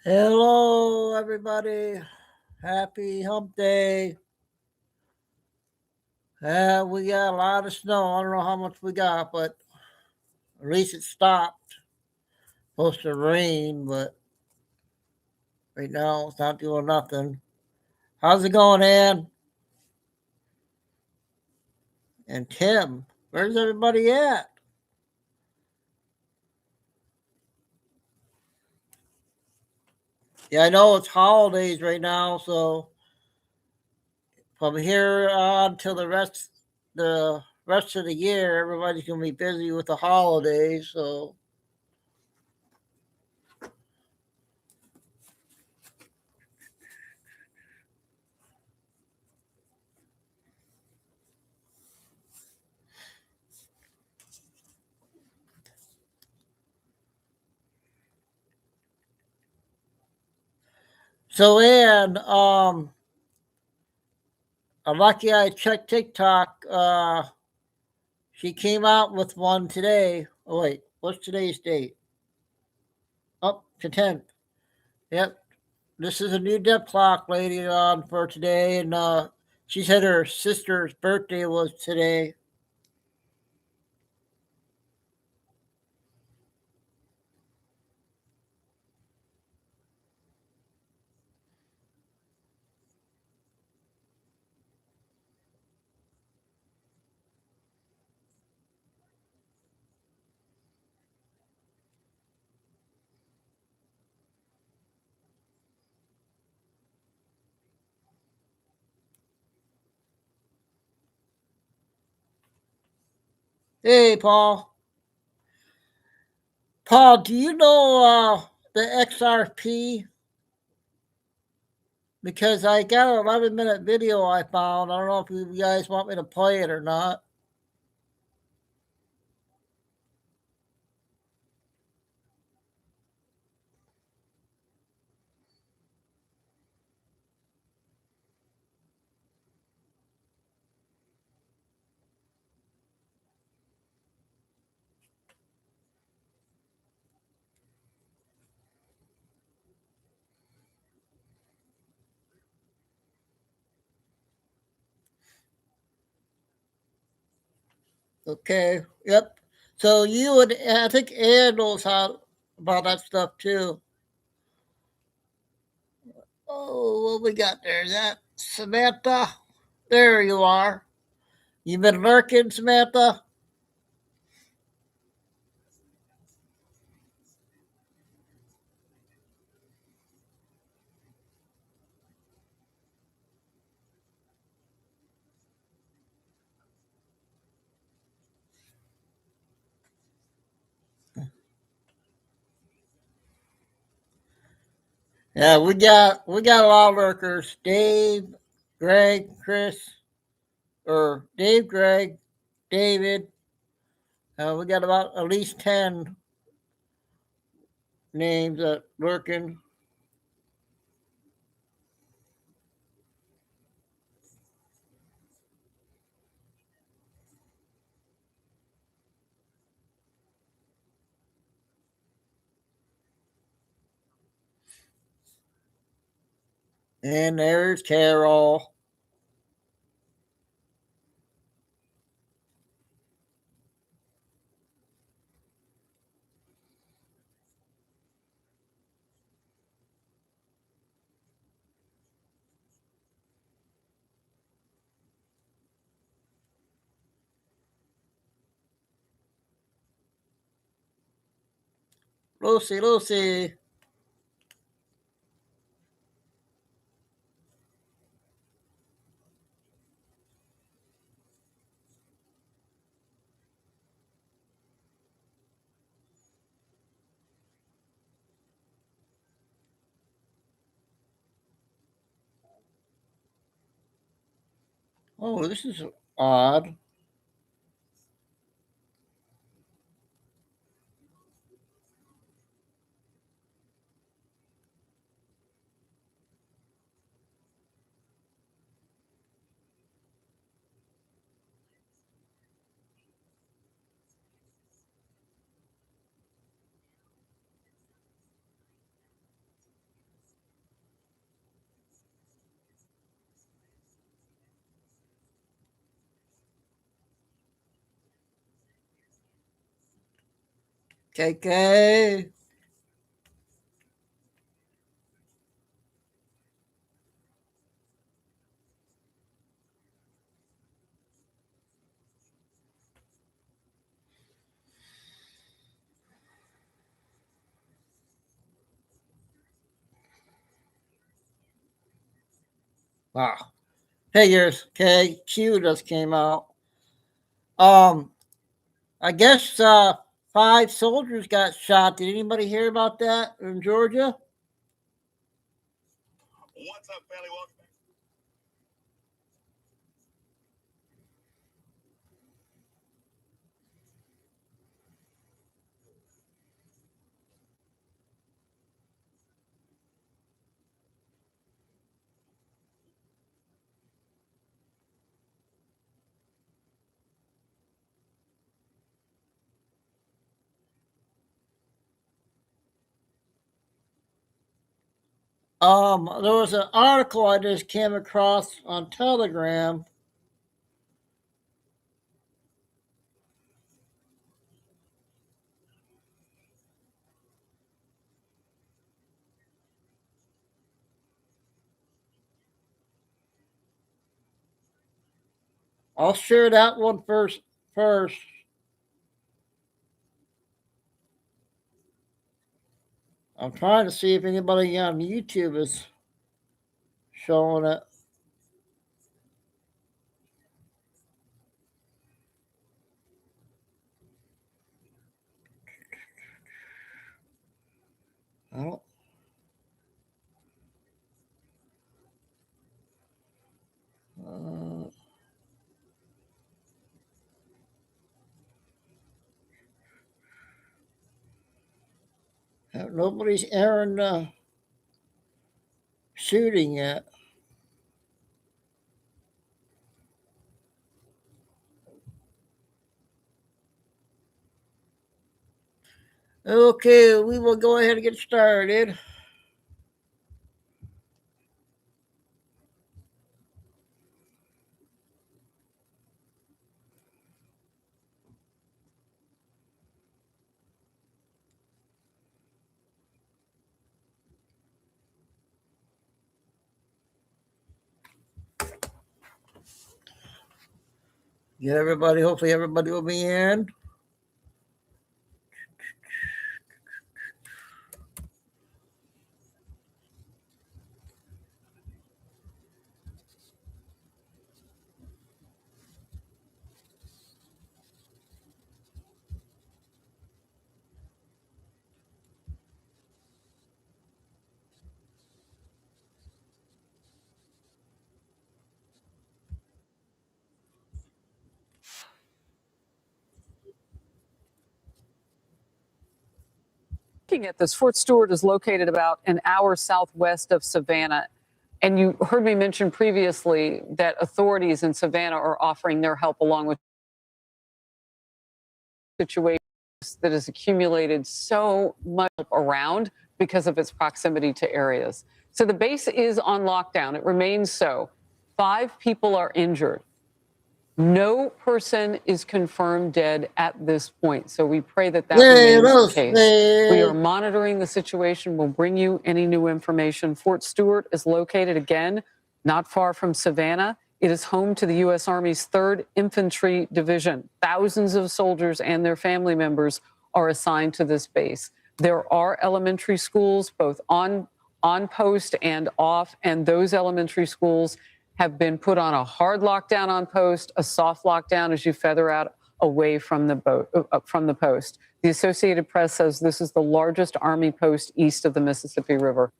Hello, everybody. Happy hump day. We got a lot of snow. I don't know how much we got, but at least it stopped. Supposed to rain, but right now it's not doing nothing. How's it going, Ann? And Tim? Where's everybody at? Yeah, I know it's holidays right now, so from here on till the rest of the year, everybody's gonna be busy with the holidays. So Ann, I'm lucky I checked TikTok. She came out with one today. Oh wait, what's today's date? Up to 10th. Yep. This is a new dip clock lady on for today, and she said her sister's birthday was today. Hey, Paul. Paul, do you know the XRP? Because I got an 11-minute video I found. I don't know if you guys want me to play it or not. Okay. Yep. So you would, I think Ann knows how about that stuff too. Oh, what we got there? Is that Samantha? There you are. You been lurking, Samantha? Yeah, we got a lot of lurkers. Dave, Greg, Chris, or Dave, Greg, David. We got about at least 10 names that lurking, and there's Carol. Lucy, Lucy. Oh, this is odd. KK. Wow. Figures. Okay. Q just came out. I guess 5 soldiers got shot. Did anybody hear about that in Georgia? What's up, family? Welcome back. There was an article I just came across on Telegram. I'll share that one first. I'm trying to see if anybody on YouTube is showing it. I don't. Nobody's airing shooting yet. Okay, we will go ahead and get started. Get everybody. Hopefully, everybody will be in. Looking at this, Fort Stewart is located about an hour southwest of Savannah. And you heard me mention previously that authorities in Savannah are offering their help along with situations that has accumulated so much around because of its proximity to areas. So the base is on lockdown. It remains so. 5 people are injured. No person is confirmed dead at this point. So we pray that remains the case. We are monitoring the situation. We'll bring you any new information. Fort Stewart is located, again, not far from Savannah. It is home to the U.S. Army's 3rd Infantry Division. Thousands of soldiers and their family members are assigned to this base. There are elementary schools both on post and off, and those elementary schools have been put on a hard lockdown on post, a soft lockdown as you feather out away from the post. The Associated Press says this is the largest Army post east of the Mississippi River.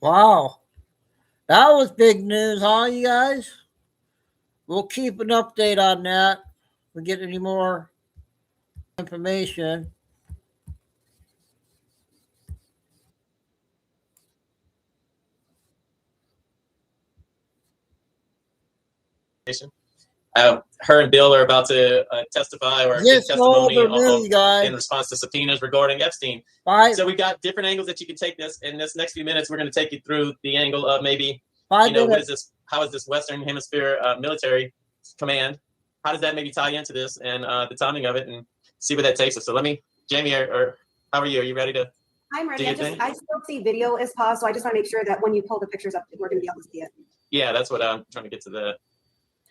Wow. That was big news, huh, you guys? We'll keep an update on that. If we get any more information. Her and Bill are about to testify or give testimony in response to subpoenas regarding Epstein. So we've got different angles that you can take this. In this next few minutes, we're going to take you through the angle of maybe, what is this? How is this Western Hemisphere military command? How does that maybe tie into this and the timing of it, and see where that takes us? So let me Jamie, or how are you? Are you ready to? I'm ready. I still see video is paused, so I just want to make sure that when you pull the pictures up, we're going to be able to see it. Yeah, that's what I'm trying to get to the.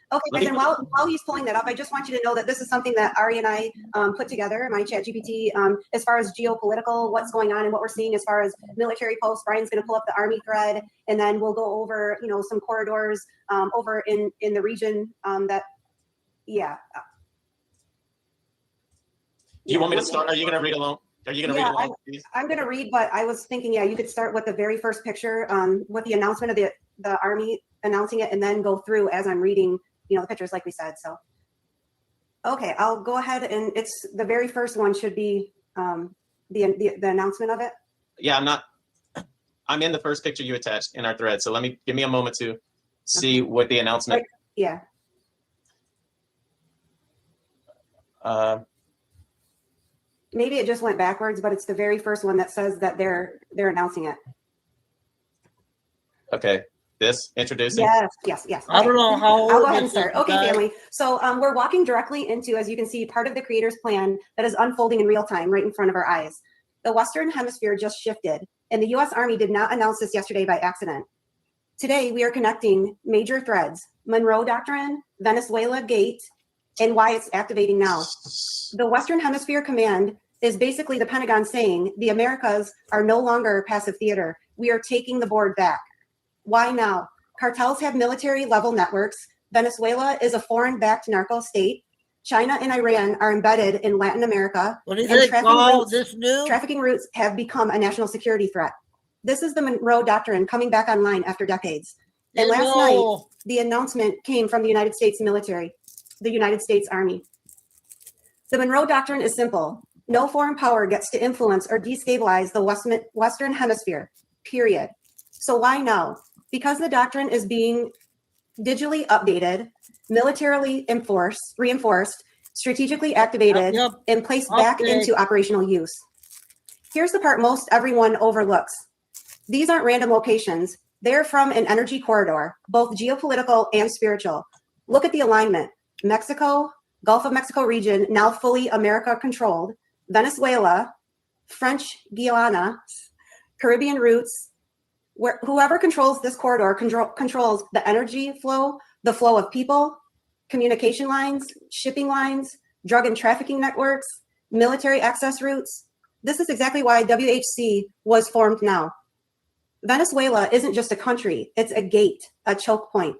Okay, guys, and while he's pulling that up, I just want you to know that this is something that Ari and I put together, my ChatGPT, as far as geopolitical, what's going on and what we're seeing as far as military posts. Brian's going to pull up the Army thread, and then we'll go over, some corridors over in the region that, yeah. Do you want me to start? Are you going to read along? Are you going to read along? I'm going to read, but I was thinking, you could start with the very first picture, with the announcement of the Army announcing it, and then go through as I'm reading, the pictures, like we said. So, okay, I'll go ahead, and it's the very first one should be the announcement of it. Yeah, I'm in the first picture you attached in our thread. So give me a moment to see what the announcement. Yeah. Maybe it just went backwards, but it's the very first one that says that they're announcing it. Okay. This introducing? Yes. Okay. I don't know how. I'll go ahead and start. Okay, family. So we're walking directly into, as you can see, part of the creator's plan that is unfolding in real time right in front of our eyes. The Western Hemisphere just shifted, and the U.S. Army did not announce this yesterday by accident. Today, we are connecting major threads: Monroe Doctrine, Venezuela Gate, and why it's activating now. The Western Hemisphere Command is basically the Pentagon saying the Americas are no longer passive theater. We are taking the board back. Why now? Cartels have military-level networks. Venezuela is a foreign-backed narco state. China and Iran are embedded in Latin America. What is it called? This new? Trafficking routes have become a national security threat. This is the Monroe Doctrine coming back online after decades. And last night, the announcement came from the United States military, the United States Army. The Monroe Doctrine is simple. No foreign power gets to influence or destabilize the Western Hemisphere, period. So why now? Because the doctrine is being digitally updated, militarily reinforced, strategically activated, and placed back into operational use. Here's the part most everyone overlooks. These aren't random locations. They're from an energy corridor, both geopolitical and spiritual. Look at the alignment. Mexico, Gulf of Mexico region, now fully America-controlled. Venezuela, French Guiana, Caribbean roots. Whoever controls this corridor controls the energy flow, the flow of people, communication lines, shipping lines, drug and trafficking networks, military access routes. This is exactly why WHC was formed now. Venezuela isn't just a country, it's a gate, a choke point.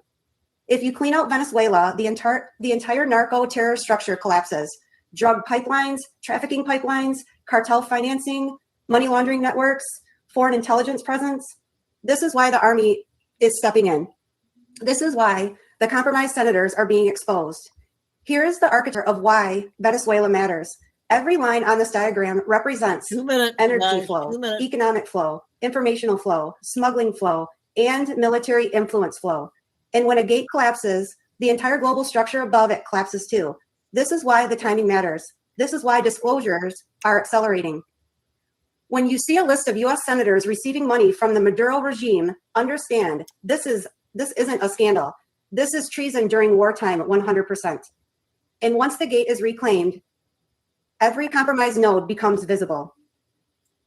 If you clean out Venezuela, the entire narco terror structure collapses. Drug pipelines, trafficking pipelines, cartel financing, money laundering networks, foreign intelligence presence. This is why the Army is stepping in. This is why the compromised senators are being exposed. Here is the architecture of why Venezuela matters. Every line on this diagram represents energy flow, economic flow, informational flow, smuggling flow, and military influence flow. And when a gate collapses, the entire global structure above it collapses too. This is why the timing matters. This is why disclosures are accelerating. When you see a list of U.S. senators receiving money from the Maduro regime, understand this isn't a scandal. This is treason during wartime 100%. And once the gate is reclaimed, every compromised node becomes visible.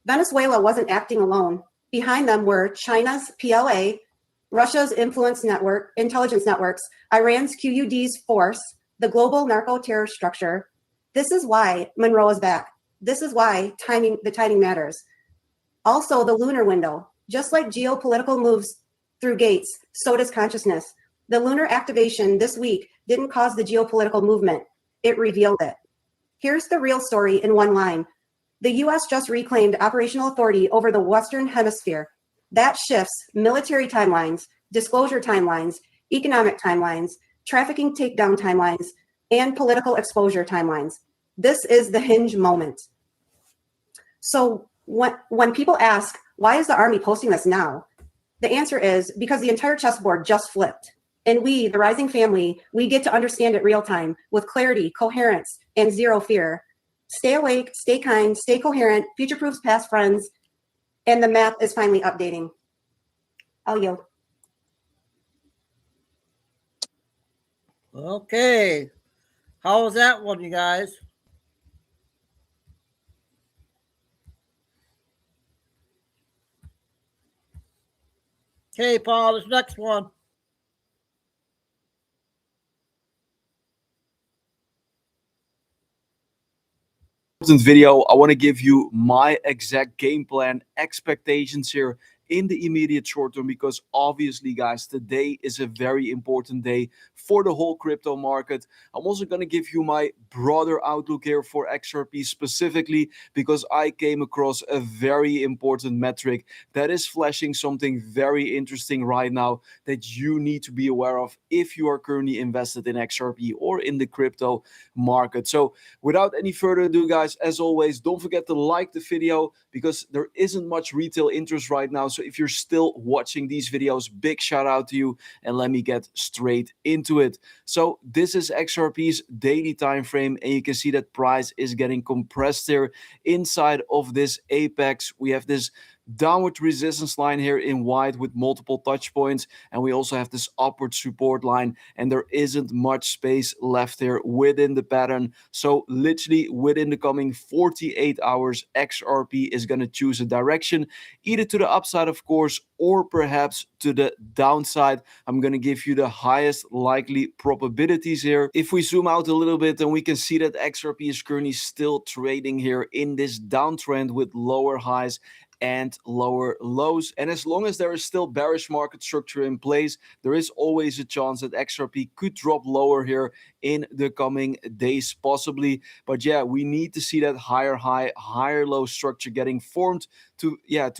Venezuela wasn't acting alone. Behind them were China's PLA, Russia's intelligence networks, Iran's QUD's force, the global narco terror structure. This is why Monroe is back. This is why the timing matters. Also, the lunar window. Just like geopolitical moves through gates, so does consciousness. The lunar activation this week didn't cause the geopolitical movement. It revealed it. Here's the real story in one line. The U.S. just reclaimed operational authority over the Western Hemisphere. That shifts military timelines, disclosure timelines, economic timelines, trafficking takedown timelines, and political exposure timelines. This is the hinge moment. So when people ask, why is the Army posting this now? The answer is because the entire chessboard just flipped. And we, the rising family, we get to understand it real time with clarity, coherence, and zero fear. Stay awake, stay kind, stay coherent, future-proofs past friends, and the map is finally updating. I'll yield. Okay. How was that one, you guys? Okay, Paul, this next one. Video, I want to give you my exact game plan expectations here in the immediate short term, because obviously, guys, today is a very important day for the whole crypto market. I'm also going to give you my broader outlook here for XRP specifically, because I came across a very important metric that is flashing something very interesting right now that you need to be aware of if you are currently invested in XRP or in the crypto market. So without any further ado, guys, as always, don't forget to like the video, because there isn't much retail interest right now. So if you're still watching these videos, big shout out to you, and let me get straight into it. So this is XRP's daily time frame, and you can see that price is getting compressed here inside of this apex. We have this downward resistance line here in white with multiple touch points, and we also have this upward support line, and there isn't much space left here within the pattern. So literally within the coming 48 hours, XRP is going to choose a direction, either to the upside, of course, or perhaps to the downside. I'm going to give you the highest likely probabilities here. If we zoom out a little bit, then we can see that XRP is currently still trading here in this downtrend with lower highs and lower lows. And as long as there is still bearish market structure in place, there is always a chance that XRP could drop lower here in the coming days, possibly. But yeah, we need to see that higher high, higher low structure getting formed to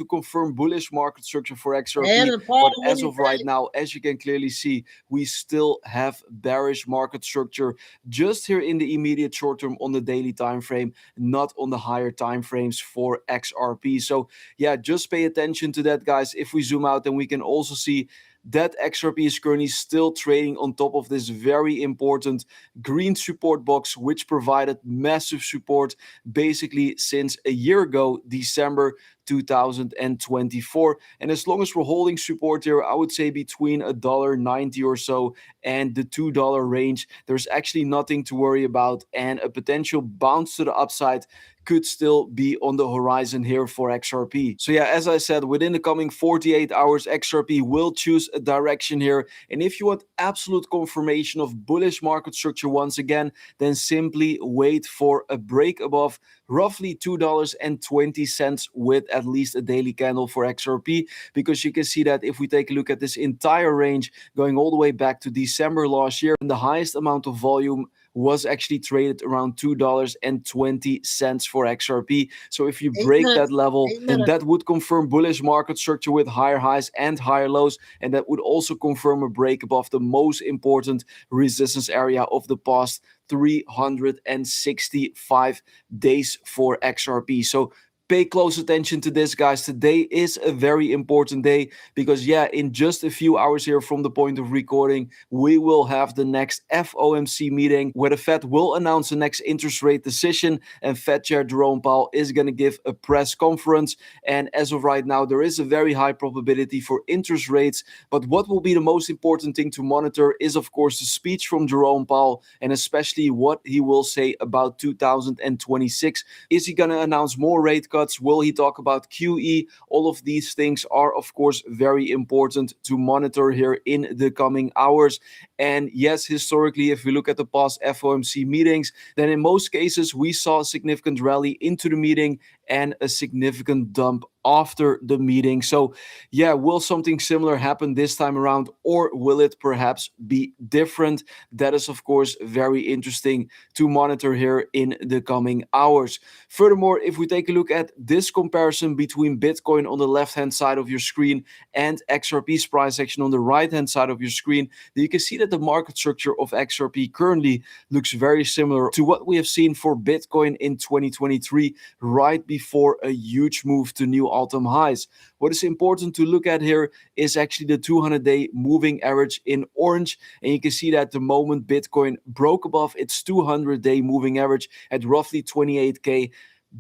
confirm bullish market structure for XRP. But as of right now, as you can clearly see, we still have bearish market structure just here in the immediate short term on the daily time frame, not on the higher time frames for XRP. So yeah, just pay attention to that, guys. If we zoom out, then we can also see that XRP is currently still trading on top of this very important green support box, which provided massive support basically since a year ago, December 2024. And as long as we're holding support here, I would say between $1.90 or so and the $2 range, there's actually nothing to worry about, and a potential bounce to the upside could still be on the horizon here for XRP. So yeah, as I said, within the coming 48 hours, XRP will choose a direction here. And if you want absolute confirmation of bullish market structure once again, then simply wait for a break above roughly $2.20 with at least a daily candle for XRP, because you can see that if we take a look at this entire range going all the way back to December last year, and the highest amount of volume was actually traded around $2.20 for XRP. So if you break that level, then that would confirm bullish market structure with higher highs and higher lows, and that would also confirm a break above the most important resistance area of the past 365 days for XRP. So pay close attention to this, guys. Today is a very important day, because yeah, in just a few hours here from the point of recording, we will have the next FOMC meeting where the Fed will announce the next interest rate decision, and Fed Chair Jerome Powell is going to give a press conference. And as of right now, there is a very high probability for interest rates. But what will be the most important thing to monitor is, of course, the speech from Jerome Powell, and especially what he will say about 2026. Is he going to announce more rate cuts? Will he talk about QE? All of these things are, of course, very important to monitor here in the coming hours. And yes, historically, if we look at the past FOMC meetings, then in most cases, we saw a significant rally into the meeting and a significant dump after the meeting. So yeah, will something similar happen this time around, or will it perhaps be different? That is, of course, very interesting to monitor here in the coming hours. Furthermore, if we take a look at this comparison between Bitcoin on the left-hand side of your screen and XRP's price action on the right-hand side of your screen, then you can see that the market structure of XRP currently looks very similar to what we have seen for Bitcoin in 2023, right before a huge move to new all-time highs. What is important to look at here is actually the 200-day moving average in orange, and you can see that the moment Bitcoin broke above its 200-day moving average at roughly 28K,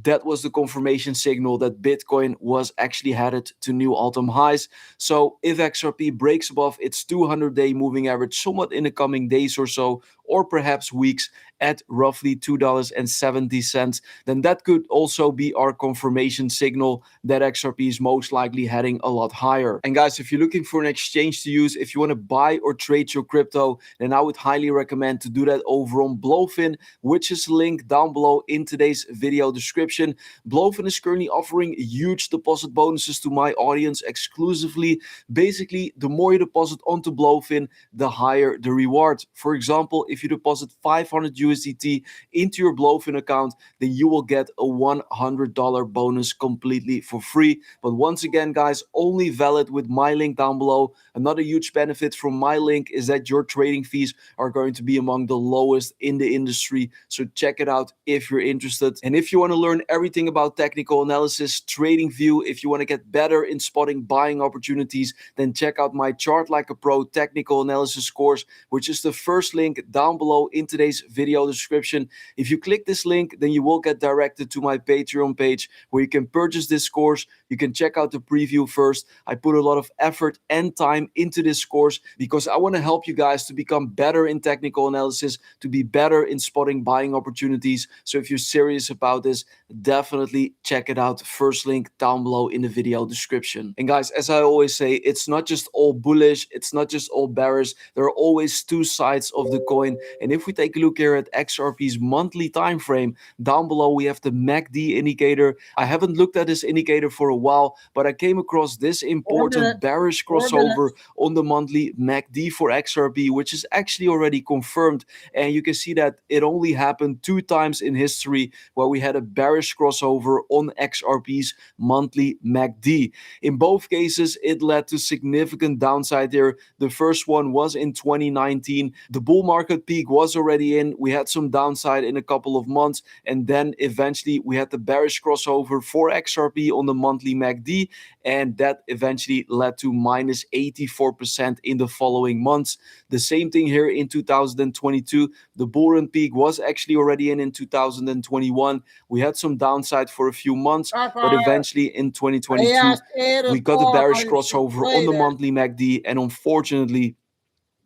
that was the confirmation signal that Bitcoin was actually headed to new all-time highs. So if XRP breaks above its 200-day moving average somewhat in the coming days or so, or perhaps weeks at roughly $2.70, then that could also be our confirmation signal that XRP is most likely heading a lot higher. And guys, if you're looking for an exchange to use, if you want to buy or trade your crypto, then I would highly recommend to do that over on Blowfin, which is linked down below in today's video description. Blowfin is currently offering huge deposit bonuses to my audience exclusively. Basically, the more you deposit onto Blowfin, the higher the reward. For example, if you deposit 500 USDT into your Blowfin account, then you will get a $100 bonus completely for free. But once again, guys, only valid with my link down below. Another huge benefit from my link is that your trading fees are going to be among the lowest in the industry. So check it out if you're interested. And if you want to learn everything about technical analysis, trading view, if you want to get better in spotting buying opportunities, then check out my Chart Like a Pro technical analysis course, which is the first link down below in today's video description. If you click this link, then you will get directed to my Patreon page where you can purchase this course. You can check out the preview first. I put a lot of effort and time into this course because I want to help you guys to become better in technical analysis, to be better in spotting buying opportunities. So if you're serious about this, definitely check it out. First link down below in the video description. And guys, as I always say, it's not just all bullish, it's not just all bearish. There are always two sides of the coin. And if we take a look here at XRP's monthly time frame, down below we have the MACD indicator. I haven't looked at this indicator for a while, but I came across this important bearish crossover on the monthly MACD for XRP, which is actually already confirmed. And you can see that it only happened 2 times in history where we had a bearish crossover on XRP's monthly MACD. In both cases, it led to significant downside there. The first one was in 2019. The bull market peak was already in. We had some downside in a couple of months, and then eventually we had the bearish crossover for XRP on the monthly MACD, and that eventually led to minus 84% in the following months. The same thing here in 2022. The bull run peak was actually already in 2021. We had some downside for a few months, but eventually in 2022 we got a bearish crossover on the monthly MACD, and unfortunately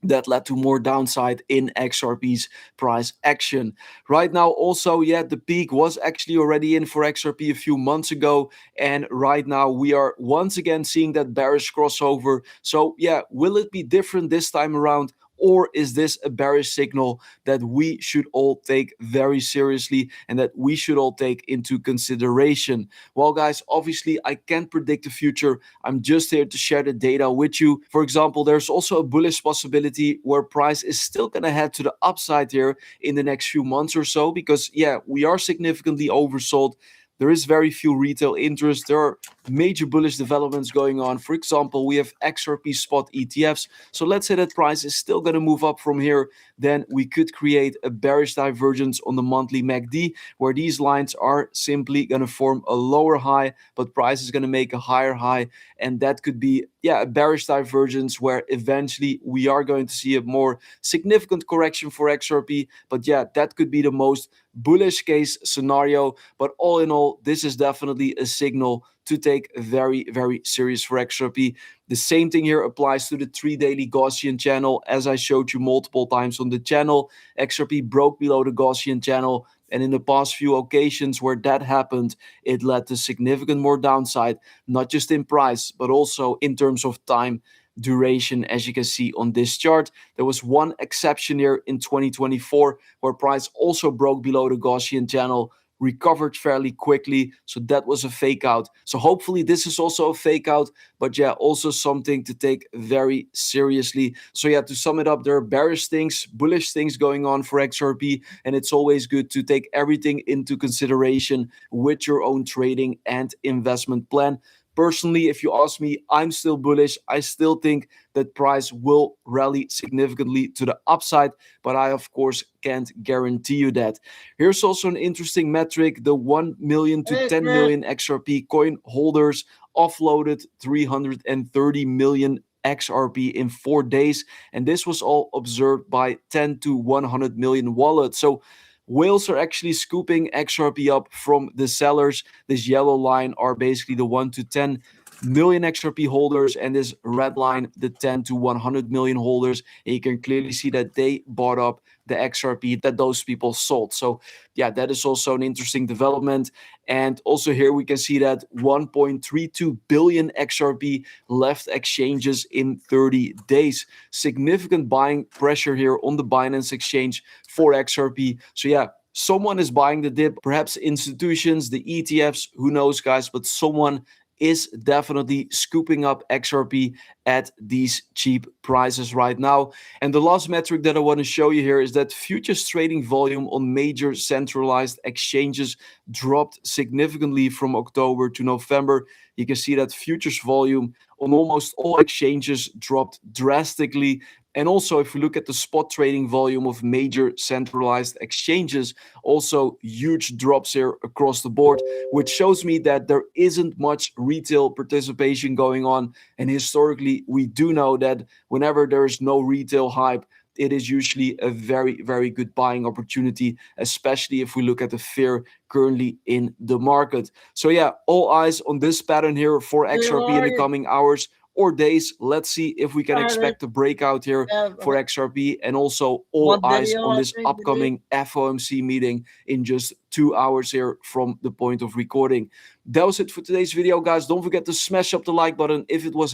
that led to more downside in XRP's price action. Right now also, yeah, the peak was actually already in for XRP a few months ago, and right now we are once again seeing that bearish crossover. So yeah, will it be different this time around? Or is this a bearish signal that we should all take very seriously and that we should all take into consideration? Well, guys, obviously I can't predict the future. I'm just here to share the data with you. For example, there's also a bullish possibility where price is still going to head to the upside here in the next few months or so, because yeah, we are significantly oversold. There is very few retail interest. There are major bullish developments going on. For example, we have XRP spot ETFs. So let's say that price is still going to move up from here. Then we could create a bearish divergence on the monthly MACD, where these lines are simply going to form a lower high, but price is going to make a higher high. And that could be, yeah, a bearish divergence where eventually we are going to see a more significant correction for XRP. But yeah, that could be the most bullish case scenario. But all in all, this is definitely a signal to take very, very serious for XRP. The same thing here applies to the 3 daily Gaussian channel. As I showed you multiple times on the channel, XRP broke below the Gaussian channel. And in the past few occasions where that happened, it led to significant more downside, not just in price, but also in terms of time duration. As you can see on this chart, there was one exception here in 2024 where price also broke below the Gaussian channel, recovered fairly quickly. So that was a fake out. So hopefully this is also a fake out, but yeah, also something to take very seriously. So yeah, to sum it up, there are bearish things, bullish things going on for XRP, and it's always good to take everything into consideration with your own trading and investment plan. Personally, if you ask me, I'm still bullish. I still think that price will rally significantly to the upside, but I, of course, can't guarantee you that. Here's also an interesting metric. The 1 million to 10 million XRP coin holders offloaded 330 million XRP in 4 days, and this was all observed by 10 to 100 million wallets. So whales are actually scooping XRP up from the sellers. This yellow line are basically the 1 to 10 million XRP holders, and this red line, the 10 to 100 million holders. And you can clearly see that they bought up the XRP that those people sold. So yeah, that is also an interesting development. And also here we can see that 1.32 billion XRP left exchanges in 30 days. Significant buying pressure here on the Binance exchange for XRP. So yeah, someone is buying the dip, perhaps institutions, the ETFs, who knows, guys, but someone is definitely scooping up XRP at these cheap prices right now. And the last metric that I want to show you here is that futures trading volume on major centralized exchanges dropped significantly from October to November. You can see that futures volume on almost all exchanges dropped drastically. And also, if you look at the spot trading volume of major centralized exchanges, also huge drops here across the board, which shows me that there isn't much retail participation going on. And historically, we do know that whenever there is no retail hype, it is usually a very, very good buying opportunity, especially if we look at the fear currently in the market. So yeah, all eyes on this pattern here for XRP in the coming hours or days. Let's see if we can expect a breakout here for XRP, and also all eyes on this upcoming FOMC meeting in just 2 hours here from the point of recording. That was it for today's video, guys. Don't forget to smash up the like button if it was.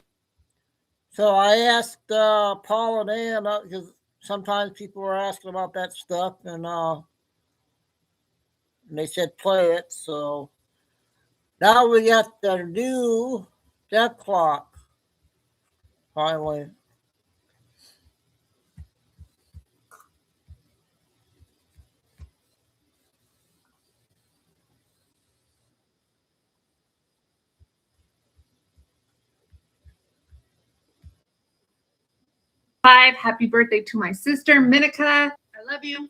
So I asked Paul and Ann, because sometimes people were asking about that stuff, and they said play it. So now we got the new death clock. Finally. Happy birthday to my sister, Minica. I love you.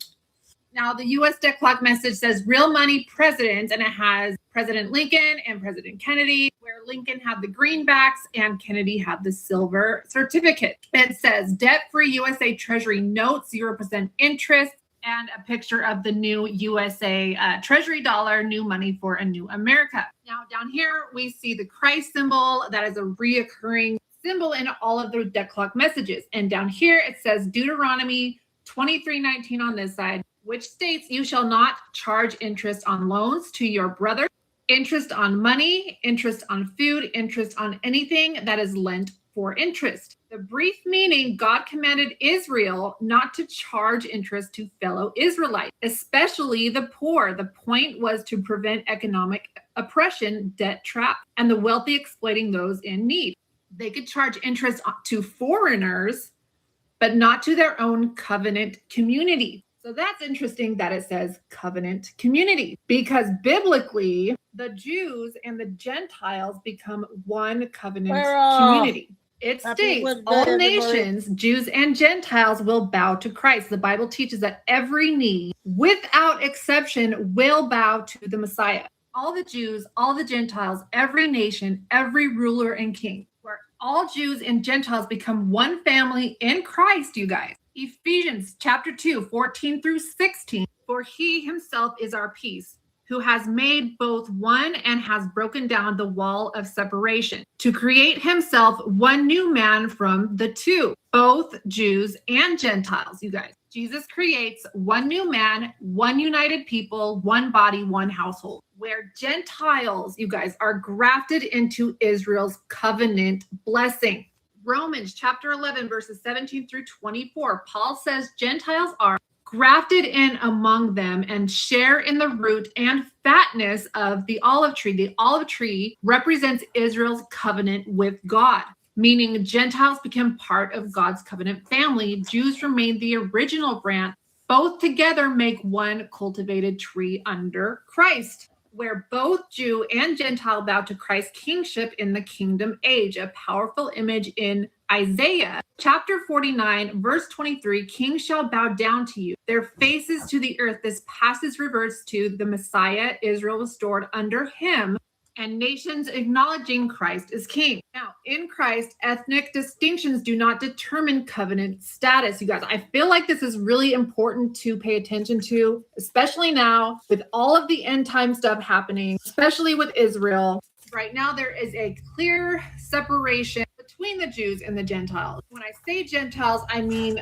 Now, the U.S. debt clock message says real money president, and it has President Lincoln and President Kennedy, where Lincoln had the greenbacks and Kennedy had the silver certificate. It says debt-free USA Treasury notes, 0% interest, and a picture of the new USA Treasury dollar, new money for a new America. Now, down here, we see the Christ symbol. That is a reoccurring symbol in all of the debt clock messages. And down here, it says Deuteronomy 23:19 on this side, which states you shall not charge interest on loans to your brother, interest on money, interest on food, interest on anything that is lent for interest. The brief meaning, God commanded Israel not to charge interest to fellow Israelites, especially the poor. The point was to prevent economic oppression, debt trap, and the wealthy exploiting those in need. They could charge interest to foreigners, but not to their own covenant community. So that's interesting that it says covenant community, because biblically, the Jews and the Gentiles become one covenant community. It states all nations, Jews and Gentiles, will bow to Christ. The Bible teaches that every knee, without exception, will bow to the Messiah. All the Jews, all the Gentiles, every nation, every ruler and king, where all Jews and Gentiles become one family in Christ, you guys. Ephesians chapter 2, 14 through 16. For he himself is our peace, who has made both one and has broken down the wall of separation, to create himself one new man from the two, both Jews and Gentiles, you guys. Jesus creates one new man, one united people, one body, one household, where Gentiles, you guys, are grafted into Israel's covenant blessing. Romans chapter 11, verses 17 through 24, Paul says Gentiles are grafted in among them and share in the root and fatness of the olive tree. The olive tree represents Israel's covenant with God, meaning Gentiles become part of God's covenant family. Jews remain the original branch. Both together make one cultivated tree under Christ, where both Jew and Gentile bow to Christ's kingship in the kingdom age, a powerful image in Isaiah chapter 49, verse 23, kings shall bow down to you, their faces to the earth. This passage reverts to the Messiah, Israel restored under him, and nations acknowledging Christ as king. Now, in Christ, ethnic distinctions do not determine covenant status. You guys, I feel like this is really important to pay attention to, especially now with all of the end time stuff happening, especially with Israel. Right now, there is a clear separation between the Jews and the Gentiles. When I say Gentiles, I mean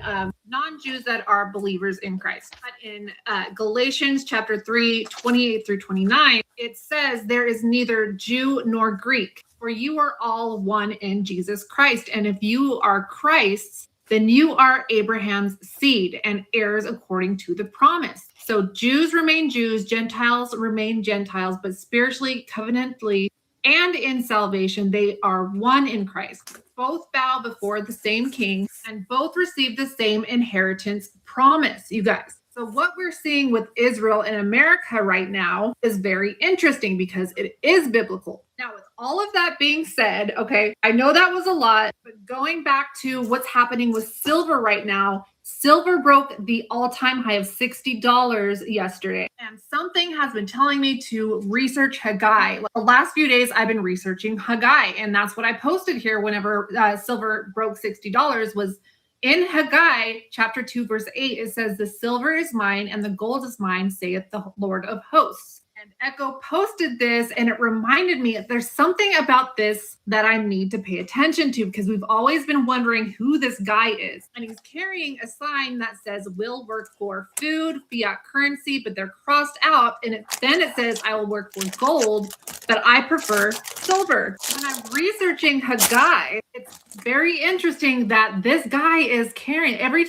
non-Jews that are believers in Christ. But in Galatians chapter 3, 28 through 29, it says, there is neither Jew nor Greek, for you are all one in Jesus Christ. And if you are Christ's, then you are Abraham's seed and heirs according to the promise. So Jews remain Jews, Gentiles remain Gentiles, but spiritually, covenantally, and in salvation, they are one in Christ. Both bow before the same king and both receive the same inheritance promise, you guys. So what we're seeing with Israel and America right now is very interesting because it is biblical. Now, with all of that being said, okay, I know that was a lot, but going back to what's happening with silver right now, silver broke the all-time high of $60 yesterday. And something has been telling me to research Haggai. The last few days, I've been researching Haggai, and that's what I posted here whenever silver broke $60 was in Haggai chapter 2, verse 8, it says, the silver is mine and the gold is mine, saith the Lord of hosts. And Echo posted this and it reminded me there's something about this that I need to pay attention to because we've always been wondering who this guy is. And he's carrying a sign that says, will work for food, fiat currency, but they're crossed out. And then it says, I will work for gold, but I prefer silver. When I'm researching Haggai, it's very interesting that this guy is carrying every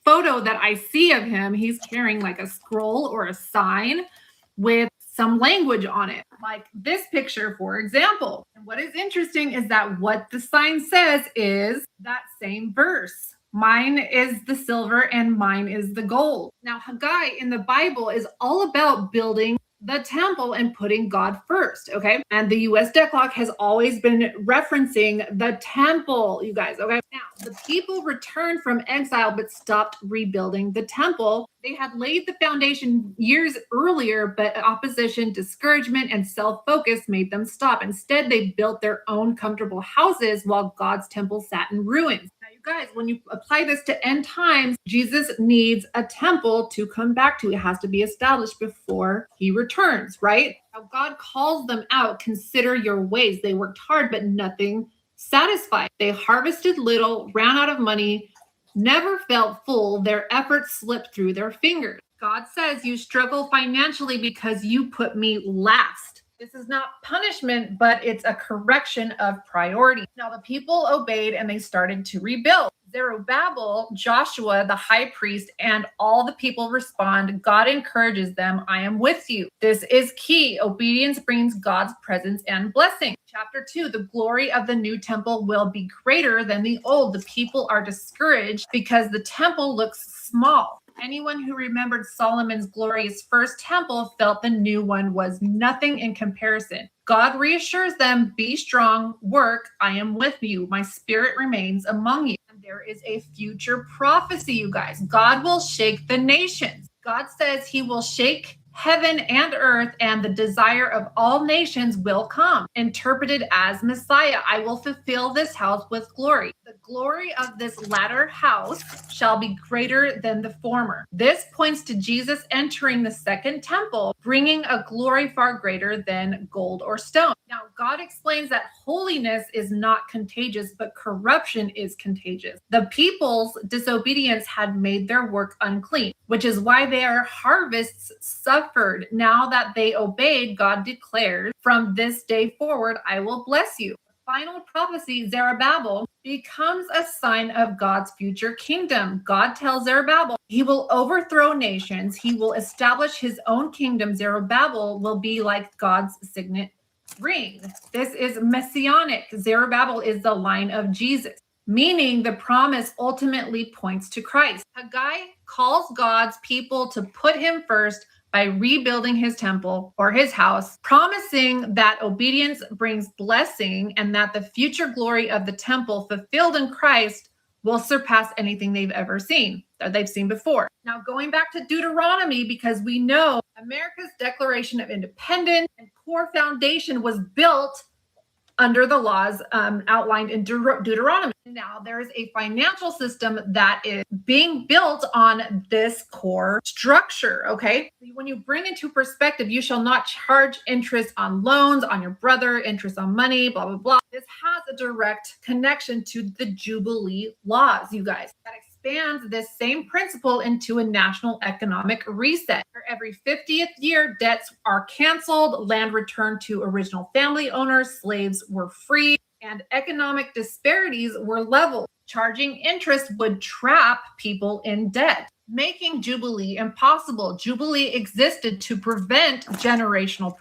photo that I see of him, he's carrying like a scroll or a sign with some language on it, like this picture, for example. And what is interesting is that what the sign says is that same verse. Mine is the silver and mine is the gold. Now, Haggai in the Bible is all about building the temple and putting God first, okay? And the U.S. Decalogue has always been referencing the temple, you guys, okay? Now, the people returned from exile but stopped rebuilding the temple. They had laid the foundation years earlier, but opposition, discouragement, and self-focus made them stop. Instead, they built their own comfortable houses while God's temple sat in ruins. Now, you guys, when you apply this to end times, Jesus needs a temple to come back to. It has to be established before he returns, right? Now, God calls them out. Consider your ways. They worked hard, but nothing satisfied. They harvested little, ran out of money, never felt full. Their efforts slipped through their fingers. God says you struggle financially because you put me last. This is not punishment, but it's a correction of priority. Now the people obeyed and they started to rebuild. Zerubbabel, Joshua, the high priest, and all the people respond. God encourages them. I am with you. This is key. Obedience brings God's presence and blessing. Chapter 2, the glory of the new temple will be greater than the old. The people are discouraged because the temple looks small. Anyone who remembered Solomon's glorious first temple felt the new one was nothing in comparison. God reassures them, be strong, work, I am with you. My spirit remains among you. And there is a future prophecy, you guys. God will shake the nations. God says he will shake heaven and earth, and the desire of all nations will come, interpreted as Messiah. I will fulfill this house with glory. The glory of this latter house shall be greater than the former. This points to Jesus entering the second temple, bringing a glory far greater than gold or stone. Now, God explains that holiness is not contagious, but corruption is contagious. The people's disobedience had made their work unclean, which is why their harvests suffered. Now that they obeyed, God declares, from this day forward, I will bless you. The final prophecy, Zerubbabel, becomes a sign of God's future kingdom. God tells Zerubbabel he will overthrow nations. He will establish his own kingdom. Zerubbabel will be like God's signet ring. This is messianic. Zerubbabel is the line of Jesus, meaning the promise ultimately points to Christ. Haggai calls God's people to put him first by rebuilding his temple or his house, promising that obedience brings blessing and that the future glory of the temple fulfilled in Christ will surpass anything they've ever seen or they've seen before. Now, going back to Deuteronomy, because we know America's Declaration of Independence and core foundation was built under the laws outlined in Deuteronomy. Now, there is a financial system that is being built on this core structure, okay? When you bring into perspective, you shall not charge interest on loans, on your brother, interest on money, blah, blah, blah. This has a direct connection to the Jubilee laws, you guys. That expands this same principle into a national economic reset. For every 50th year, debts are canceled, land returned to original family owners, slaves were freed, and economic disparities were leveled. Charging interest would trap people in debt, making Jubilee impossible. Jubilee existed to prevent generational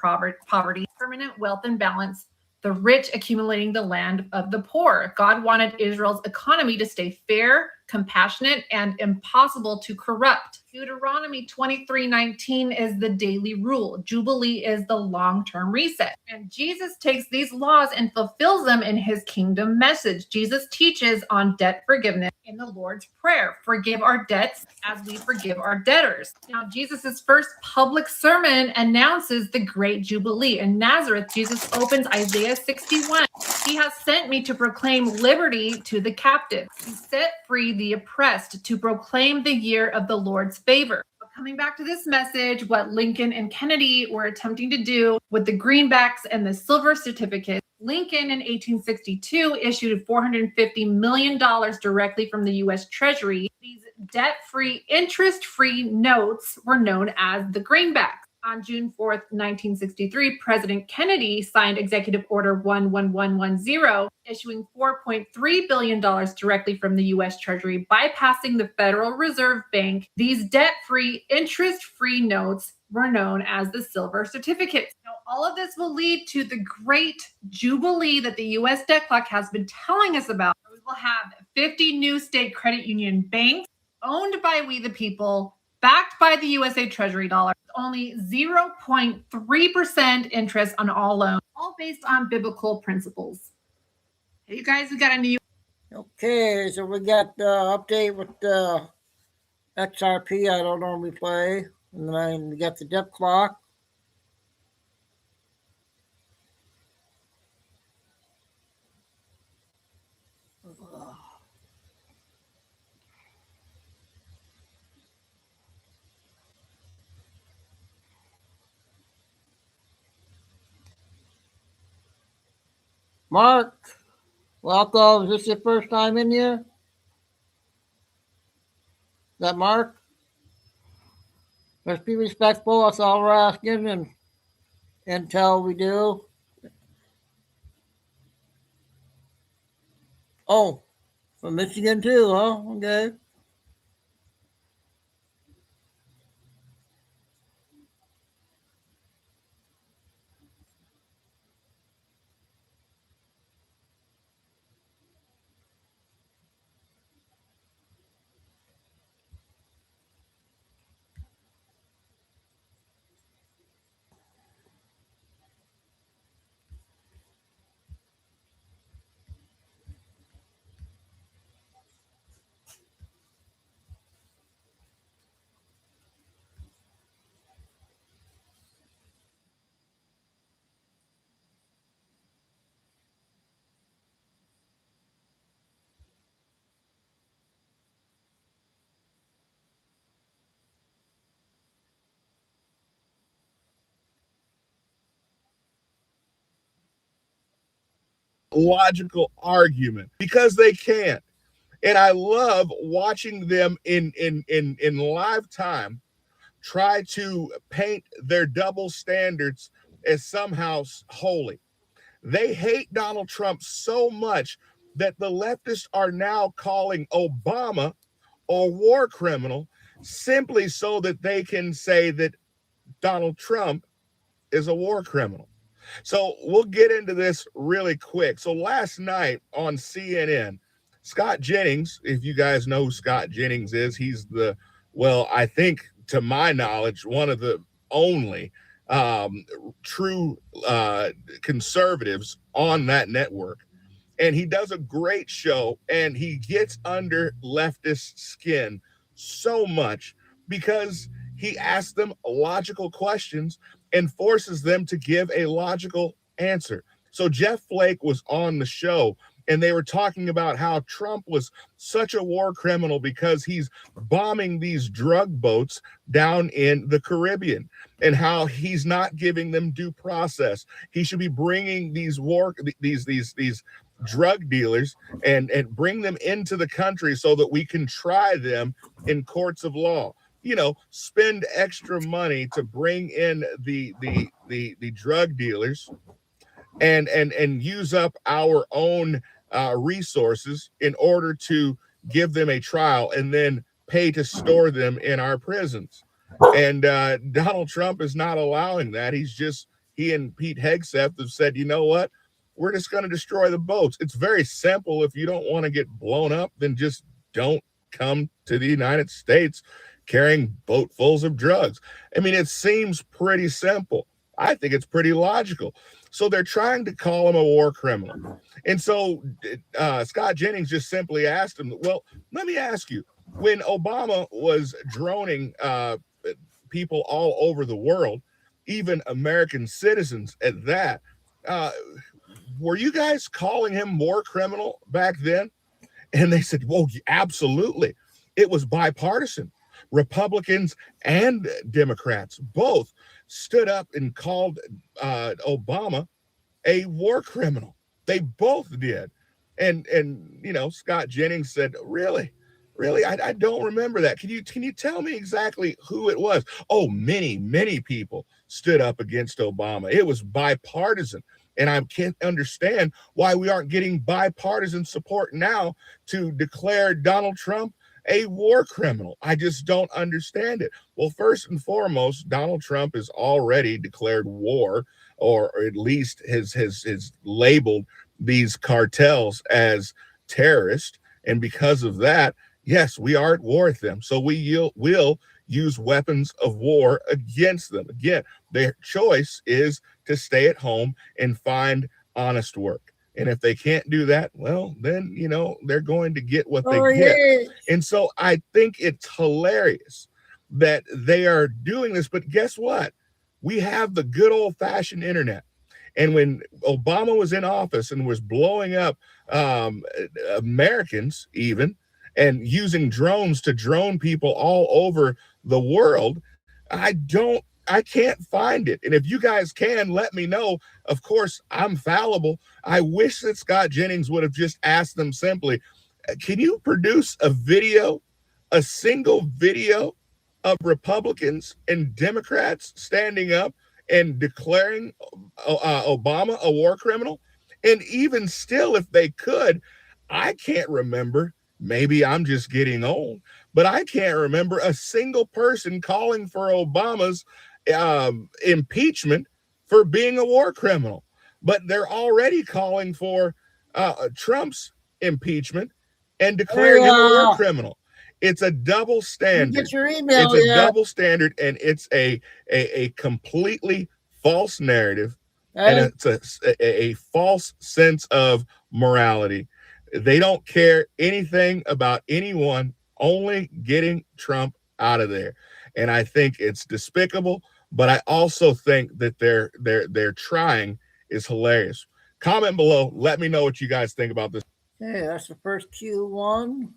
poverty, permanent wealth imbalance, the rich accumulating the land of the poor. God wanted Israel's economy to stay fair, compassionate, and impossible to corrupt. Deuteronomy 23:19 is the daily rule. Jubilee is the long-term reset. And Jesus takes these laws and fulfills them in his kingdom message. Jesus teaches on debt forgiveness in the Lord's Prayer. Forgive our debts as we forgive our debtors. Now, Jesus' first public sermon announces the great Jubilee. In Nazareth, Jesus opens Isaiah 61. He has sent me to proclaim liberty to the captive, to set free the oppressed, to proclaim the year of the Lord's favor. But coming back to this message, what Lincoln and Kennedy were attempting to do with the greenbacks and the silver certificates, Lincoln in 1862 issued $450 million directly from the U.S. Treasury. These debt-free, interest-free notes were known as the greenbacks. On June 4th, 1963, President Kennedy signed Executive Order 11110, issuing $4.3 billion directly from the U.S. Treasury, bypassing the Federal Reserve Bank. These debt-free, interest-free notes were known as the silver certificates. Now, all of this will lead to the great Jubilee that the U.S. debt clock has been telling us about. We will have 50 new state credit union banks owned by we the people, backed by the USA Treasury dollar, only 0.3% interest on all loans, all based on biblical principles. Hey, you guys, we got a new. Okay, so we got the update with the XRP. I don't normally play. And then we got the depth clock. Mark, welcome. Is this your first time in here? Is that Mark? Let's be respectful. That's all we're asking, and until we do. Oh, from Michigan too, huh? Okay. Logical argument because they can't. And I love watching them in live time try to paint their double standards as somehow holy. They hate Donald Trump so much that the leftists are now calling Obama a war criminal simply so that they can say that Donald Trump is a war criminal. So we'll get into this really quick. So last night on CNN, Scott Jennings, if you guys know who Scott Jennings is, he's I think to my knowledge, one of the only true conservatives on that network. And he does a great show, and he gets under leftist skin so much because he asks them logical questions and forces them to give a logical answer. So Jeff Flake was on the show, and they were talking about how Trump was such a war criminal because he's bombing these drug boats down in the Caribbean, and how he's not giving them due process. He should be bringing these drug dealers and bring them into the country so that we can try them in courts of law. You know, spend extra money to bring in the drug dealers and use up our own resources in order to give them a trial and then pay to store them in our prisons. And Donald Trump is not allowing that. He and Pete Hegseth have said, you know what? We're just going to destroy the boats. It's very simple. If you don't want to get blown up, then just don't come to the United States carrying boatfuls of drugs. I mean, it seems pretty simple. I think it's pretty logical. So they're trying to call him a war criminal. And so Scott Jennings just simply asked him, well, let me ask you, when Obama was droning people all over the world, even American citizens at that, were you guys calling him war criminal back then? And they said, well, absolutely. It was bipartisan. Republicans and Democrats both stood up and called Obama a war criminal. They both did. And you know, Scott Jennings said, really, I don't remember that. Can you tell me exactly who it was? Oh, many people stood up against Obama. It was bipartisan. And I can't understand why we aren't getting bipartisan support now to declare Donald Trump a war criminal. I just don't understand it. Well, first and foremost, Donald Trump has already declared war, or at least has labeled these cartels as terrorists. And because of that, yes, we are at war with them. So we will use weapons of war against them. Again, their choice is to stay at home and find honest work. And if they can't do that, well, then, you know, they're going to get what they get. Yes. And so I think it's hilarious that they are doing this. But guess what? We have the good old fashioned internet. And when Obama was in office and was blowing up Americans even, and using drones to drone people all over the world, I can't find it. And if you guys can, let me know. Of course, I'm fallible. I wish that Scott Jennings would have just asked them simply, can you produce a single video of Republicans and Democrats standing up and declaring Obama a war criminal? And even still, if they could, I can't remember. Maybe I'm just getting old, but I can't remember a single person calling for Obama's impeachment for being a war criminal. But they're already calling for Trump's impeachment and declaring him a war criminal. It's a double standard. Get your email, it's a double standard, and it's a completely false narrative, and it's a false sense of morality. They don't care anything about anyone, only getting Trump out of there. And I think it's despicable, but I also think that they're trying is hilarious. Comment below. Let me know what you guys think about this. Okay, that's the first Q1.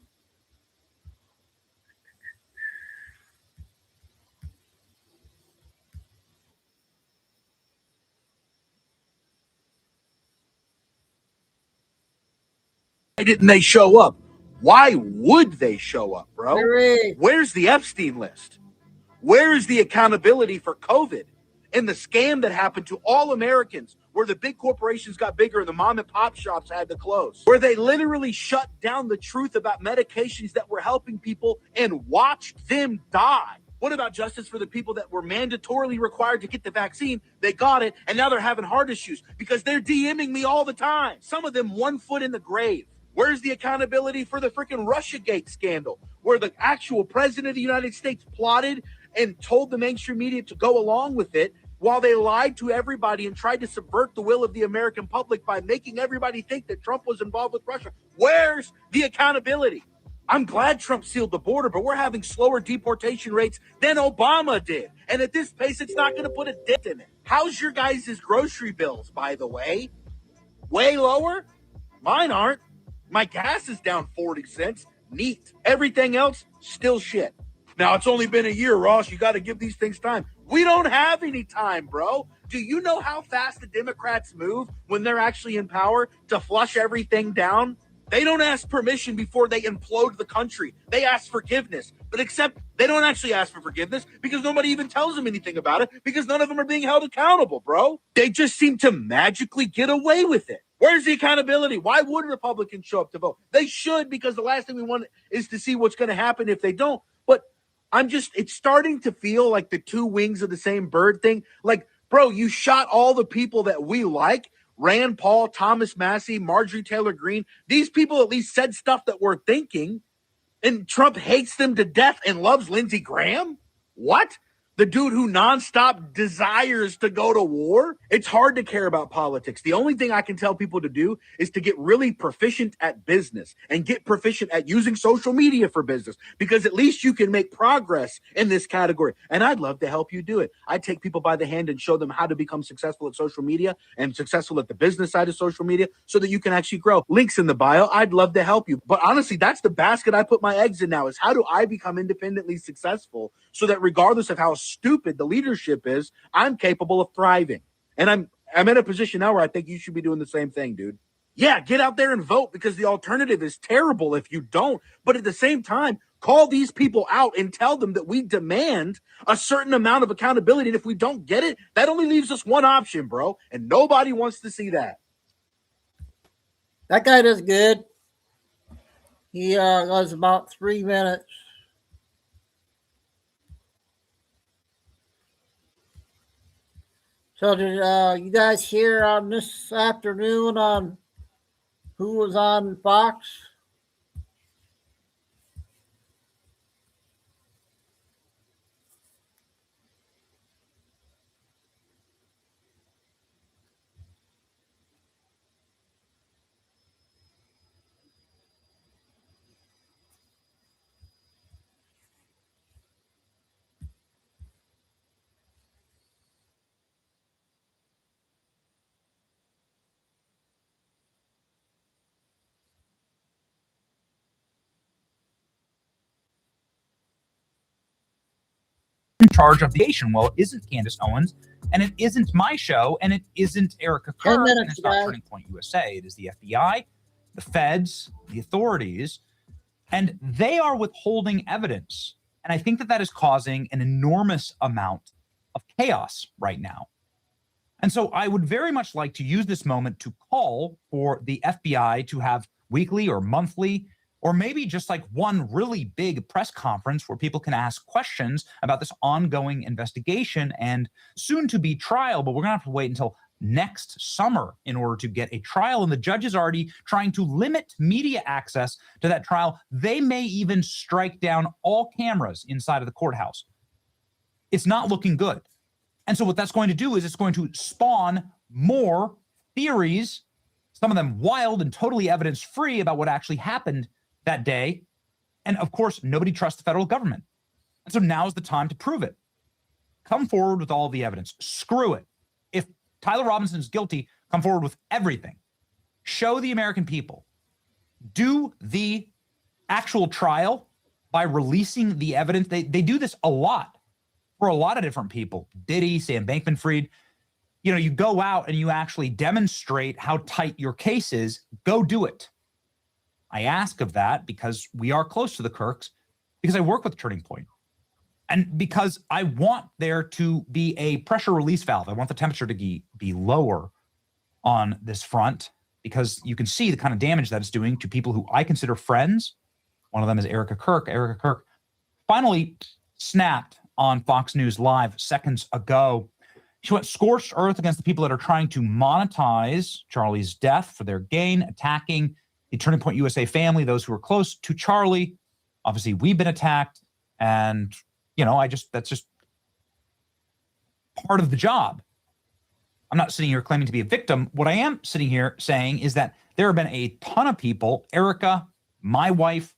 Why didn't they show up? Why would they show up, bro? Hooray. Where's the Epstein list? Where is the accountability for COVID and the scam that happened to all Americans, where the big corporations got bigger and the mom and pop shops had to close, where they literally shut down the truth about medications that were helping people and watched them die? What about justice for the people that were mandatorily required to get the vaccine? They got it, and now they're having heart issues because they're DMing me all the time. Some of them 1 foot in the grave. Where's the accountability for the freaking Russiagate scandal, where the actual president of the United States plotted and told the mainstream media to go along with it while they lied to everybody and tried to subvert the will of the American public by making everybody think that Trump was involved with Russia? Where's the accountability? I'm glad Trump sealed the border, but we're having slower deportation rates than Obama did. And at this pace, it's not going to put a dent in it. How's your guys' grocery bills, by the way? way lower? Mine aren't. My gas is down 40 cents. Neat. Everything else, still shit. Now, it's only been a year, Ross. You got to give these things time. We don't have any time, bro. Do you know how fast the Democrats move when they're actually in power to flush everything down? They don't ask permission before they implode the country. They ask forgiveness. But except they don't actually ask for forgiveness because nobody even tells them anything about it because none of them are being held accountable, bro. They just seem to magically get away with it. Where's the accountability? Why would Republicans show up to vote? They should, because the last thing we want is to see what's going to happen if they don't. But it's starting to feel like the two wings of the same bird thing. Like, bro, you shot all the people that we like. Rand Paul, Thomas Massey, Marjorie Taylor Greene. These people at least said stuff that we're thinking. And Trump hates them to death and loves Lindsey Graham? What? The dude who nonstop desires to go to war? It's hard to care about politics. The only thing I can tell people to do is to get really proficient at business and get proficient at using social media for business, because at least you can make progress in this category. And I'd love to help you do it. I take people by the hand and show them how to become successful at social media and successful at the business side of social media so that you can actually grow. Links in the bio. I'd love to help you. But honestly, that's the basket I put my eggs in now, is how do I become independently successful so that regardless of how stupid the leadership is, I'm capable of thriving. And I'm in a position now where I think you should be doing the same thing, dude. Yeah, get out there and vote, because the alternative is terrible if you don't. But at the same time, call these people out and tell them that we demand a certain amount of accountability. And if we don't get it, that only leaves us one option, bro. And nobody wants to see that. That guy does good. He was about 3 minutes. So did you guys hear on this afternoon on who was on Fox? In charge of the nation. Well, it isn't Candace Owens, and it isn't my show, and it isn't Erica Kirk, and it's not Turning Point USA. It is the FBI, the feds, the authorities, and they are withholding evidence. And I think that is causing an enormous amount of chaos right now. And so I would very much like to use this moment to call for the FBI to have weekly or monthly, or maybe just like one really big press conference where people can ask questions about this ongoing investigation and soon to be trial. But we're going to have to wait until next summer in order to get a trial. And the judge is already trying to limit media access to that trial. They may even strike down all cameras inside of the courthouse. It's not looking good. And so what that's going to do is it's going to spawn more theories, some of them wild and totally evidence-free, about what actually happened that day. And of course, nobody trusts the federal government. And so now's the time to prove it. Come forward with all the evidence. Screw it. If Tyler Robinson is guilty, come forward with everything. Show the American people. Do the actual trial by releasing the evidence. They do this a lot for a lot of different people. Diddy, Sam Bankman-Fried. You know, you go out and you actually demonstrate how tight your case is. Go do it. I ask of that because we are close to the Kirks, because I work with Turning Point, and because I want there to be a pressure release valve. I want the temperature to be lower on this front, because you can see the kind of damage that it's doing to people who I consider friends. One of them is Erica Kirk. Erica Kirk finally snapped on Fox News Live seconds ago. She went scorched earth against the people that are trying to monetize Charlie's death for their gain, attacking the Turning Point USA family, those who are close to Charlie. Obviously, we've been attacked, and that's just part of the job. I'm not sitting here claiming to be a victim. What I am sitting here saying is that there have been a ton of people, Erica, my wife,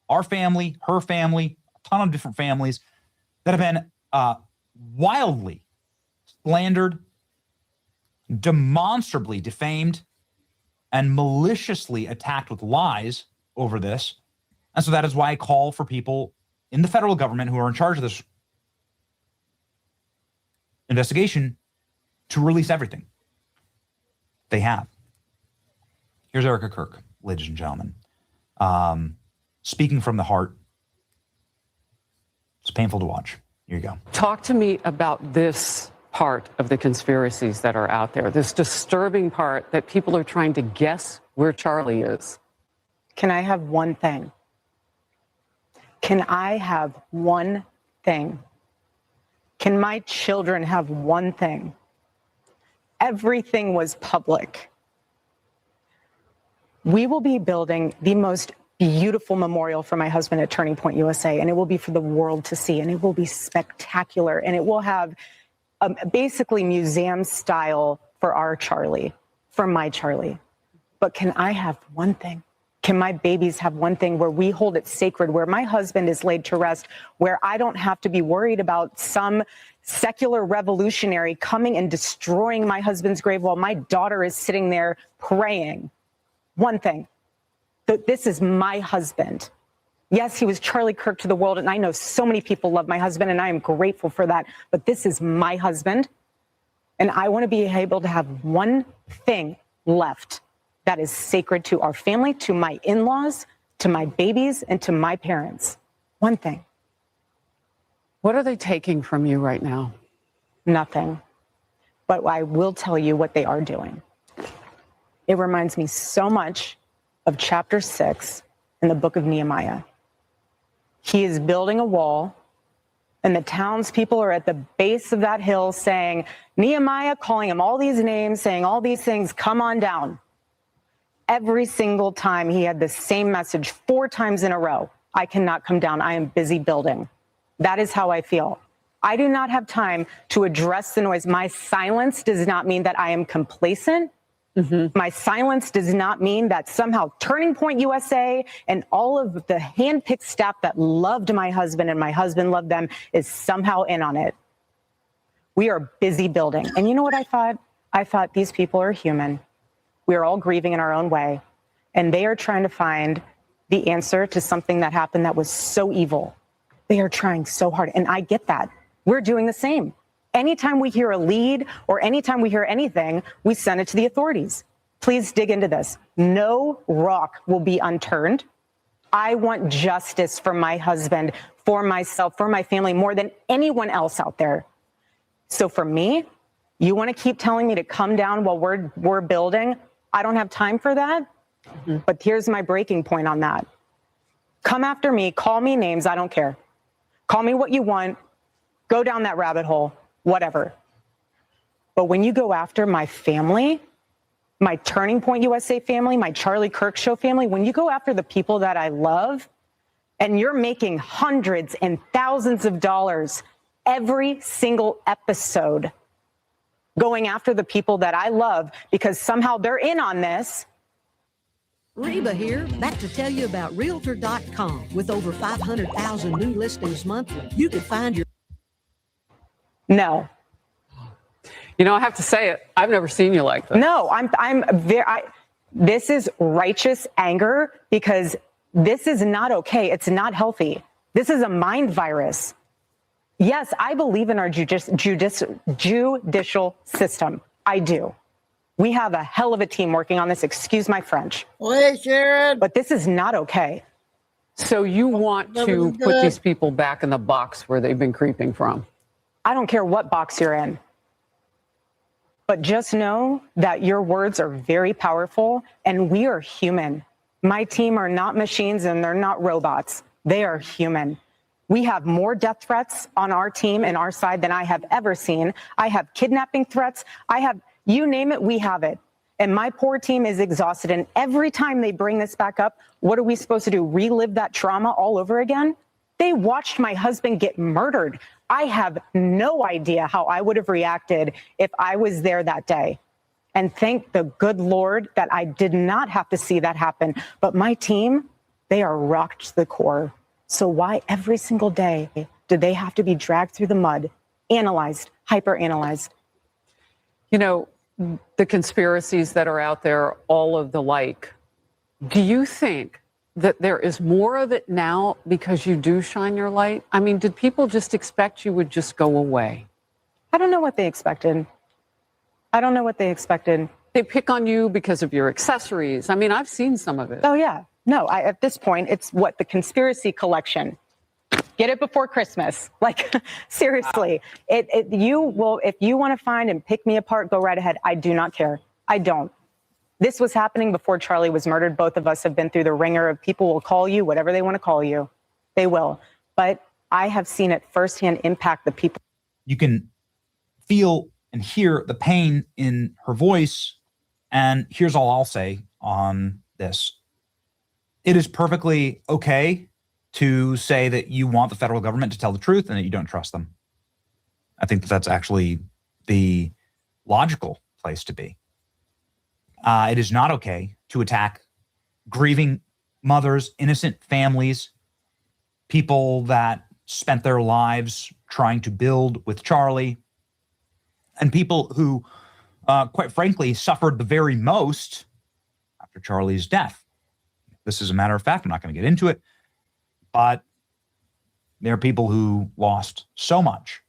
our family, her family, a ton of different families, that have been wildly slandered, demonstrably defamed, and maliciously attacked with lies over this. And so that is why I call for people in the federal government who are in charge of this investigation to release everything they have. Here's Erica Kirk, ladies and gentlemen, speaking from the heart. It's painful to watch. Here you go. Talk to me about this part of the conspiracies that are out there, this disturbing part that people are trying to guess where Charlie is. Can I have one thing? Can I have one thing? Can my children have one thing? Everything was public. We will be building the most beautiful memorial for my husband at Turning Point USA, and it will be for the world to see, and it will be spectacular, and it will have basically museum style for our Charlie, for my Charlie. But can I have one thing? Can my babies have one thing where we hold it sacred, where my husband is laid to rest, where I don't have to be worried about some secular revolutionary coming and destroying my husband's grave while my daughter is sitting there praying? One thing. This is my husband. Yes, he was Charlie Kirk to the world, and I know so many people love my husband, and I am grateful for that, but this is my husband, and I want to be able to have one thing left that is sacred to our family, to my in-laws, to my babies, and to my parents. One thing. What are they taking from you right now? Nothing. But I will tell you what they are doing. It reminds me so much of chapter 6 in the book of Nehemiah. He is building a wall, and the townspeople are at the base of that hill saying, Nehemiah, calling him all these names, saying all these things, come on down. Every single time he had the same message 4 times in a row. I cannot come down. I am busy building. That is how I feel. I do not have time to address the noise. My silence does not mean that I am complacent. My silence does not mean that somehow Turning Point USA and all of the handpicked staff that loved my husband and my husband loved them is somehow in on it. We are busy building. And you know what I thought? I thought these people are human. We are all grieving in our own way. And they are trying to find the answer to something that happened that was so evil. They are trying so hard. And I get that. We're doing the same. Anytime we hear a lead or anytime we hear anything, we send it to the authorities. Please dig into this. No rock will be unturned. I want justice for my husband, for myself, for my family, more than anyone else out there. So for me, you want to keep telling me to come down while we're building? I don't have time for that. But here's my breaking point on that. Come after me, call me names, I don't care. Call me what you want, go down that rabbit hole. Whatever. But when you go after my family, my Turning Point USA family, my Charlie Kirk Show family, when you go after the people that I love, and you're making hundreds and thousands of dollars every single episode going after the people that I love because somehow they're in on this. Reba here, back to tell you about Realtor.com. With over 500,000 new listings monthly, you can find your... No. You know, I have to say it. I've never seen you like this. No, this is righteous anger because this is not okay. It's not healthy. This is a mind virus. Yes, I believe in our judicial system. I do. We have a hell of a team working on this. Excuse my French. Wait, Sharon. But this is not okay. So you want to put these people back in the box where they've been creeping from? I don't care what box you're in. But just know that your words are very powerful and we are human. My team are not machines and they're not robots. They are human. We have more death threats on our team and our side than I have ever seen. I have kidnapping threats. I have, you name it, we have it. And my poor team is exhausted. And every time they bring this back up, what are we supposed to do? Relive that trauma all over again? They watched my husband get murdered. I have no idea how I would have reacted if I was there that day. And thank the good Lord that I did not have to see that happen. But my team, they are rocked to the core. So why every single day do they have to be dragged through the mud, analyzed, hyper-analyzed? You know, the conspiracies that are out there, all of the like. Do you think that there is more of it now because you do shine your light? I mean, did people just expect you would just go away? I don't know what they expected. I don't know what they expected. They pick on you because of your accessories. I mean, I've seen some of it. Oh, yeah. No, at this point, it's what? The conspiracy collection. Get it before Christmas. Like, seriously. You will, if you want to find and pick me apart, go right ahead. I do not care. I don't. This was happening before Charlie was murdered. Both of us have been through the ringer of people will call you whatever they want to call you. They will. But I have seen it firsthand impact the people. You can feel and hear the pain in her voice. And here's all I'll say on this. It is perfectly okay to say that you want the federal government to tell the truth and that you don't trust them. I think that that's actually the logical place to be. It is not okay to attack grieving mothers, innocent families, people that spent their lives trying to build with Charlie, and people who, quite frankly, suffered the very most after Charlie's death. This is a matter of fact. I'm not going to get into it, but there are people who lost so much.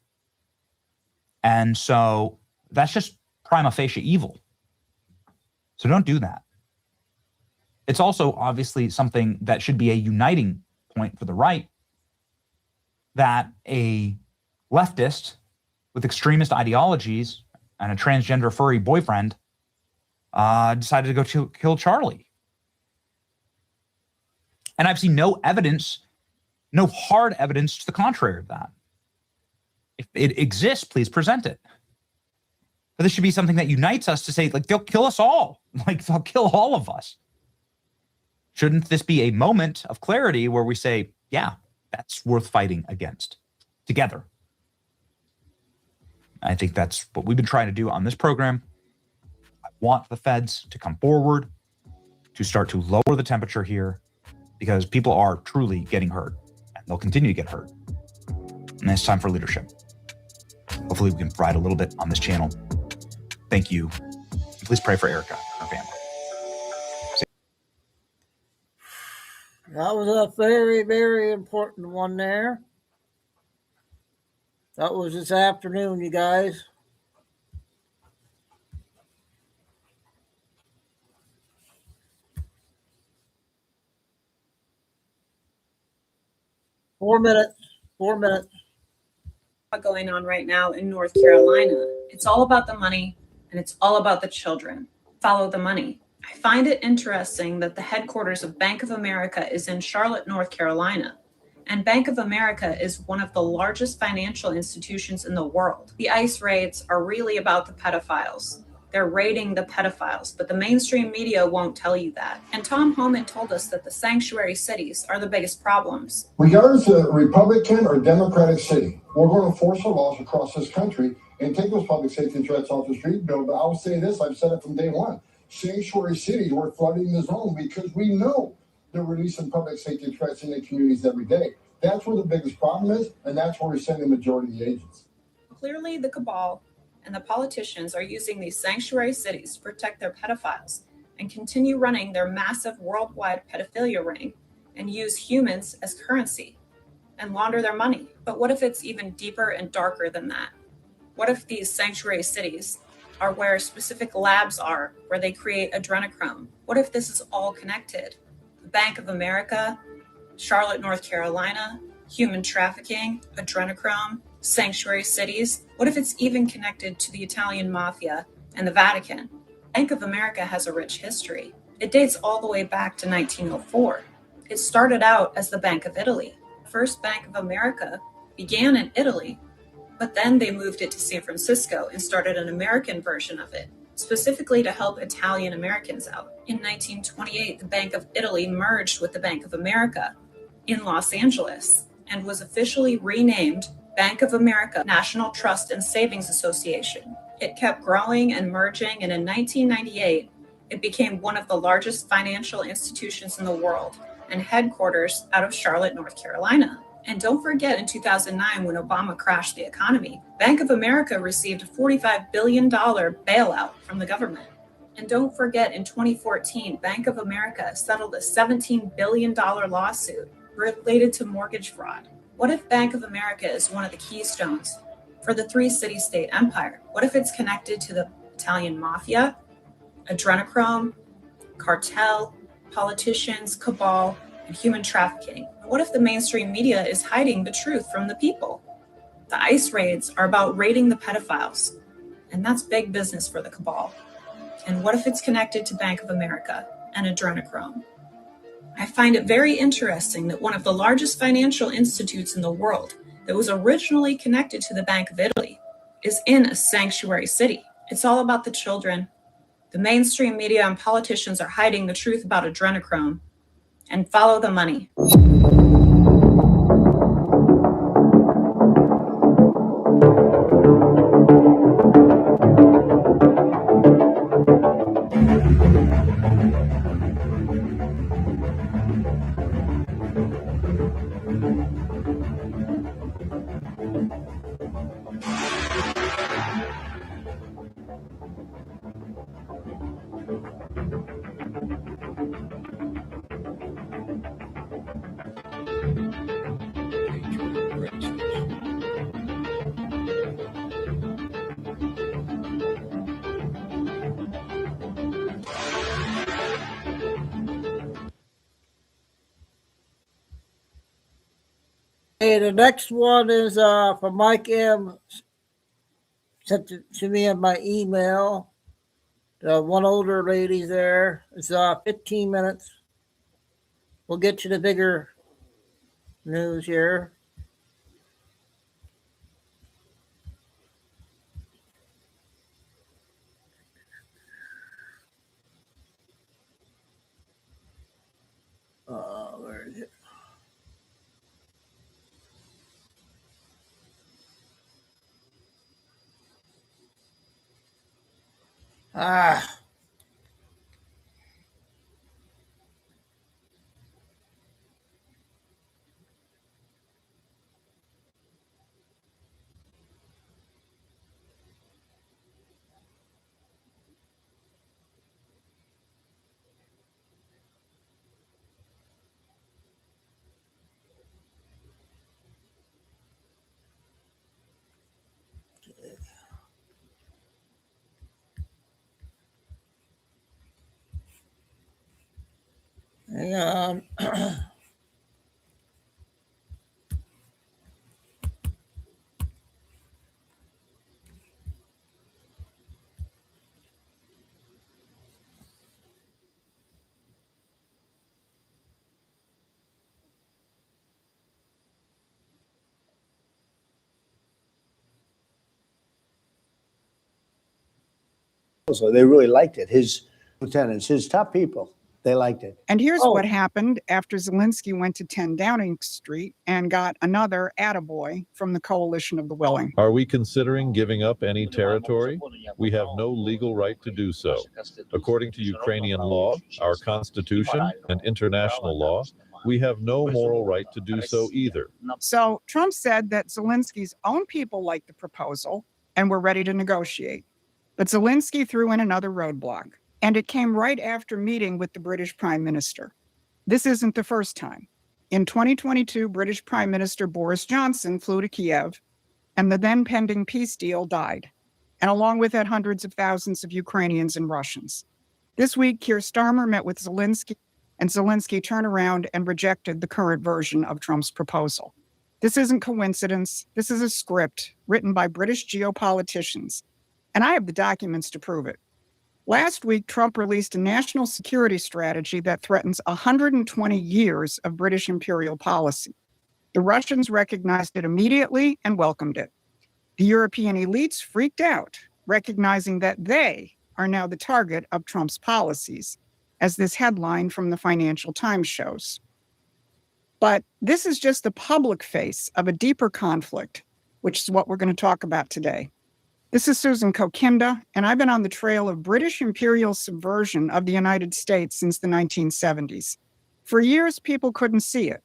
And so that's just prima facie evil. So don't do that. It's also obviously something that should be a uniting point for the right, that a leftist with extremist ideologies and a transgender furry boyfriend decided to go kill Charlie. And I've seen no evidence, no hard evidence to the contrary of that. If it exists, please present it. But this should be something that unites us to say, like, they'll kill us all. Like, they'll kill all of us. Shouldn't this be a moment of clarity where we say, yeah, that's worth fighting against together? I think that's what we've been trying to do on this program. I want the feds to come forward, to start to lower the temperature here, because people are truly getting hurt, and they'll continue to get hurt. And it's time for leadership. Hopefully we can provide a little bit on this channel. Thank you. Please pray for Erica and her family. That was a very, very important one there. That was this afternoon, you guys. Four minutes. Going on right now in North Carolina. It's all about the money and it's all about the children. Follow the money. I find it interesting that the headquarters of Bank of America is in Charlotte, North Carolina. And Bank of America is one of the largest financial institutions in the world. The ICE raids are really about the pedophiles. They're raiding the pedophiles, but the mainstream media won't tell you that. And Tom Homan told us that the sanctuary cities are the biggest problems. Regardless of Republican or Democratic city, we're going to enforce the laws across this country and take those public safety threats off the street, Bill. But I'll say this, I've said it from day one. Sanctuary cities, we're flooding the zone because we know they're releasing public safety threats in the communities every day. That's where the biggest problem is, and that's where we send the majority of the agents. Clearly, the cabal and the politicians are using these sanctuary cities to protect their pedophiles and continue running their massive worldwide pedophilia ring and use humans as currency and launder their money. But what if it's even deeper and darker than that? What if these sanctuary cities are where specific labs are, where they create adrenochrome? What if this is all connected? The Bank of America, Charlotte, North Carolina, human trafficking, adrenochrome, sanctuary cities. What if it's even connected to the Italian mafia and the Vatican? Bank of America has a rich history. It dates all the way back to 1904. It started out as the Bank of Italy. First Bank of America began in Italy, but then they moved it to San Francisco and started an American version of it, specifically to help Italian Americans out. In 1928, the Bank of Italy merged with the Bank of America in Los Angeles and was officially renamed Bank of America National Trust and Savings Association. It kept growing and merging, and in 1998, it became one of the largest financial institutions in the world and headquarters out of Charlotte, North Carolina. And don't forget in 2009, when Obama crashed the economy, Bank of America received a $45 billion bailout from the government. And don't forget in 2014, Bank of America settled a $17 billion lawsuit related to mortgage fraud. What if Bank of America is one of the keystones for the three city-state empire? What if it's connected to the Italian mafia, adrenochrome, cartel, politicians, cabal, and human trafficking? What if the mainstream media is hiding the truth from the people? The ICE raids are about raiding the pedophiles, and that's big business for the cabal. And what if it's connected to Bank of America and adrenochrome? I find it very interesting that one of the largest financial institutes in the world that was originally connected to the Bank of Italy is in a sanctuary city. It's all about the children. The mainstream media and politicians are hiding the truth about adrenochrome, and follow the money. Hey, the next one is from Mike M. Sent it to me on my email. The one older lady there. It's 15 minutes. We'll get to the bigger news here. Where is it? Hang on. So they really liked it. His lieutenants, his top people, they liked it. And here's what happened after Zelensky went to 10 Downing Street and got another attaboy from the coalition of the willing. Are we considering giving up any territory? We have no legal right to do so. According to Ukrainian law, our constitution, and international law, we have no moral right to do so either. So Trump said that Zelensky's own people liked the proposal and were ready to negotiate. But Zelensky threw in another roadblock, and it came right after meeting with the British Prime Minister. This isn't the first time. In 2022, British Prime Minister Boris Johnson flew to Kiev, and the then pending peace deal died, and along with it, hundreds of thousands of Ukrainians and Russians. This week, Keir Starmer met with Zelensky, and Zelensky turned around and rejected the current version of Trump's proposal. This isn't coincidence. This is a script written by British geopoliticians, and I have the documents to prove it. Last week, Trump released a national security strategy that threatens 120 years of British imperial policy. The Russians recognized it immediately and welcomed it. The European elites freaked out, recognizing that they are now the target of Trump's policies, as this headline from the Financial Times shows. But this is just the public face of a deeper conflict, which is what we're going to talk about today. This is Susan Kokinda, and I've been on the trail of British imperial subversion of the United States since the 1970s. For years, people couldn't see it.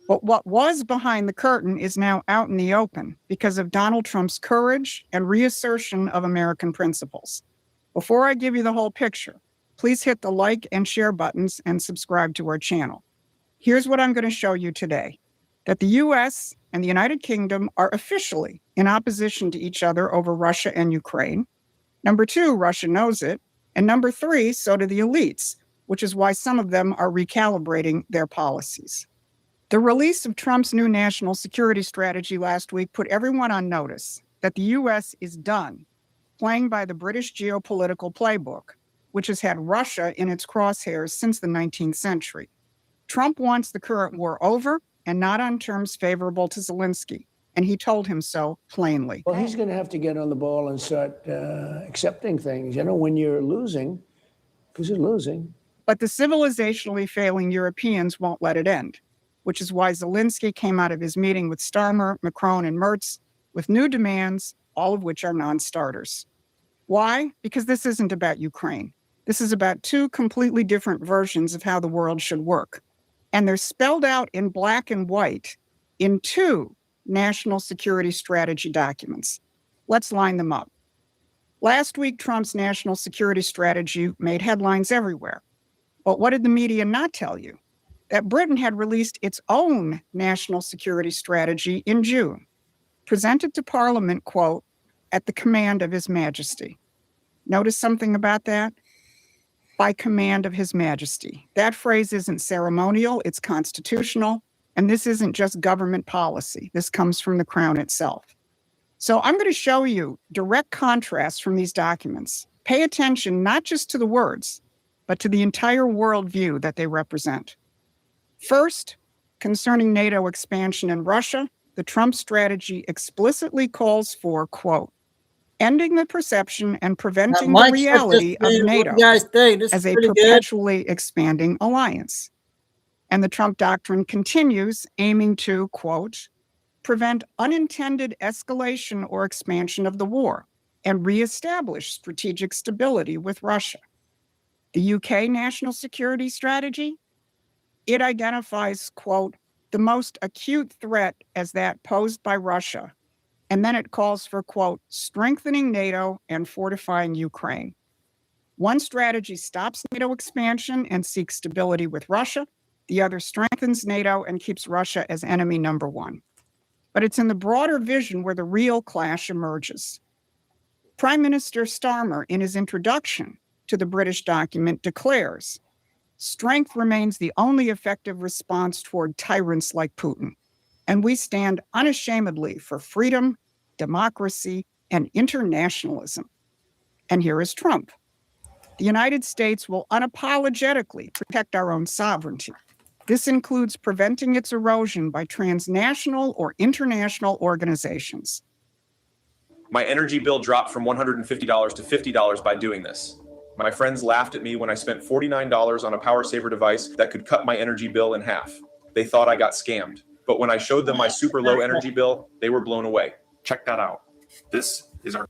But what was behind the curtain is now out in the open because of Donald Trump's courage and reassertion of American principles. Before I give you the whole picture, please hit the like and share buttons and subscribe to our channel. Here's what I'm going to show you today: that the US and the United Kingdom are officially in opposition to each other over Russia and Ukraine. Number two, Russia knows it. And number three, so do the elites, which is why some of them are recalibrating their policies. The release of Trump's new national security strategy last week put everyone on notice that the US is done playing by the British geopolitical playbook, which has had Russia in its crosshairs since the 19th century. Trump wants the current war over and not on terms favorable to Zelensky, and he told him so plainly. Well, he's going to have to get on the ball and start accepting things, when you're losing, because you're losing. But the civilizationally failing Europeans won't let it end, which is why Zelensky came out of his meeting with Starmer, Macron, and Merz with new demands, all of which are non-starters. Why? Because this isn't about Ukraine. This is about two completely different versions of how the world should work. And they're spelled out in black and white in two national security strategy documents. Let's line them up. Last week, Trump's national security strategy made headlines everywhere. But what did the media not tell you? That Britain had released its own national security strategy in June, presented to Parliament, quote, at the command of His Majesty. Notice something about that? By command of His Majesty. That phrase isn't ceremonial, it's constitutional, and this isn't just government policy. This comes from the Crown itself. So I'm going to show you direct contrasts from these documents. Pay attention not just to the words, but to the entire worldview that they represent. First, concerning NATO expansion in Russia, the Trump strategy explicitly calls for, quote, ending the perception and preventing the reality of NATO as a perpetually expanding alliance. And the Trump doctrine continues, aiming to, quote, prevent unintended escalation or expansion of the war and reestablish strategic stability with Russia. The UK national security strategy, it identifies, quote, the most acute threat as that posed by Russia. And then it calls for, quote, strengthening NATO and fortifying Ukraine. One strategy stops NATO expansion and seeks stability with Russia. The other strengthens NATO and keeps Russia as enemy number one. But it's in the broader vision where the real clash emerges. Prime Minister Starmer, in his introduction to the British document, declares, strength remains the only effective response toward tyrants like Putin. And we stand unashamedly for freedom, democracy, and internationalism. And here is Trump. The United States will unapologetically protect our own sovereignty. This includes preventing its erosion by transnational or international organizations. My energy bill dropped from $150 to $50 by doing this. My friends laughed at me when I spent $49 on a power saver device that could cut my energy bill in half. They thought I got scammed. But when I showed them my super low energy bill, they were blown away. Check that out. This is our...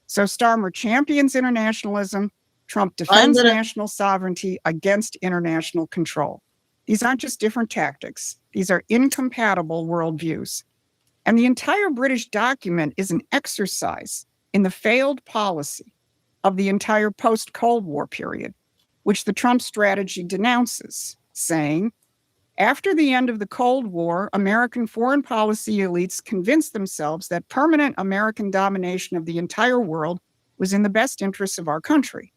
So Starmer champions internationalism. Trump defends national sovereignty against international control. These aren't just different tactics. These are incompatible worldviews. And the entire British document is an exercise in the failed policy of the entire post-Cold War period, which the Trump strategy denounces, saying, after the end of the Cold War, American foreign policy elites convinced themselves that permanent American domination of the entire world was in the best interests of our country.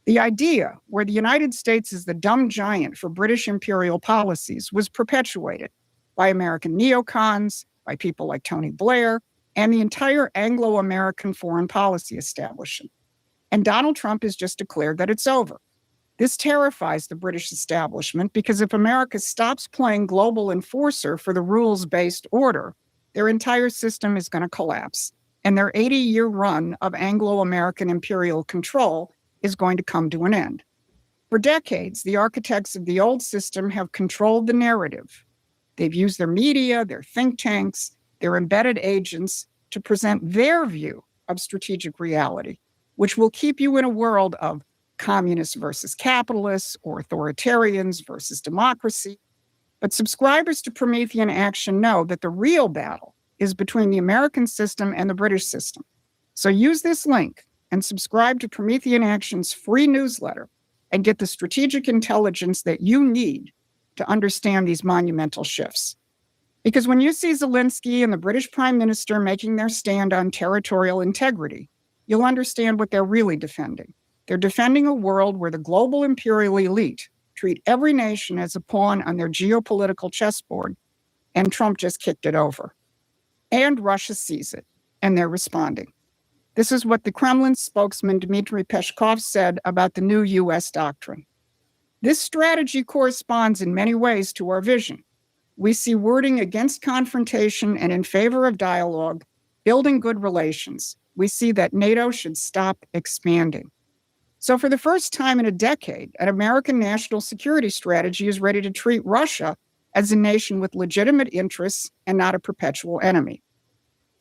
The idea, where the United States is the dumb giant for British imperial policies, was perpetuated by American neocons, by people like Tony Blair, and the entire Anglo-American foreign policy establishment. And Donald Trump has just declared that it's over. This terrifies the British establishment because if America stops playing global enforcer for the rules-based order, their entire system is going to collapse, and their 80-year run of Anglo-American imperial control is going to come to an end. For decades, the architects of the old system have controlled the narrative. They've used their media, their think tanks, their embedded agents to present their view of strategic reality, which will keep you in a world of communists versus capitalists or authoritarians versus democracy. But subscribers to Promethean Action know that the real battle is between the American system and the British system. So use this link and subscribe to Promethean Action's free newsletter and get the strategic intelligence that you need to understand these monumental shifts. Because when you see Zelensky and the British Prime Minister making their stand on territorial integrity, you'll understand what they're really defending. They're defending a world where the global imperial elite treat every nation as a pawn on their geopolitical chessboard, and Trump just kicked it over. And Russia sees it, and they're responding. This is what the Kremlin spokesman Dmitry Peskov said about the new U.S. doctrine. This strategy corresponds in many ways to our vision. We see wording against confrontation and in favor of dialogue, building good relations. We see that NATO should stop expanding. So for the first time in a decade, an American national security strategy is ready to treat Russia as a nation with legitimate interests and not a perpetual enemy.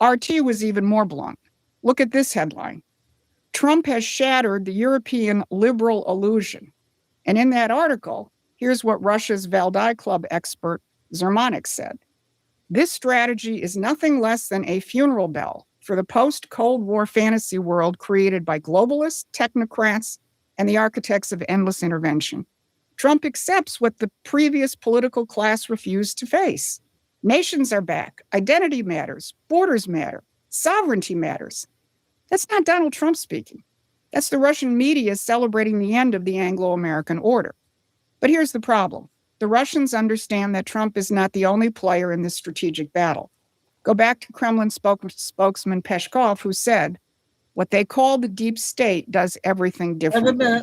RT was even more blunt. Look at this headline. Trump has shattered the European liberal illusion. And in that article, here's what Russia's Valdai Club expert Zermanik said. This strategy is nothing less than a funeral bell for the post-Cold War fantasy world created by globalists, technocrats, and the architects of endless intervention. Trump accepts what the previous political class refused to face. Nations are back. Identity matters. Borders matter. Sovereignty matters. That's not Donald Trump speaking. That's the Russian media celebrating the end of the Anglo-American order. But here's the problem. The Russians understand that Trump is not the only player in this strategic battle. Go back to Kremlin spokesman Peskov, who said, what they call the deep state does everything differently.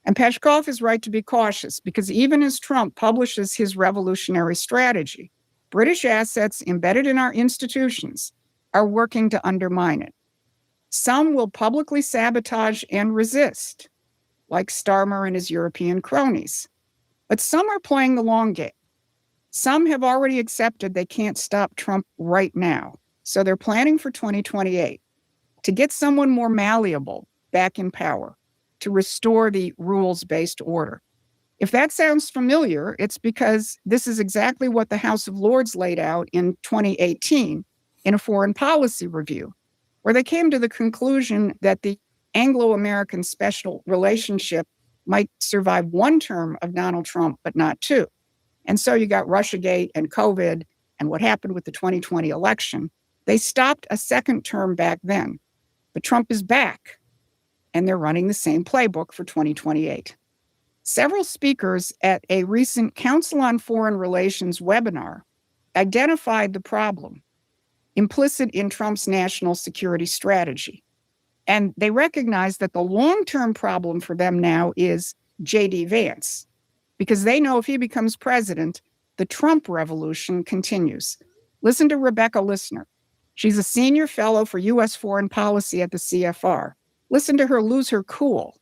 And Peskov is right to be cautious because even as Trump publishes his revolutionary strategy, British assets embedded in our institutions are working to undermine it. Some will publicly sabotage and resist, like Starmer and his European cronies. But some are playing the long game. Some have already accepted they can't stop Trump right now. So they're planning for 2028 to get someone more malleable back in power, to restore the rules-based order. If that sounds familiar, it's because this is exactly what the House of Lords laid out in 2018 in a foreign policy review, where they came to the conclusion that the Anglo-American special relationship might survive one term of Donald Trump, but not two. And so you got Russiagate and COVID and what happened with the 2020 election. They stopped a second term back then, but Trump is back, and they're running the same playbook for 2028. Several speakers at a recent Council on Foreign Relations webinar identified the problem implicit in Trump's national security strategy. And they recognize that the long-term problem for them now is J.D. Vance, because they know if he becomes president, the Trump revolution continues. Listen to Rebecca Lissner. She's a senior fellow for U.S. foreign policy at the CFR. Listen to her lose her cool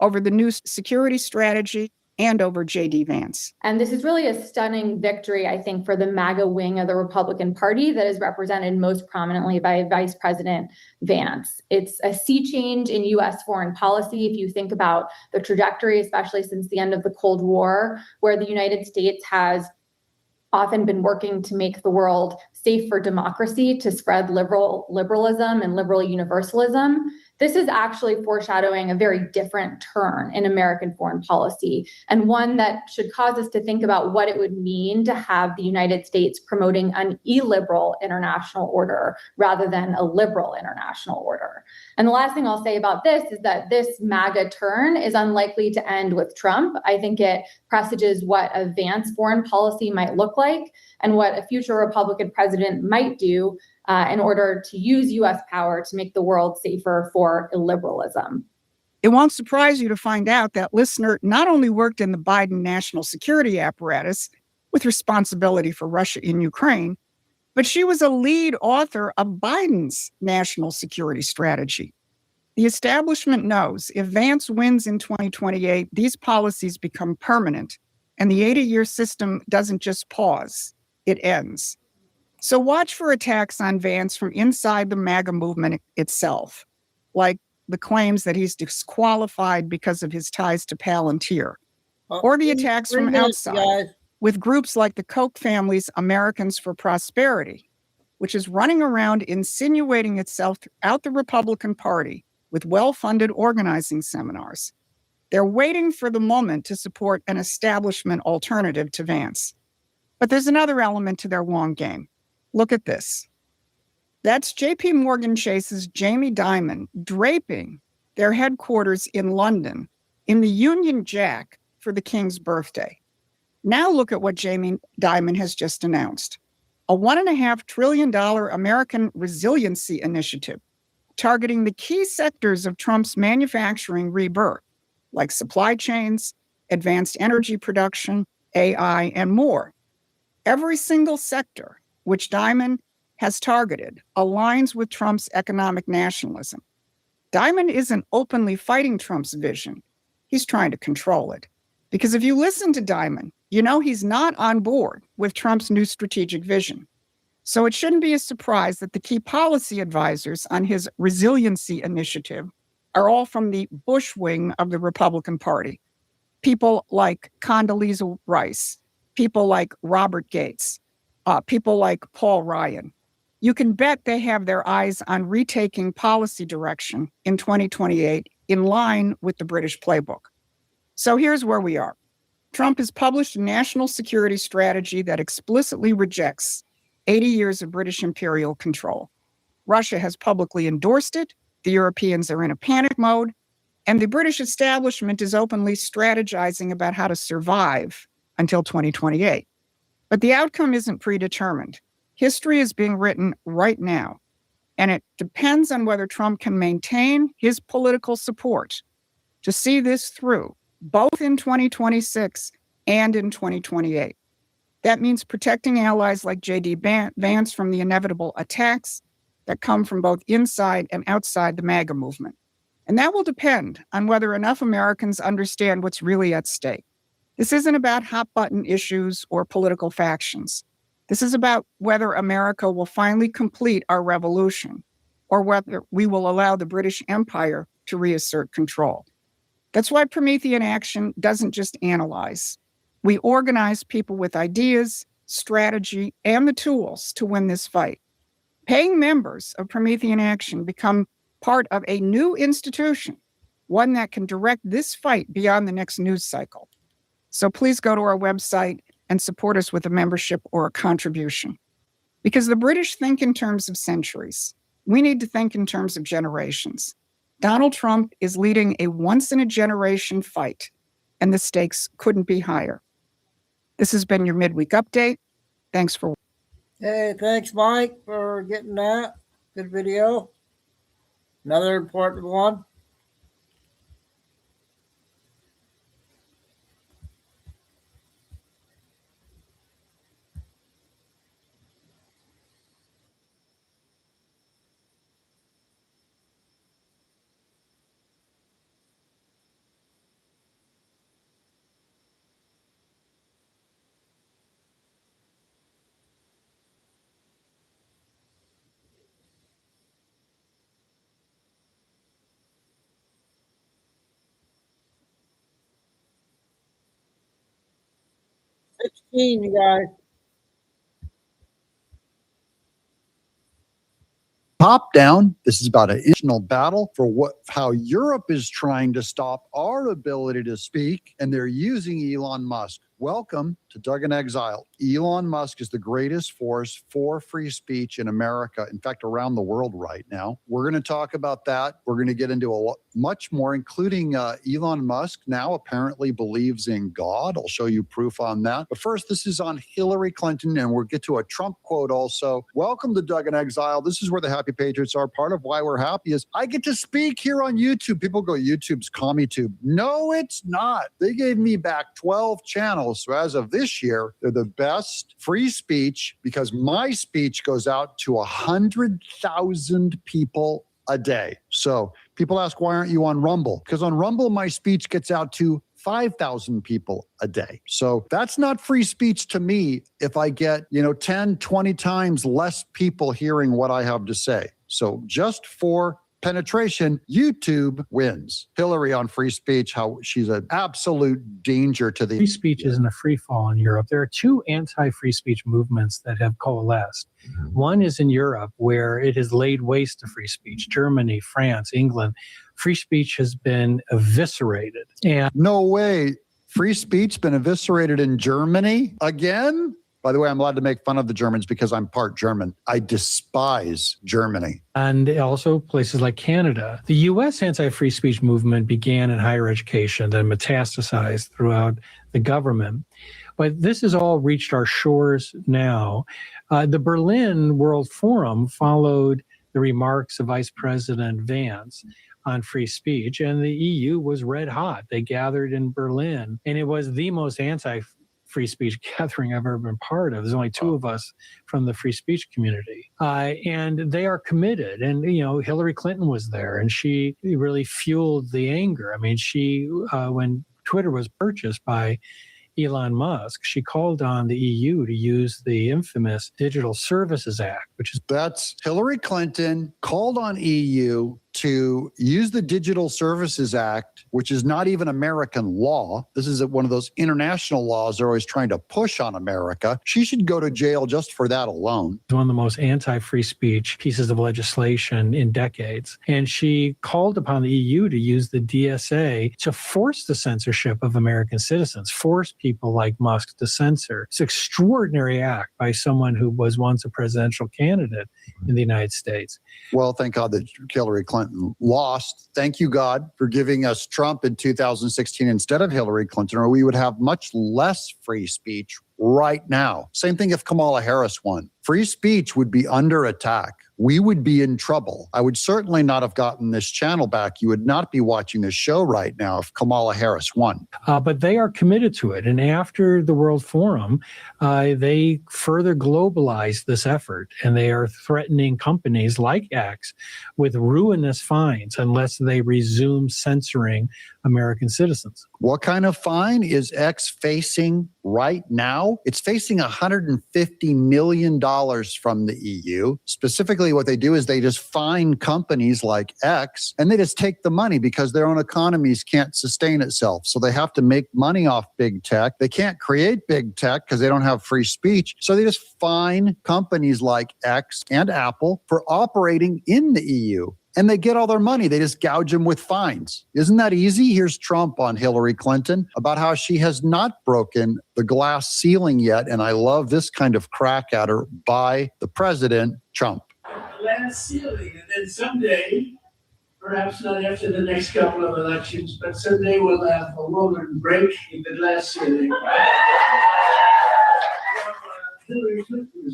over the new security strategy and over J.D. Vance. And this is really a stunning victory, I think, for the MAGA wing of the Republican Party that is represented most prominently by Vice President Vance. It's a sea change in U.S. foreign policy. If you think about the trajectory, especially since the end of the Cold War, where the United States has often been working to make the world safe for democracy, to spread liberalism and liberal universalism. This is actually foreshadowing a very different turn in American foreign policy, and one that should cause us to think about what it would mean to have the United States promoting an illiberal international order rather than a liberal international order. And the last thing I'll say about this is that this MAGA turn is unlikely to end with Trump. I think it presages what a Vance foreign policy might look like and what a future Republican president might do in order to use U.S. power to make the world safer for illiberalism. It won't surprise you to find out that Lissner not only worked in the Biden national security apparatus with responsibility for Russia in Ukraine, but she was a lead author of Biden's national security strategy. The establishment knows if Vance wins in 2028, these policies become permanent, and the 80-year system doesn't just pause, it ends. So watch for attacks on Vance from inside the MAGA movement itself, like the claims that he's disqualified because of his ties to Palantir, or the attacks from outside, with groups like the Koch family's Americans for Prosperity, which is running around insinuating itself throughout the Republican Party with well-funded organizing seminars. They're waiting for the moment to support an establishment alternative to Vance. But there's another element to their long game. Look at this. That's JP Morgan Chase's Jamie Dimon draping their headquarters in London in the Union Jack for the King's birthday. Now look at what Jamie Dimon has just announced. A $1.5 trillion American resiliency initiative targeting the key sectors of Trump's manufacturing rebirth, like supply chains, advanced energy production, AI, and more. Every single sector which Dimon has targeted aligns with Trump's economic nationalism. Dimon isn't openly fighting Trump's vision. He's trying to control it. Because if you listen to Dimon, you know he's not on board with Trump's new strategic vision. So it shouldn't be a surprise that the key policy advisors on his resiliency initiative are all from the Bush wing of the Republican Party. People like Condoleezza Rice, people like Robert Gates, people like Paul Ryan. You can bet they have their eyes on retaking policy direction in 2028 in line with the British playbook. So here's where we are. Trump has published a national security strategy that explicitly rejects 80 years of British imperial control. Russia has publicly endorsed it. The Europeans are in a panic mode. And the British establishment is openly strategizing about how to survive until 2028. But the outcome isn't predetermined. History is being written right now, and it depends on whether Trump can maintain his political support to see this through, both in 2026 and in 2028. That means protecting allies like J.D. Vance from the inevitable attacks that come from both inside and outside the MAGA movement. And that will depend on whether enough Americans understand what's really at stake. This isn't about hot-button issues or political factions. This is about whether America will finally complete our revolution or whether we will allow the British Empire to reassert control. That's why Promethean Action doesn't just analyze. We organize people with ideas, strategy, and the tools to win this fight. Paying members of Promethean Action become part of a new institution, one that can direct this fight beyond the next news cycle. So please go to our website and support us with a membership or a contribution. Because the British think in terms of centuries. We need to think in terms of generations. Donald Trump is leading a once-in-a-generation fight, and the stakes couldn't be higher. This has been your midweek update. Thanks for watching. Hey, thanks, Mike, for getting that. Good video. Another important one. You guys. Top down. This is about an international battle for how Europe is trying to stop our ability to speak, and they're using Elon Musk. Welcome to Doug in Exile. Elon Musk is the greatest force for free speech in America, in fact, around the world right now. We're going to talk about that. We're going to get into much more, including Elon Musk now apparently believes in God. I'll show you proof on that. But first, this is on Hillary Clinton, and we'll get to a Trump quote also. Welcome to Doug in Exile. This is where the Happy Patriots are. Part of why we're happy is I get to speak here on YouTube. People go, YouTube's CommieTube. No, it's not. They gave me back 12 channels. So as of this year, they're the best free speech because my speech goes out to 100,000 people a day. So people ask, why aren't you on Rumble? Because on Rumble, my speech gets out to 5,000 people a day. So that's not free speech to me if I get, 10, 20 times less people hearing what I have to say. So just for penetration, YouTube wins. Hillary on free speech, how she's an absolute danger to the free speech isn't a free fall in Europe. There are two anti-free speech movements that have coalesced. One is in Europe, where it has laid waste to free speech. Germany, France, England, free speech has been eviscerated. And no way. Free speech been eviscerated in Germany again? By the way, I'm allowed to make fun of the Germans because I'm part German. I despise Germany. And also places like Canada. The U.S. anti-free speech movement began in higher education, then metastasized throughout the government. But this has all reached our shores now. The Berlin World Forum followed the remarks of Vice President Vance on free speech, and the EU was red hot. They gathered in Berlin, and it was the most anti-free speech gathering I've ever been part of. There's only two of us from the free speech community, and they are committed. And Hillary Clinton was there, and she really fueled the anger. I mean, she when Twitter was purchased by Elon Musk, she called on the EU to use the infamous Digital Services Act, that's Hillary Clinton called on EU to use the Digital Services Act, which is not even American law. This is one of those international laws they're always trying to push on America. She should go to jail just for that alone. One of the most anti-free speech pieces of legislation in decades. And she called upon the EU to use the DSA to force the censorship of American citizens, force people like Musk to censor. It's an extraordinary act by someone who was once a presidential candidate in the United States. Well, thank God that Hillary Clinton lost. Thank you, God, for giving us Trump in 2016 instead of Hillary Clinton, or we would have much less free speech right now. Same thing if Kamala Harris won. Free speech would be under attack. We would be in trouble. I would certainly not have gotten this channel back. You would not be watching this show right now if Kamala Harris won. But they are committed to it. And after the World Forum, they further globalized this effort. And they are threatening companies like X with ruinous fines unless they resume censoring American citizens. What kind of fine is X facing right now? It's facing $150 million from the EU. Specifically, what they do is they just fine companies like X, and they just take the money because their own economies can't sustain itself. So they have to make money off big tech. They can't create big tech because they don't have free speech. So they just fine companies like X and Apple for operating in the EU. And they get all their money. They just gouge them with fines. Isn't that easy? Here's Trump on Hillary Clinton about how she has not broken the glass ceiling yet. And I love this kind of crack at her by the president, Trump. Glass ceiling. And then someday, perhaps not after the next couple of elections, but someday we'll have a woman break the glass ceiling. Hillary Clinton.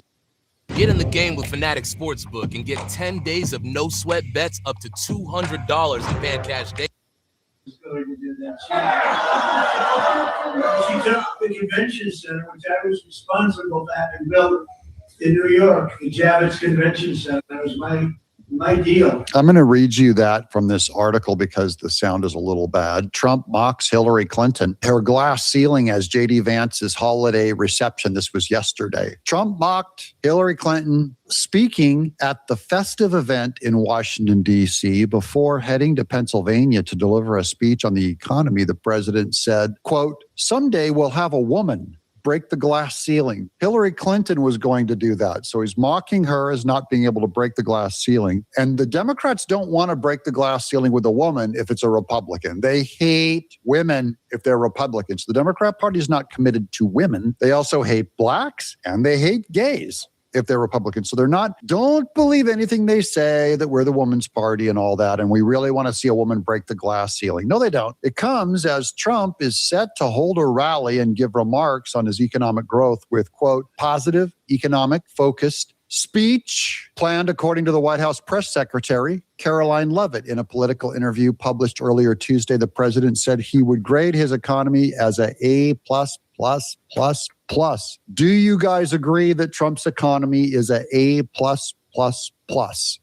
Get in the game with Fanatic Sportsbook and get 10 days of no sweat bets up to $200 in fan cash days. Going to do that. She took the convention center, which I was responsible for having built in New York, the Javits Convention Center. That was my deal. I'm going to read you that from this article because the sound is a little bad. Trump mocks Hillary Clinton. Her glass ceiling as J.D. Vance's holiday reception. This was yesterday. Trump mocked Hillary Clinton speaking at the festive event in Washington, D.C. before heading to Pennsylvania to deliver a speech on the economy. The president said, quote, "Someday we'll have a woman break the glass ceiling." Hillary Clinton was going to do that. So he's mocking her as not being able to break the glass ceiling. And the Democrats don't want to break the glass ceiling with a woman if it's a Republican. They hate women if they're Republicans. The Democrat Party is not committed to women. They also hate blacks and they hate gays if they're Republicans. So they're not, don't believe anything they say that we're the woman's party and all that. And we really want to see a woman break the glass ceiling. No, they don't. It comes as Trump is set to hold a rally and give remarks on his economic growth with, quote, positive, economic, focused speech planned according to the White House press secretary, Caroline Leavitt. In a political interview published earlier Tuesday, the president said he would grade his economy as a A+++++. Do you guys agree that Trump's economy is a A++++?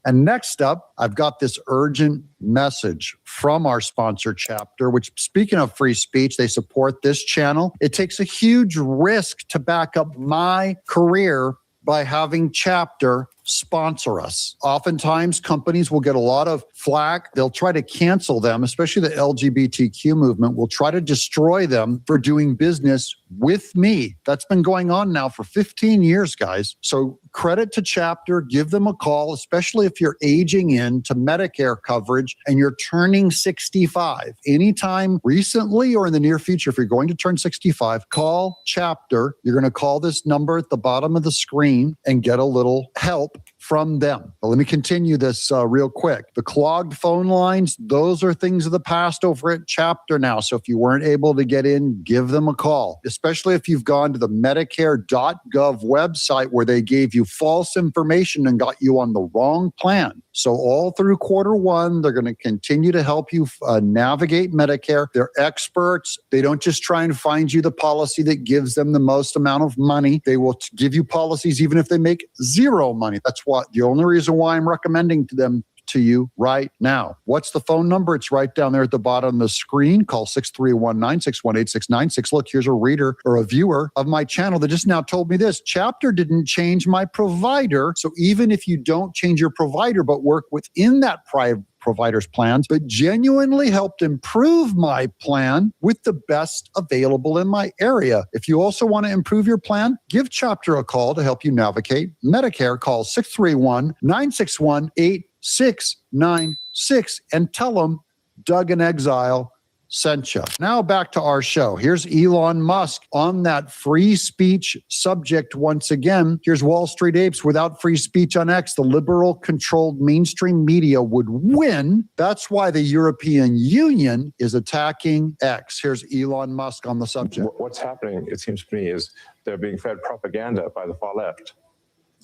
And next up, I've got this urgent message from our sponsor chapter, which, speaking of free speech, they support this channel. It takes a huge risk to back up my career by having chapter sponsor us. Oftentimes, companies will get a lot of flack. They'll try to cancel them, especially the LGBTQ movement will try to destroy them for doing business with me. That's been going on now for 15 years, guys. So credit to Chapter, give them a call, especially if you're aging into Medicare coverage and you're turning 65. Anytime recently or in the near future, if you're going to turn 65, call Chapter. You're going to call this number at the bottom of the screen and get a little help from them. But let me continue this real quick. The clogged phone lines, those are things of the past over at Chapter now. So if you weren't able to get in, give them a call, especially if you've gone to the Medicare.gov website where they gave you false information and got you on the wrong plan. So all through Q1, they're going to continue to help you navigate Medicare. They're experts. They don't just try and find you the policy that gives them the most amount of money. They will give you policies even if they make zero money. That's the only reason why I'm recommending them to you right now. What's the phone number? It's right down there at the bottom of the screen. Call 631-961-8696. Look, here's a reader or a viewer of my channel that just now told me this. Chapter didn't change my provider. So even if you don't change your provider, but work within that private provider's plans, but genuinely helped improve my plan with the best available in my area. If you also want to improve your plan, give Chapter a call to help you navigate Medicare. Call 631-961-8696 and tell them Doug in Exile sent you. Now back to our show. Here's Elon Musk on that free speech subject once again. Here's Wall Street Apes. Without free speech on X, the liberal-controlled mainstream media would win. That's why the European Union is attacking X. Here's Elon Musk on the subject. What's happening, it seems to me, is they're being fed propaganda by the far left.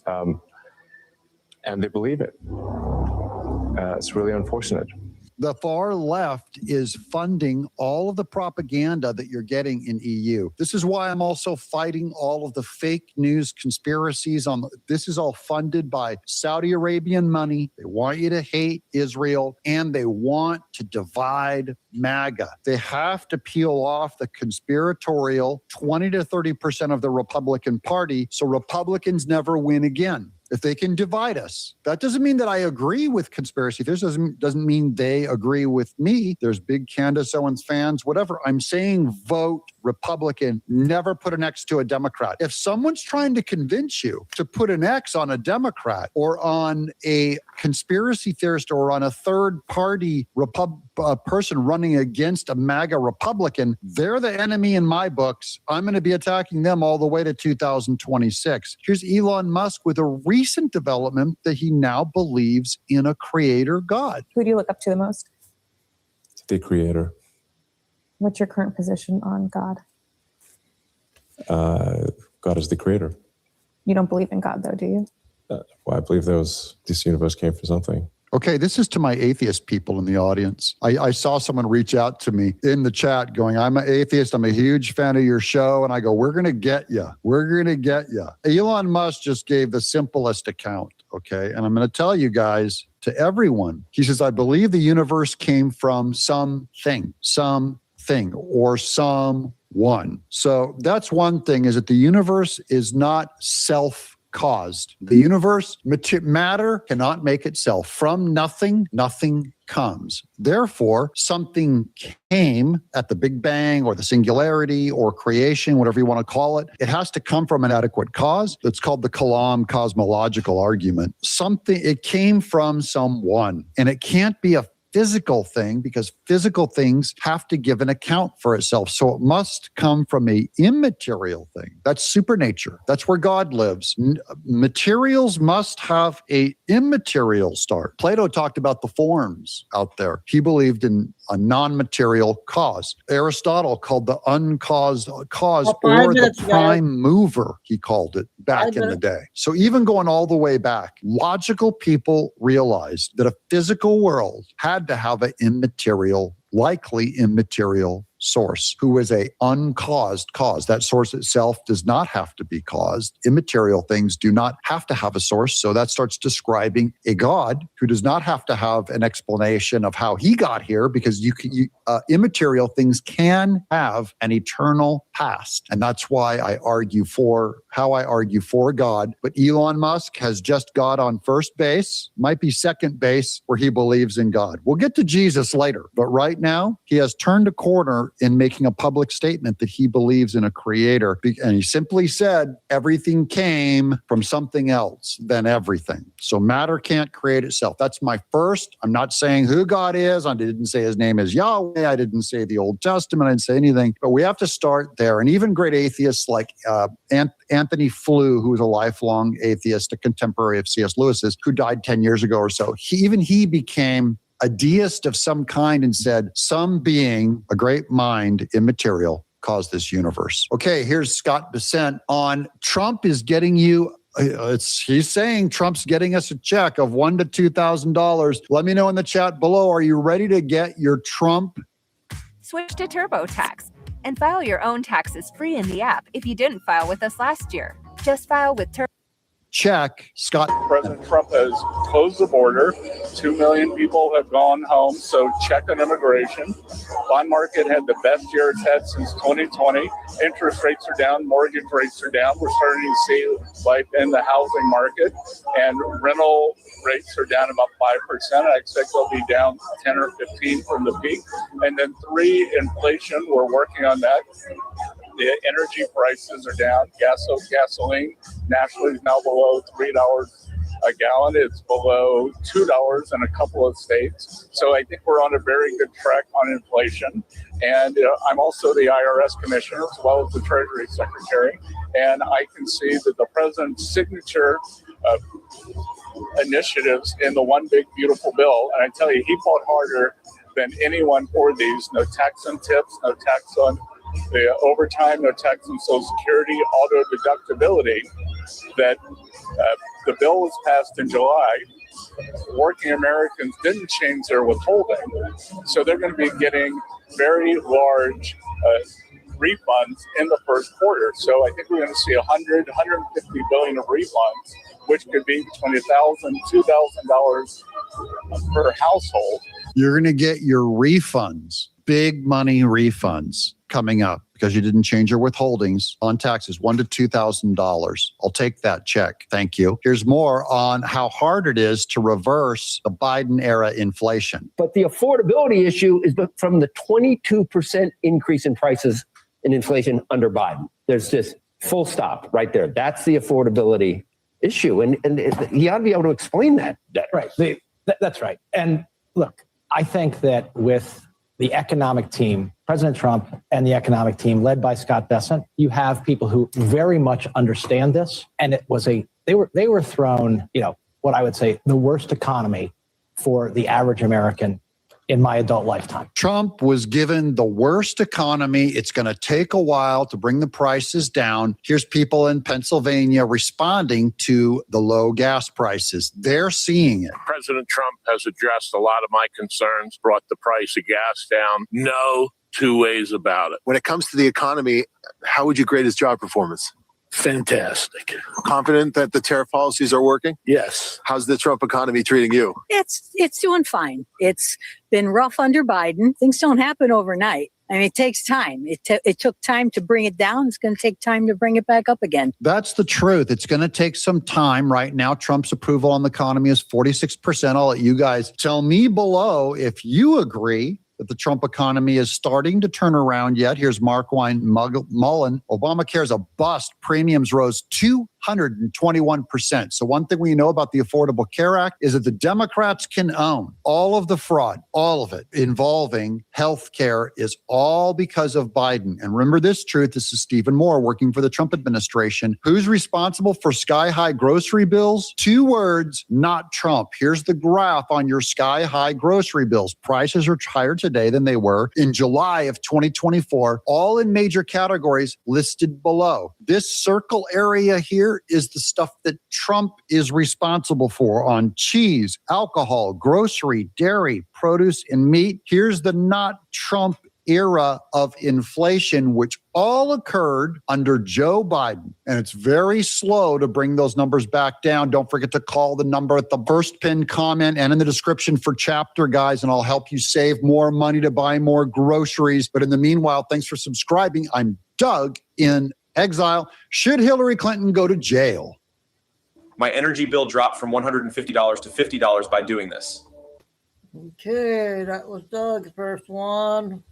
And they believe it. It's really unfortunate. The far left is funding all of the propaganda that you're getting in EU. This is why I'm also fighting all of the fake news conspiracies. This is all funded by Saudi Arabian money. They want you to hate Israel and they want to divide MAGA. They have to peel off the conspiratorial 20 to 30% of the Republican Party so Republicans never win again. If they can divide us, that doesn't mean that I agree with conspiracy theories. Doesn't mean they agree with me. There's big Candace Owens fans, whatever. I'm saying vote Republican, never put an X to a Democrat. If someone's trying to convince you to put an X on a Democrat or on a conspiracy theorist or on a third party person running against a MAGA Republican, they're the enemy in my books. I'm going to be attacking them all the way to 2026. Here's Elon Musk with a recent development that he now believes in a creator God. Who do you look up to the most? The creator. What's your current position on God? God is the creator. You don't believe in God, though, do you? Well, I believe this universe came for something. Okay, this is to my atheist people in the audience. I saw someone reach out to me in the chat going, I'm an atheist. I'm a huge fan of your show. And I go, we're going to get you. We're going to get you. Elon Musk just gave the simplest account. Okay. And I'm going to tell you guys, to everyone, he says, I believe the universe came from something, or someone. So that's one thing, is that the universe is not self-caused. The universe, matter cannot make itself. From nothing, nothing comes. Therefore, something came at the Big Bang or the singularity or creation, whatever you want to call it. It has to come from an adequate cause. It's called the Kalam cosmological argument. It came from someone, and it can't be a physical thing because physical things have to give an account for itself. So it must come from a immaterial thing. That's supernature. That's where God lives. Materials must have a immaterial start. Plato talked about the forms out there. He believed in a non-material cause. Aristotle called the uncaused cause or the prime mover, he called it back in the day. So even going all the way back, logical people realized that a physical world had to have an immaterial, likely immaterial source, who is a uncaused cause. That source itself does not have to be caused. Immaterial things do not have to have a source. So that starts describing a God who does not have to have an explanation of how he got here, because immaterial things can have an eternal past. And that's why I argue for God. But Elon Musk has just got on first base, might be second base, where he believes in God. We'll get to Jesus later. But right now, he has turned a corner in making a public statement that he believes in a creator. And he simply said, everything came from something else than everything. So matter can't create itself. That's my first. I'm not saying who God is. I didn't say his name is Yahweh. I didn't say the Old Testament. I didn't say anything. But we have to start there. And even great atheists like Anthony Flew, who was a lifelong atheist, a contemporary of C.S. Lewis's, who died 10 years ago or so, he became a deist of some kind and said, some being, a great mind, immaterial, caused this universe. Okay, here's Scott Bessent on Trump is getting you. He's saying Trump's getting us a check of $1,000 to $2,000. Let me know in the chat below. Are you ready to get your Trump? Switch to TurboTax and file your own taxes free in the app if you didn't file with us last year. Just file with Check, Scott. President Trump has closed the border. 2 million people have gone home, so check on immigration. Bond market had the best year it's had since 2020. Interest rates are down, mortgage rates are down. We're starting to see life in the housing market, and rental rates are down about 5%. I expect they'll be down 10 or 15 from the peak. And then 3, inflation, we're working on that. The energy prices are down. Gasoline nationally is now below $3 a gallon. It's below $2 in a couple of states. So I think we're on a very good track on inflation. And I'm also the IRS commissioner as well as the Treasury Secretary. And I can see that the president's signature initiatives in the One Big Beautiful Bill, and I tell you, he fought harder than anyone for these. No tax on tips, no tax on the overtime, no tax on Social Security, auto deductibility. That the bill was passed in July. Working Americans didn't change their withholding, so they're going to be getting very large refunds in the first quarter. So I think we're going to see $100, $150 billion of refunds, which could be between $1,000, $2,000 per household. You're going to get your refunds, big money refunds coming up because you didn't change your withholdings on taxes, $1,000 to $2,000. I'll take that check. Thank you. Here's more on how hard it is to reverse the Biden era inflation. But the affordability issue is from the 22% increase in prices in inflation under Biden. There's just full stop right there. That's the affordability issue. And he ought to be able to explain that. Right. That's right. And look, I think that with the economic team, President Trump and the economic team led by Scott Bessent, you have people who very much understand this. And it was they were thrown, what I would say, the worst economy for the average American in my adult lifetime. Trump was given the worst economy. It's going to take a while to bring the prices down. Here's people in Pennsylvania responding to the low gas prices. They're seeing it. President Trump has addressed a lot of my concerns, brought the price of gas down. No two ways about it. When it comes to the economy, how would you grade his job performance? Fantastic. Confident that the tariff policies are working? Yes. How's the Trump economy treating you? It's doing fine. It's been rough under Biden. Things don't happen overnight. I mean, it takes time. It took time to bring it down. It's going to take time to bring it back up again. That's the truth. It's going to take some time. Right now, Trump's approval on the economy is 46%. I'll let you guys tell me below if you agree that the Trump economy is starting to turn around yet. Here's Mark Mullen. Obamacare is a bust. Premiums rose 221%. So one thing we know about the Affordable Care Act is that the Democrats can own all of the fraud, all of it involving health care is all because of Biden. And remember this truth. This is Stephen Moore working for the Trump administration. Who's responsible for sky-high grocery bills? 2 words, not Trump. Here's the graph on your sky-high grocery bills. Prices are higher today than they were in July of 2024, all in major categories listed below. This circle area here is the stuff that Trump is responsible for on cheese, alcohol, grocery, dairy, produce, and meat. Here's the not Trump era of inflation, which all occurred under Joe Biden. And it's very slow to bring those numbers back down. Don't forget to call the number at the first pinned comment and in the description for chapter, guys, and I'll help you save more money to buy more groceries. But in the meanwhile, thanks for subscribing. I'm Doug in exile. Should Hillary Clinton go to jail? My energy bill dropped from $150 to $50 by doing this. Okay, that was Doug's first one.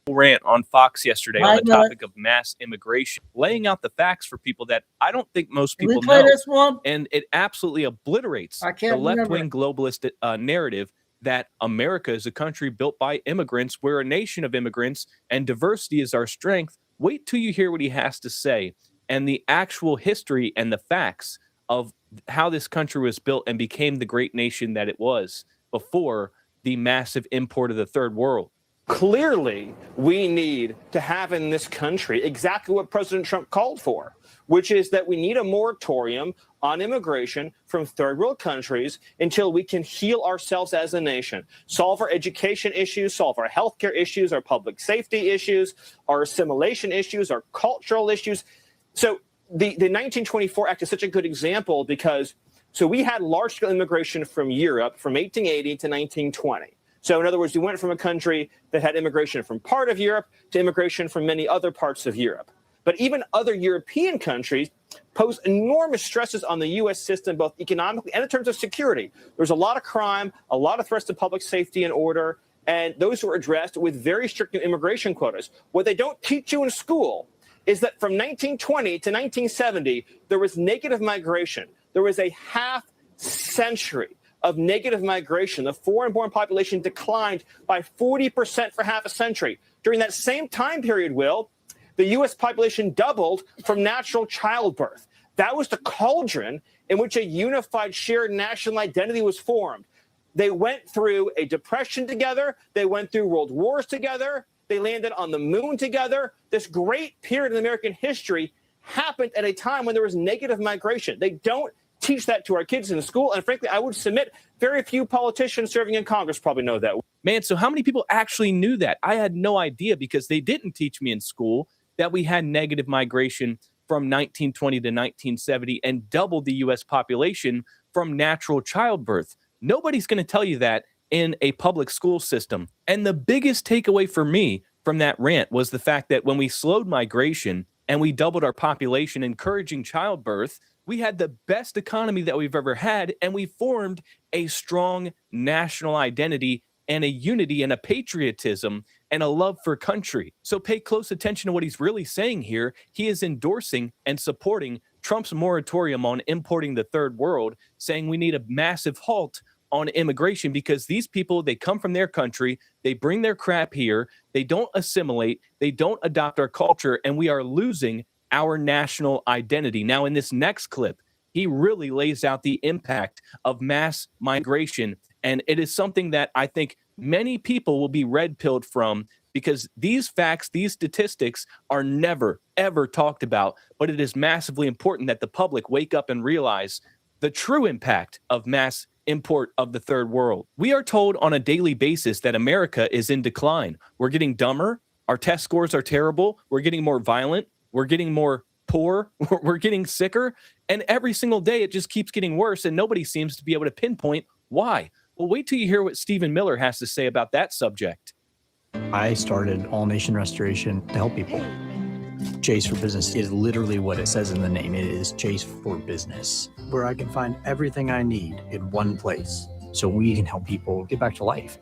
Rant on Fox yesterday on the topic of mass immigration, laying out the facts for people that I don't think most people know. This one? And it absolutely obliterates the left-wing globalist narrative that America is a country built by immigrants. We're a nation of immigrants and diversity is our strength. Wait till you hear what he has to say and the actual history and the facts of how this country was built and became the great nation that it was before the massive import of the third world. Clearly, we need to have in this country exactly what President Trump called for, which is that we need a moratorium on immigration from third world countries until we can heal ourselves as a nation, solve our education issues, solve our healthcare issues, our public safety issues, our assimilation issues, our cultural issues. So the 1924 Act is such a good example because we had large-scale immigration from Europe from 1880 to 1920. So in other words, we went from a country that had immigration from part of Europe to immigration from many other parts of Europe. But even other European countries pose enormous stresses on the U.S. system, both economically and in terms of security. There's a lot of crime, a lot of threats to public safety and order, and those were addressed with very strict immigration quotas. What they don't teach you in school is that from 1920 to 1970, there was negative migration. There was a half century of negative migration. The foreign-born population declined by 40% for half a century. During that same time period, Will, the U.S. population doubled from natural childbirth. That was the cauldron in which a unified shared national identity was formed. They went through a depression together. They went through world wars together. They landed on the moon together. This great period in American history happened at a time when there was negative migration. They don't teach that to our kids in school. And frankly, I would submit very few politicians serving in Congress probably know that. Man, so how many people actually knew that? I had no idea because they didn't teach me in school that we had negative migration from 1920 to 1970 and doubled the U.S. population from natural childbirth. Nobody's going to tell you that in a public school system. And the biggest takeaway for me from that rant was the fact that when we slowed migration and we doubled our population, encouraging childbirth, we had the best economy that we've ever had, and we formed a strong national identity and a unity and a patriotism and a love for country. So pay close attention to what he's really saying here. He is endorsing and supporting Trump's moratorium on importing the third world, saying we need a massive halt on immigration because these people, they come from their country, they bring their crap here, they don't assimilate, they don't adopt our culture, and we are losing our national identity. Now, in this next clip, he really lays out the impact of mass migration. And it is something that I think many people will be red-pilled from because these facts, these statistics are never, ever talked about. But it is massively important that the public wake up and realize the true impact of mass import of the third world. We are told on a daily basis that America is in decline. We're getting dumber. Our test scores are terrible. We're getting more violent. We're getting more poor. We're getting sicker. And every single day, it just keeps getting worse. And nobody seems to be able to pinpoint why. Well, wait till you hear what Stephen Miller has to say about that subject. I started All Nation Restoration to help people. Chase for Business is literally what it says in the name. It is Chase for Business, where I can find everything I need in one place so we can help people get back to life.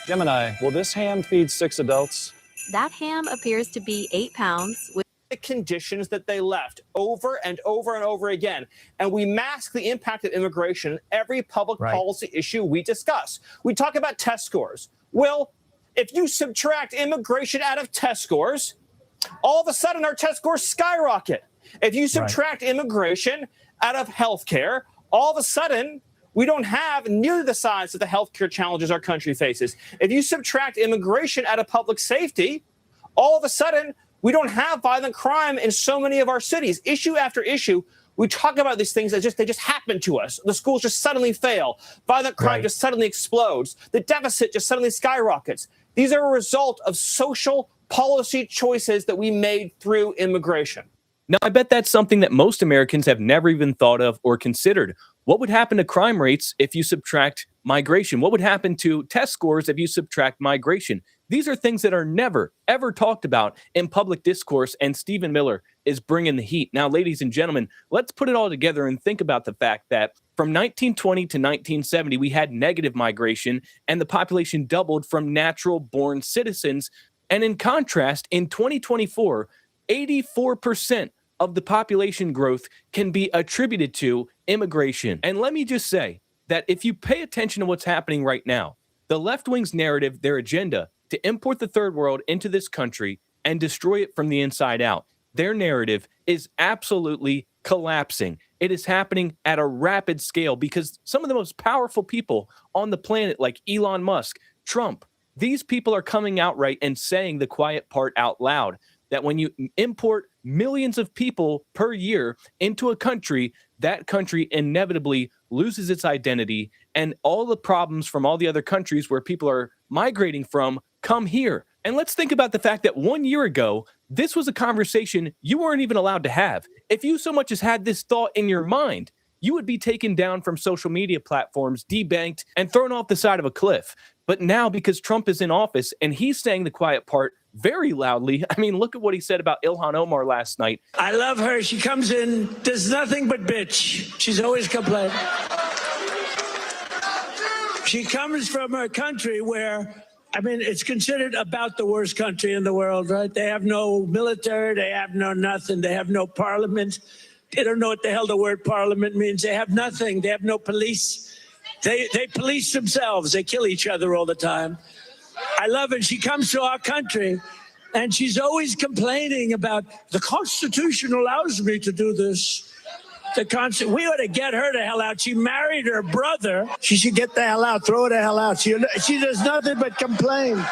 Gemini, will this ham feed 6 adults? That ham appears to be 8 pounds. The conditions that they left over and over and over again. And we mask the impact of immigration in every public policy issue we discuss. We talk about test scores. Well, if you subtract immigration out of test scores, all of a sudden our test scores skyrocket. If you subtract immigration out of healthcare, all of a sudden we don't have nearly the size of the healthcare challenges our country faces. If you subtract immigration out of public safety, all of a sudden We don't have violent crime in so many of our cities. Issue after issue, we talk about these things as they just happen to us. The schools just suddenly fail. Violent crime just suddenly explodes. The deficit just suddenly skyrockets. These are a result of social policy choices that we made through immigration. Now, I bet that's something that most Americans have never even thought of or considered. What would happen to crime rates if you subtract migration? What would happen to test scores if you subtract migration? These are things that are never, ever talked about in public discourse, and Stephen Miller is bringing the heat. Now, ladies and gentlemen, let's put it all together and think about the fact that from 1920 to 1970, we had negative migration, and the population doubled from natural-born citizens. And in contrast, in 2024, 84% of the population growth can be attributed to immigration. And let me just say that if you pay attention to what's happening right now, the left wing's narrative, their agenda to import the third world into this country and destroy it from the inside out, their narrative is absolutely collapsing. It is happening at a rapid scale because some of the most powerful people on the planet, like Elon Musk, Trump, these people are coming outright and saying the quiet part out loud, that when you import millions of people per year into a country, that country inevitably loses its identity, and all the problems from all the other countries where people are migrating from come here. And let's think about the fact that 1 year ago, this was a conversation you weren't even allowed to have. If you so much as had this thought in your mind, you would be taken down from social media platforms, debanked, and thrown off the side of a cliff. But now, because Trump is in office and he's saying the quiet part very loudly, I mean, look at what he said about Ilhan Omar last night. I love her. She comes in, does nothing but bitch. She's always complaining. She comes from a country where, I mean, it's considered about the worst country in the world, right? They have no military, they have no nothing, they have no parliament. They don't know what the hell the word parliament means. They have nothing. They have no police. They police themselves. They kill each other all the time. I love it. She comes to our country, and she's always complaining about the Constitution allows me to do this. We ought to get her the hell out. She married her brother. She should get the hell out. Throw her the hell out. She does nothing but complain.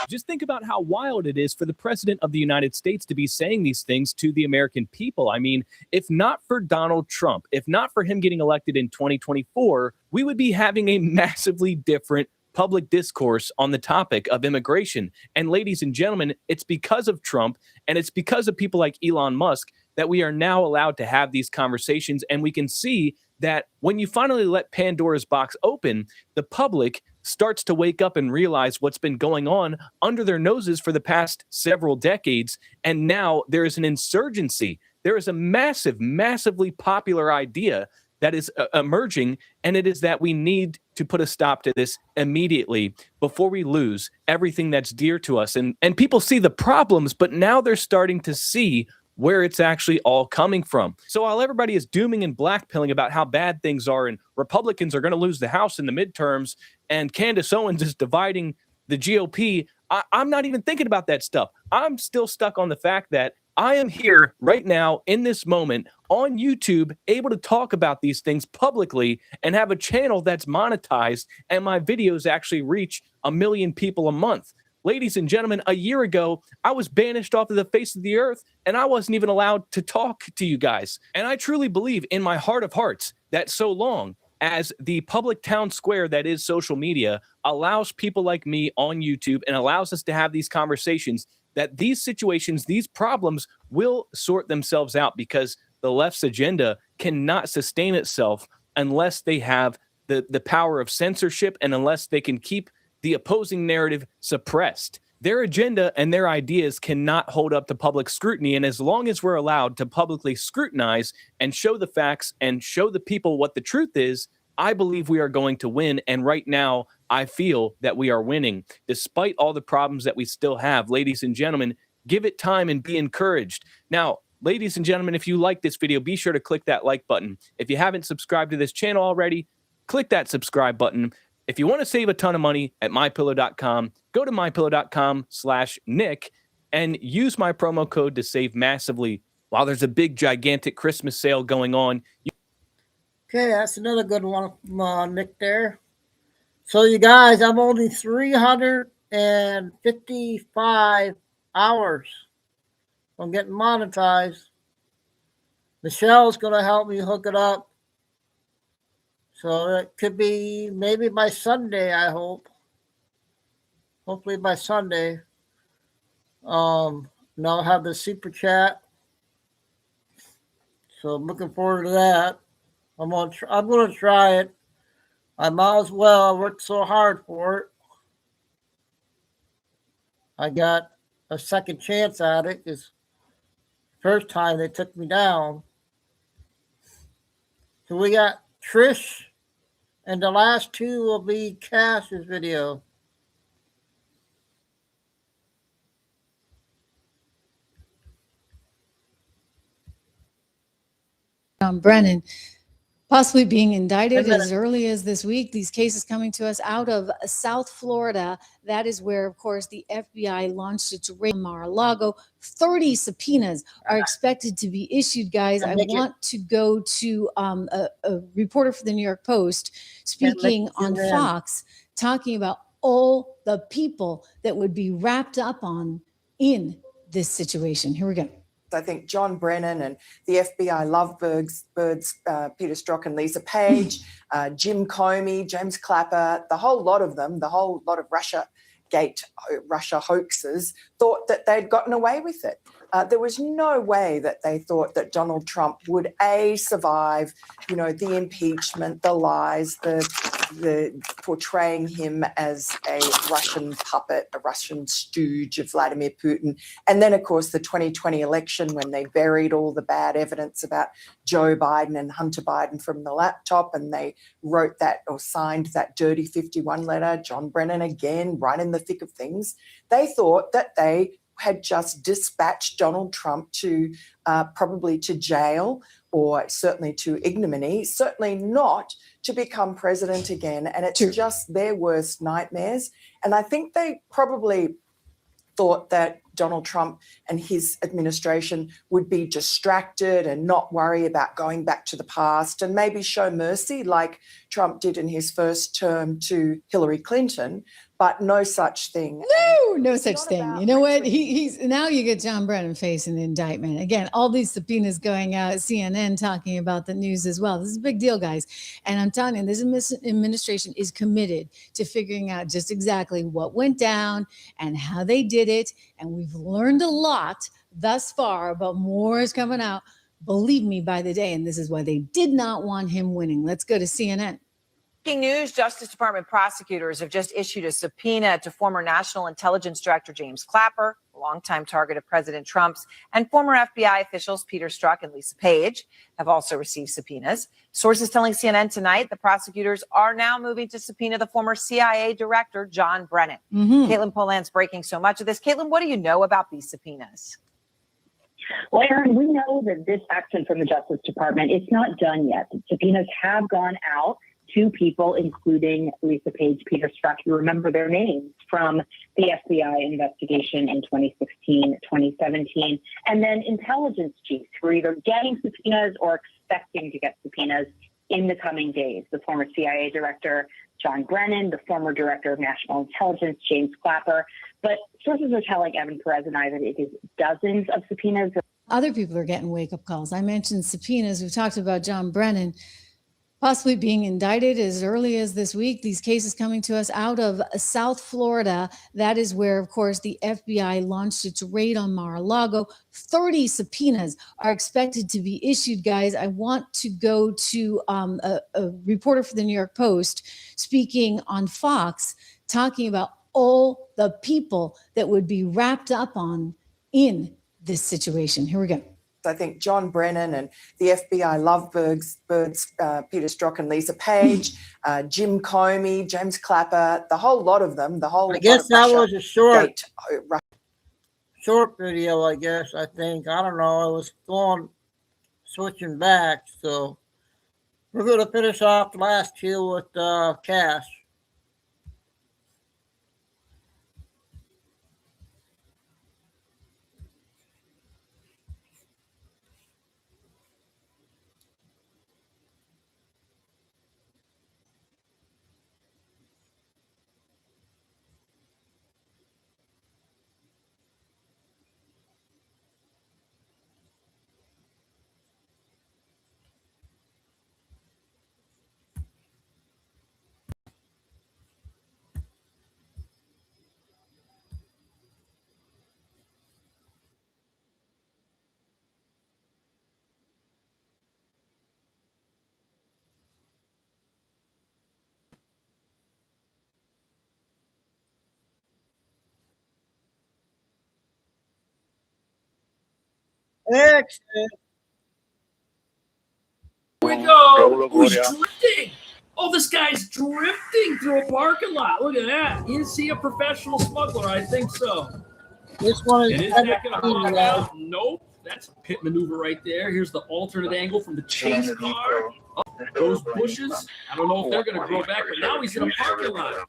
Just think about how wild it is for the president of the United States to be saying these things to the American people. I mean, if not for Donald Trump, if not for him getting elected in 2024, we would be having a massively different public discourse on the topic of immigration. And ladies and gentlemen, it's because of Trump and it's because of people like Elon Musk that we are now allowed to have these conversations. And we can see that when you finally let Pandora's box open, the public starts to wake up and realize what's been going on under their noses for the past several decades. And now there is an insurgency. There is a massively popular idea that is emerging, and it is that we need to put a stop to this immediately before we lose everything that's dear to us. And people see the problems, but now they're starting to see where it's actually all coming from. So while everybody is dooming and blackpilling about how bad things are and Republicans are going to lose the House in the midterms and Candace Owens is dividing the GOP, I'm not even thinking about that stuff. I'm still stuck on the fact that I am here right now in this moment on YouTube, able to talk about these things publicly and have a channel that's monetized, and my videos actually reach 1 million people a month. Ladies and gentlemen, a year ago, I was banished off of the face of the earth, and I wasn't even allowed to talk to you guys. And I truly believe in my heart of hearts that so long as the public town square that is social media allows people like me on YouTube and allows us to have these conversations, that these situations, these problems will sort themselves out, because the left's agenda cannot sustain itself unless they have the power of censorship and unless they can keep the opposing narrative suppressed. Their agenda and their ideas cannot hold up to public scrutiny. And as long as we're allowed to publicly scrutinize and show the facts and show the people what the truth is, I believe we are going to win. And right now, I feel that we are winning, despite all the problems that we still have. Ladies and gentlemen, give it time and be encouraged. Now, ladies and gentlemen, if you like this video, be sure to click that like button. If you haven't subscribed to this channel already, click that subscribe button. If you want to save a ton of money at MyPillow.com, go to MyPillow.com/Nick and use my promo code to save massively while there's a big, gigantic Christmas sale going on. Okay, that's another good one from Nick there. So you guys, I'm only 300 155 hours from getting monetized. Michelle's going to help me hook it up. So it could be maybe by Sunday, I hope. Hopefully by Sunday. And I'll have the super chat. So I'm looking forward to that. I'm gonna try it. I might as well. I worked so hard for it. I got a second chance at it. Because first time they took me down. So we got Trish, and the last two will be Cash's video. Brennan possibly being indicted as early as this week. These cases coming to us out of South Florida. That is where, of course, the FBI launched its raid on Mar-a-Lago. 30 subpoenas are expected to be issued, guys. I want to go to a reporter for the New York Post speaking on Fox, talking about all the people that would be wrapped up in this situation. Here we go. I think John Brennan and the FBI lovebirds, Peter Strzok and Lisa Page, Jim Comey, James Clapper, the whole lot of them, the whole lot of Russia hoaxes, thought that they'd gotten away with it. There was no way that they thought that Donald Trump would survive, the impeachment, the lies, the portraying him as a Russian puppet, a Russian stooge of Vladimir Putin. And then, of course, the 2020 election when they buried all the bad evidence about Joe Biden and Hunter Biden from the laptop, and they wrote that or signed that dirty 51 letter, John Brennan again, right in the thick of things. They thought that they had just dispatched Donald Trump to probably to jail or certainly to ignominy, certainly not to become president again. And it's just their worst nightmares. And I think they probably thought that Donald Trump and his administration would be distracted and not worry about going back to the past and maybe show mercy like Trump did in his first term to Hillary Clinton, but no such thing. No such thing. You know what? He's now you get John Brennan facing the indictment. Again, all these subpoenas going out, CNN talking about the news as well. This is a big deal, guys. And I'm telling you, this administration is committed to figuring out just exactly what went down and how they did it. And we've learned a lot thus far, but more is coming out, believe me, by the day. And this is why they did not want him winning. Let's go to CNN. Breaking news, Justice Department prosecutors have just issued a subpoena to former National Intelligence Director James Clapper, a longtime target of President Trump's, and former FBI officials Peter Strzok and Lisa Page have also received subpoenas. Sources telling CNN tonight the prosecutors are now moving to subpoena the former CIA Director John Brennan. Caitlin Poland's breaking so much of this. Caitlin, what do you know about these subpoenas? Well, Aaron, we know that this action from the Justice Department, it's not done yet. The subpoenas have gone out. 2 people, including Lisa Page, Peter Strzok. You remember their names from the FBI investigation in 2016, 2017, and then intelligence chiefs who are either getting subpoenas or expecting to get subpoenas in the coming days. The former CIA director, John Brennan, the former director of national intelligence, James Clapper. But sources are telling Evan Perez and I that it is dozens of subpoenas. Other people are getting wake-up calls. I mentioned subpoenas. We've talked about John Brennan possibly being indicted as early as this week. These cases coming to us out of South Florida. That is where, of course, the FBI launched its raid on Mar-a-Lago. 30 subpoenas are expected to be issued, guys. I want to go to a reporter for the New York Post speaking on Fox, talking about all the people that would be wrapped up in this situation. Here we go. I think John Brennan and the FBI lovebirds, Peter Strzok and Lisa Page, Jim Comey, James Clapper, the whole lot of them, the whole. I guess that was a short video, I guess, I think. I don't know. I was switching back. So we're going to finish off the last 2 with Cash. Next. Here we go. Oh, he's drifting. Oh, this guy's drifting through a parking lot. Look at that. Is he a professional smuggler? I think so. This one And is is that going to bottom out? Nope. That's a pit maneuver right there. Here's the alternate angle from the chase car. Oh, those bushes. I don't know if they're going to grow back, but now he's in a parking lot.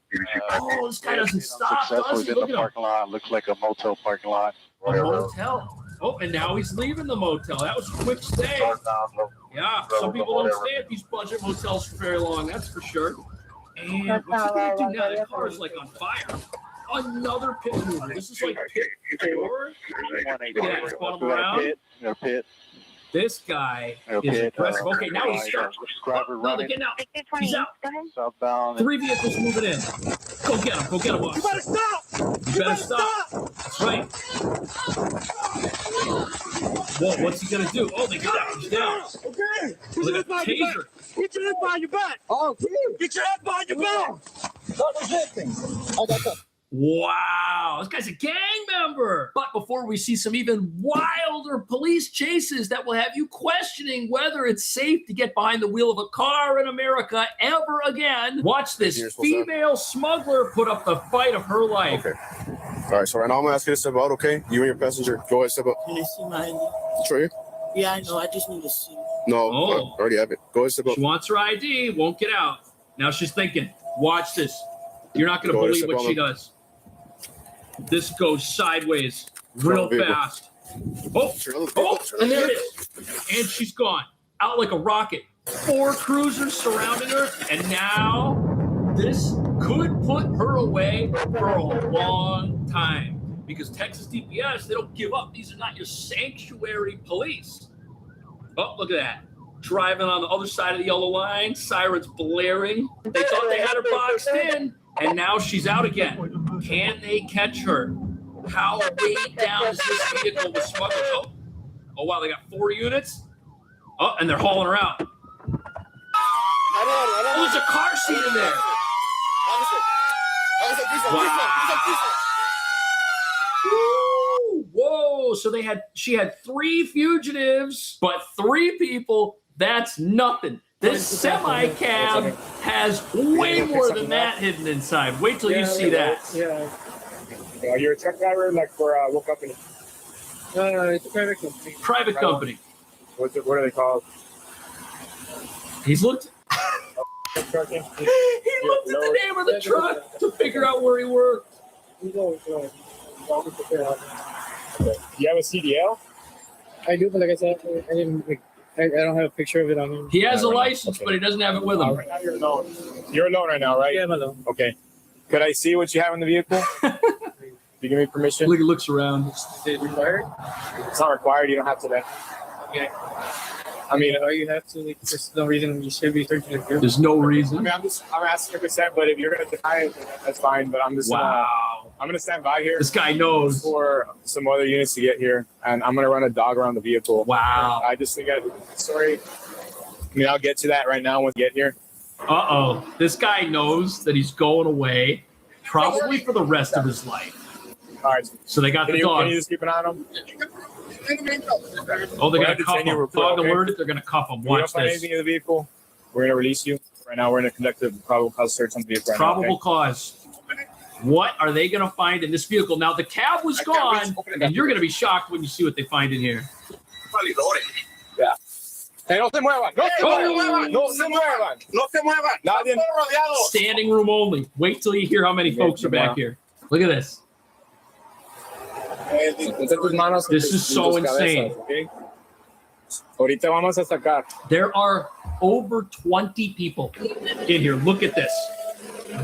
Oh, this guy doesn't stop, does he? Look at him. Lot. Looks like a motel parking lot. A motel. Oh, and now he's leaving the motel. That was a quick stay. Yeah, some people don't stay at these budget motels for very long, that's for sure. And what's he going to do now? That car is like on fire. Another pit maneuver. This is like pit 4. Yeah, it's bottom around. This guy is impressive. Okay, now he's stuck. No, they're getting out. He's out. Southbound. 3 vehicles moving in. Go get him. Go get him. You better stop. You better stop. That's right. Whoa, what's he going to do? Oh, they got him. He's down. Okay. Look at the taser. Get your head behind your back. Oh, get your head behind your back. Stop resisting. I got that. Wow, this guy's a gang member. But before we see some even wilder police chases that will have you questioning whether it's safe to get behind the wheel of a car in America ever again, watch this female smuggler put up the fight of her life. Okay. All right, so right now I'm going to ask you to step out, okay? You and your passenger, go ahead, step out. Can I see my ID? Show you? Yeah, I know. I just need to see. No, Oh. I already have it. Go ahead, step out. She wants her ID, won't get out. Now she's thinking, watch this. You're not going to Go ahead, believe step what on she them. does. This goes sideways real fast. Oh, and there it is. And she's gone. Out like a rocket. 4 cruisers surrounding her. And now this could put her away for a long time. Because Texas DPS, they don't give up. These are not your sanctuary police. Oh, look at that. Driving on the other side of the yellow line. Sirens blaring. They thought they had her boxed in. And now she's out again. Can they catch her? How weighed down is this vehicle with smugglers? Oh, wow, they got 4 units. Oh, and they're hauling her out. Oh, there's a car seat in there. Wow. Woo, whoa, so she had 3 fugitives, but 3 people, that's nothing. This semi-cab has way more than that hidden inside. Wait till you see that. Yeah. You're a truck driver, like for what company? It's a private company. Private company. What are they called? He's looked. He looked at the name of the truck to figure out where he worked. Do you have a CDL? I do, but like I said, I don't have a picture of it on him. He has a license, but he doesn't have it with him. Right now you're alone. You're alone right now, right? Yeah, I'm alone. Okay. Could I see what you have in the vehicle? You give me permission? Look, he looks around. Is it required? It's not required. You don't have to then. Okay. I mean, you have to. Like, there's no reason you should be searching the vehicle. There's no reason. I mean, I'm asking for consent, but if you're going to deny it, that's fine. But I'm just I'm going to stand by here. This guy knows. For some other units to get here, and I'm going to run a dog around the vehicle. Wow. I just think sorry. I mean, I'll get to that right now when we get here. Uh-oh. This guy knows that he's going away probably for the rest of his life. All right. So they got the dog. Can you just keep an eye on him? Oh, they're going to cuff him. Dog alerted, they're going to cuff him. If we don't Watch find this. anything in the vehicle, we're going to release you. Right now, we're going to conduct a probable cause search on the vehicle. Probable cause. What are they going to find in this vehicle? Now, the cab was gone, and you're going to be shocked when you see what they find in here. Yeah. Hey, no se muevan. No se muevan. No se muevan. No se muevan. Nadie. Standing room only. Wait till you hear how many folks are back here. Look at this. This is so insane. Ahorita vamos a sacar. There are over 20 people in here. Look at this.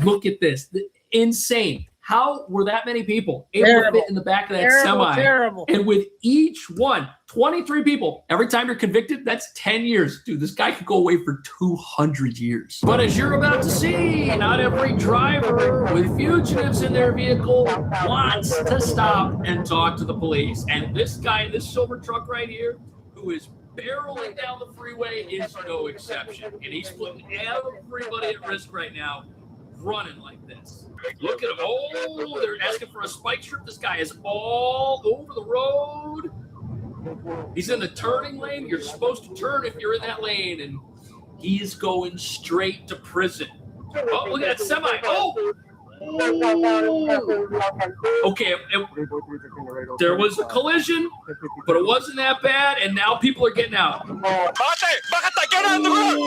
Look at this. Insane. How were that many people able to fit in the back of that semi? Terrible. And with each one, 23 people, every time you're convicted, that's 10 years. Dude, this guy could go away for 200 years. But as you're about to see, not every driver with fugitives in their vehicle wants to stop and talk to the police. And this guy in this silver truck right here, who is barreling down the freeway, is no exception. And he's putting everybody at risk right now, running like this. Look at him. Oh, they're asking for a spike strip. This guy is all over the road. He's in the turning lane. You're supposed to turn if you're in that lane, and he's going straight to prison. Oh, look at that semi. Oh! Okay, there was a collision, but it wasn't that bad, and now people are getting out. Get on the road!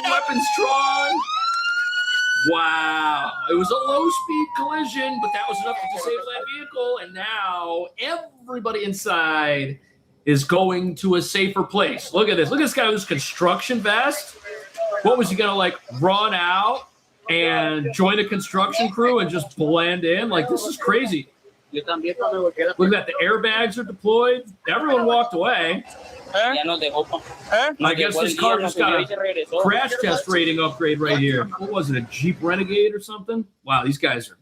Weapons drawn. Wow. It was a low-speed collision, but that was enough to disable that vehicle, and now everybody inside is going to a safer place. Look at this. Look at this guy with his construction vest. What was he going to, like, run out and join the construction crew and just blend in? Like, this is crazy. Look at that. The airbags are deployed. Everyone walked away. I guess this car just got a crash test rating upgrade right here. What was it, a Jeep Renegade or something? Wow, these guys are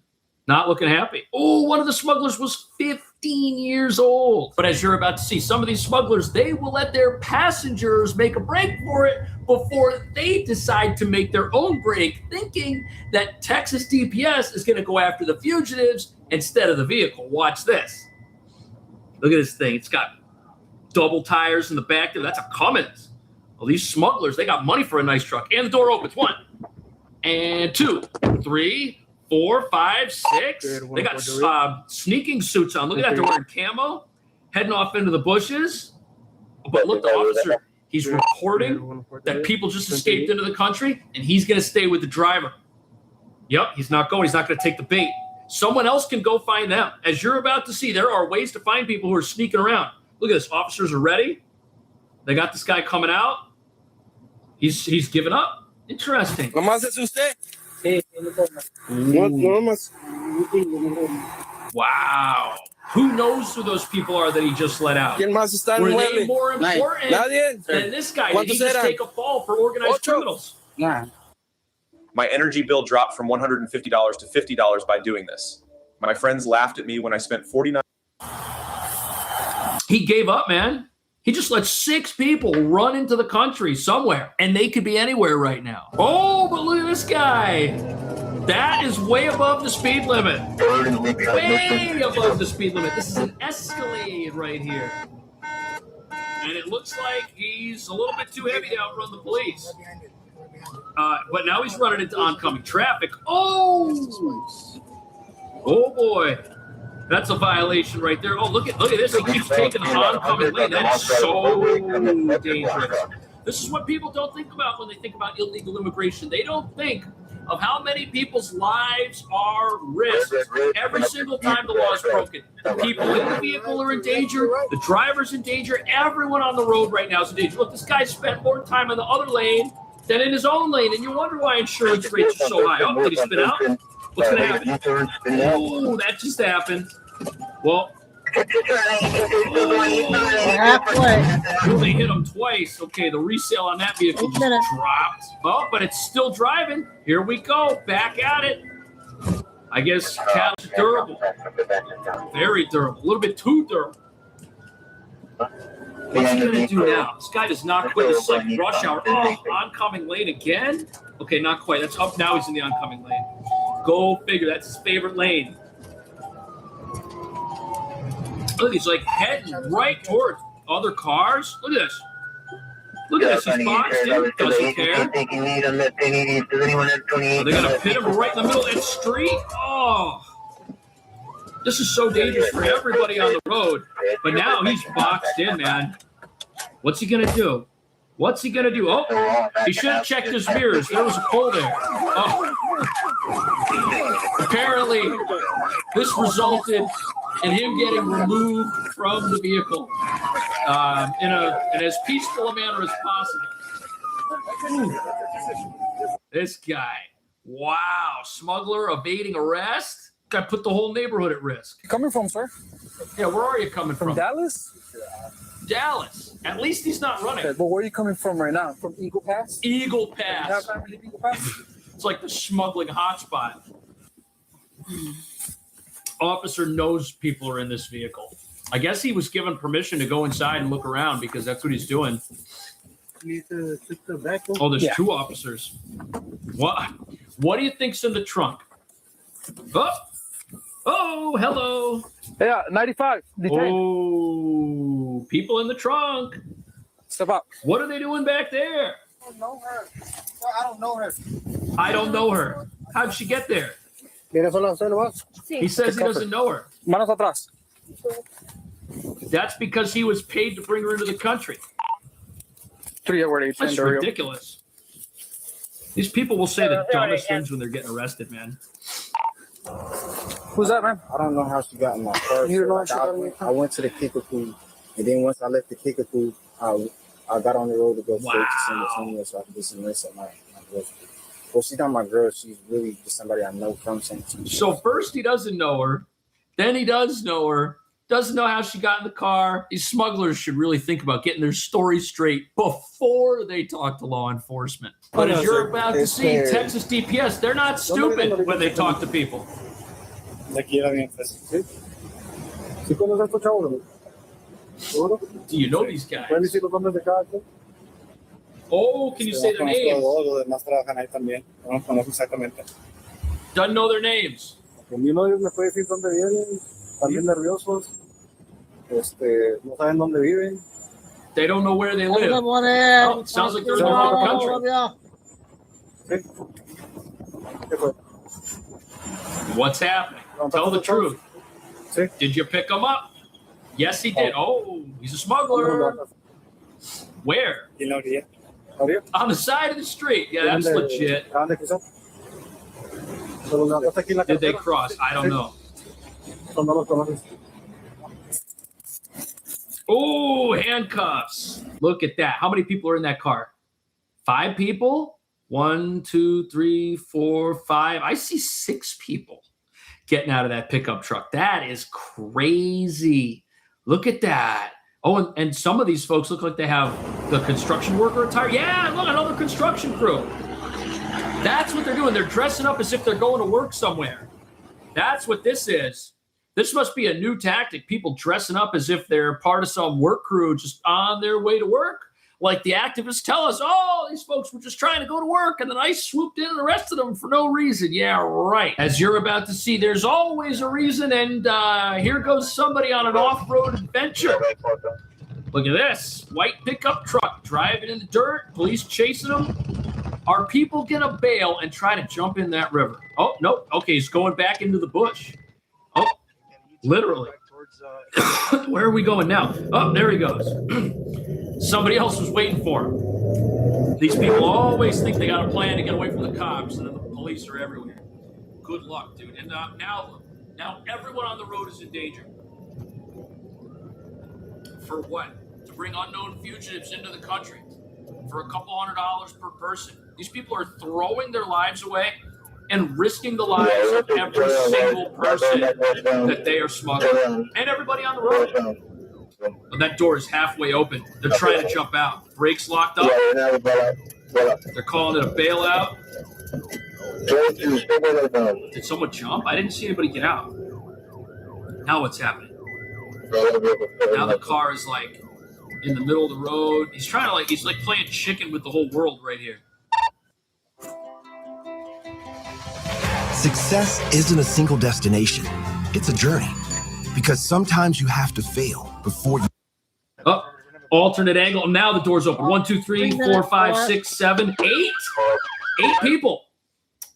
not looking happy. Oh, one of the smugglers was 15 years old. But as you're about to see, some of these smugglers, they will let their passengers make a break for it before they decide to make their own break, thinking that Texas DPS is going to go after the fugitives instead of the vehicle. Watch this. Look at this thing. It's got double tires in the back there. That's a Cummins. Well, these smugglers, they got money for a nice truck. And the door opens. 1 and 2, 3, 4, 5, 6. They got sneaking suits on. Look at that. They're wearing camo, heading off into the bushes. But look, the officer, he's reporting that people just escaped into the country, and he's going to stay with the driver. Yep, he's not going. He's not going to take the bait. Someone else can go find them. As you're about to see, there are ways to find people who are sneaking around. Look at this. Officers are ready. They got this guy coming out. He's given up. Interesting. Wow. Who knows who those people are that he just let out? Were they more important than this guy? Did he just take a fall for organized criminals? My energy bill dropped from $150 to $50 by doing this. My friends laughed at me when I spent $49. He gave up, man. He just let 6 people run into the country somewhere, and they could be anywhere right now. Oh, but look at this guy. That is way above the speed limit. Way above the speed limit. This is an Escalade right here. And it looks like he's a little bit too heavy to outrun the police. But now he's running into oncoming traffic. Oh! Oh, boy. That's a violation right there. Oh, look at this. He keeps taking the oncoming lane. That is so dangerous. This is what people don't think about when they think about illegal immigration. They don't think of how many people's lives are risked every single time the law is broken. The people in the vehicle are in danger. The driver's in danger. Everyone on the road right now is in danger. Look, this guy spent more time in the other lane than in his own lane, and you wonder why insurance rates are so high. Oh, did he spin out? What's going to happen? Oh, that just happened. Well, halfway. They hit him twice. Okay, the resale on that vehicle just dropped. Oh, but it's still driving. Here we go. Back at it. I guess cat's durable. Very durable. A little bit too durable. What's he going to do now? This guy does not quit. This is like rush hour. Oh, oncoming lane again? Okay, not quite. That's up. Now he's in the oncoming lane. Go figure. That's his favorite lane. Look, he's like heading right towards other cars. Look at this. Look at this. He's boxed in. Doesn't care. Are they going to pit him right in the middle of that street? Oh. This is so dangerous for everybody on the road. But now he's boxed in, man. What's he going to do? What's he going to do? Oh, he should have checked his mirrors. There was a pole there. Oh. Apparently, this resulted in him getting removed from the vehicle in as peaceful a manner as possible. This guy. Wow. Smuggler evading arrest? Guy put the whole neighborhood at risk. You coming from, sir? Yeah, where are you coming from? Dallas? Dallas. At least he's not running. Okay, but where are you coming from right now? From Eagle Pass? Eagle Pass. You have time to leave Eagle Pass? It's like the smuggling hotspot. Officer knows people are in this vehicle. I guess he was given permission to go inside and look around because that's what he's doing. Oh, there's 2 officers. What do you think's in the trunk? Oh, hello. Yeah, 95. Oh. Ooh, people in the trunk. Step up. What are they doing back there? I don't know her. I don't know her. I don't know her. How'd she get there? He says he doesn't know her. Manos atrás. That's because he was paid to bring her into the country. That's ridiculous. These people will say the dumbest things when they're getting arrested, man. Who's that, man? I don't know how she got in my purse. You don't know how Like, she got in your purse? I went to the Kickapoo, and then once I left the Kickapoo, I got on the road to go straight to San Antonio so I could do some race at my girlfriend. Well, she's not my girl. She's really just somebody I know from San Antonio. So first he doesn't know her. Then he does know her. Doesn't know how she got in the car. These smugglers should really think about getting their story straight before they talk to law enforcement. But as you're about to see, Texas DPS, they're not stupid when they talk to people. Do you know these guys? Oh, can you say their names? Doesn't know their names. They don't know where they live. Oh, it sounds like they're in the wrong country. What's happening? Tell the truth. Did you pick him up? Yes, he did. Oh, he's a smuggler. Where? On the side of the street. Yeah, that's legit. Did they cross? I don't know. Oh, handcuffs. Look at that. How many people are in that car? 5 people? 1, 2, 3, 4, 5. I see 6 people getting out of that pickup truck. That is crazy. Look at that. Oh, and some of these folks look like they have the construction worker attire. Yeah, look, another construction crew. That's what they're doing. They're dressing up as if they're going to work somewhere. That's what this is. This must be a new tactic. People dressing up as if they're part of some work crew just on their way to work. Like the activists tell us, oh, these folks were just trying to go to work and then ICE swooped in and arrested them for no reason. Yeah, right. As you're about to see, there's always a reason. And here goes somebody on an off-road adventure. Look at this. White pickup truck driving in the dirt. Police chasing them. Are people going to bail and try to jump in that river? Oh, no. Okay, he's going back into the bush. Oh, literally. Where are we going now? Oh, there he goes. Somebody else was waiting for him. These people always think they got a plan to get away from the cops, and then the police are everywhere. Good luck, dude. And now everyone on the road is in danger. For what? To bring unknown fugitives into the country for a couple $100 per person. These people are throwing their lives away and risking the lives of every single person that they are smuggling, and everybody on the road. Well, that door is halfway open. They're trying to jump out. Brakes locked up. They're calling it a bailout. Did someone jump? I didn't see anybody get out. Now what's happening? Now the car is like in the middle of the road. He's like playing chicken with the whole world right here. Success isn't a single destination. It's a journey. Because sometimes you have to fail before you. Oh, alternate angle. Now the door's open. 1, 2, 3, 4, 5, 6, 7, 8. 8 people.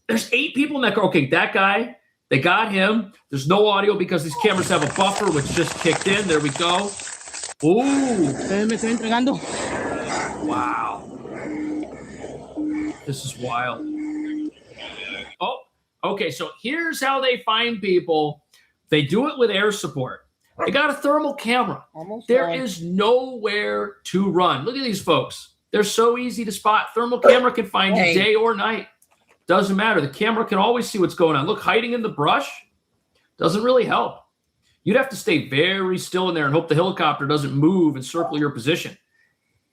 There's 8 people in that car. Okay, that guy, they got him. There's no audio because these cameras have a buffer, which just kicked in. There we go. Ooh. Wow. This is wild. Oh, okay. So here's how they find people. They do it with air support. They got a thermal camera. There is nowhere to run. Look at these folks. They're so easy to spot. Thermal camera can find you day or night. Doesn't matter. The camera can always see what's going on. Look, hiding in the brush doesn't really help. You'd have to stay very still in there and hope the helicopter doesn't move and circle your position.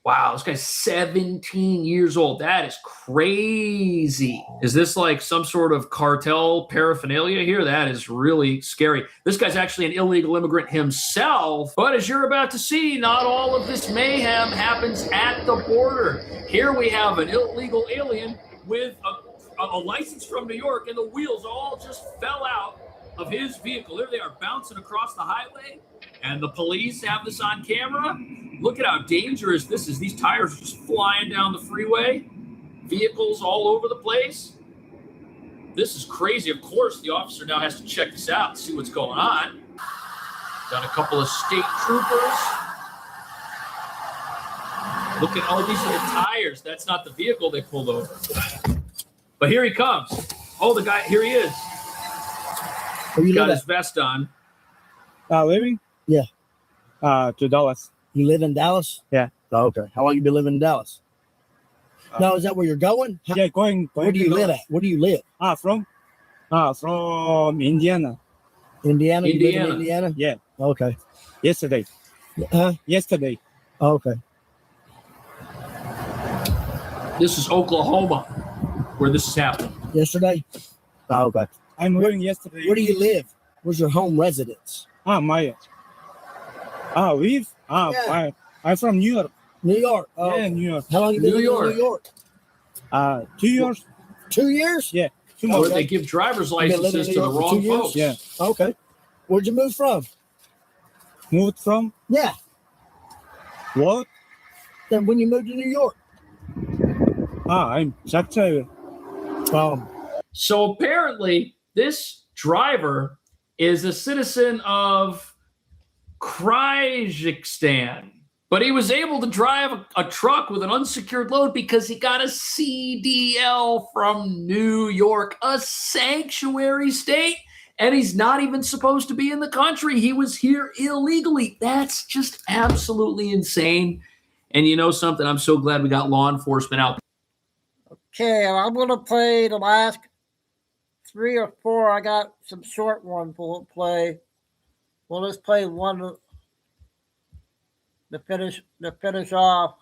Wow, this guy's 17 years old. That is crazy. Is this like some sort of cartel paraphernalia here? That is really scary. This guy's actually an illegal immigrant himself. But as you're about to see, not all of this mayhem happens at the border. Here we have an illegal alien with a license from New York, and the wheels all just fell out of his vehicle. There they are bouncing across the highway, and the police have this on camera. Look at how dangerous this is. These tires are just flying down the freeway. Vehicles all over the place. This is crazy. Of course, the officer now has to check this out and see what's going on. Got a couple of state troopers. Look at, oh, these are the tires. That's not the vehicle they pulled over. But here he comes. Oh, the guy, here he is. He's got his vest on. Living? Yeah. To Dallas. You live in Dallas? Yeah. Oh, okay. How long you been living in Dallas? Now, is that where you're going? Yeah, going. Where do you live at? Where do you live? From Indiana. Indiana? You live in Indiana? Yeah. Okay. Yesterday. Yesterday. Okay. This is Oklahoma, where this is happening. Yesterday? Oh, okay. I'm living yesterday. Where do you live? Where's your home residence? Live? Yeah. I'm from New York. New York? Oh, Yeah, New York. How long you been living in New York? 2 years. 2 years? Yeah. 2 Where months. they give driver's You been living licenses in to New the York for wrong 2 years? folks. Yeah. Okay. Where'd you move from? Moved from? Yeah. What? Then when you moved to New York? I'm Saturday. So apparently, this driver is a citizen of Kyrgyzstan, but he was able to drive a truck with an unsecured load because he got a CDL from New York, a sanctuary state, and he's not even supposed to be in the country. He was here illegally. That's just absolutely insane. And you know something? I'm so glad we got law enforcement out. Okay, I'm going to play the last 3 or 4. I got some short ones we'll play. We'll just play one to finish off.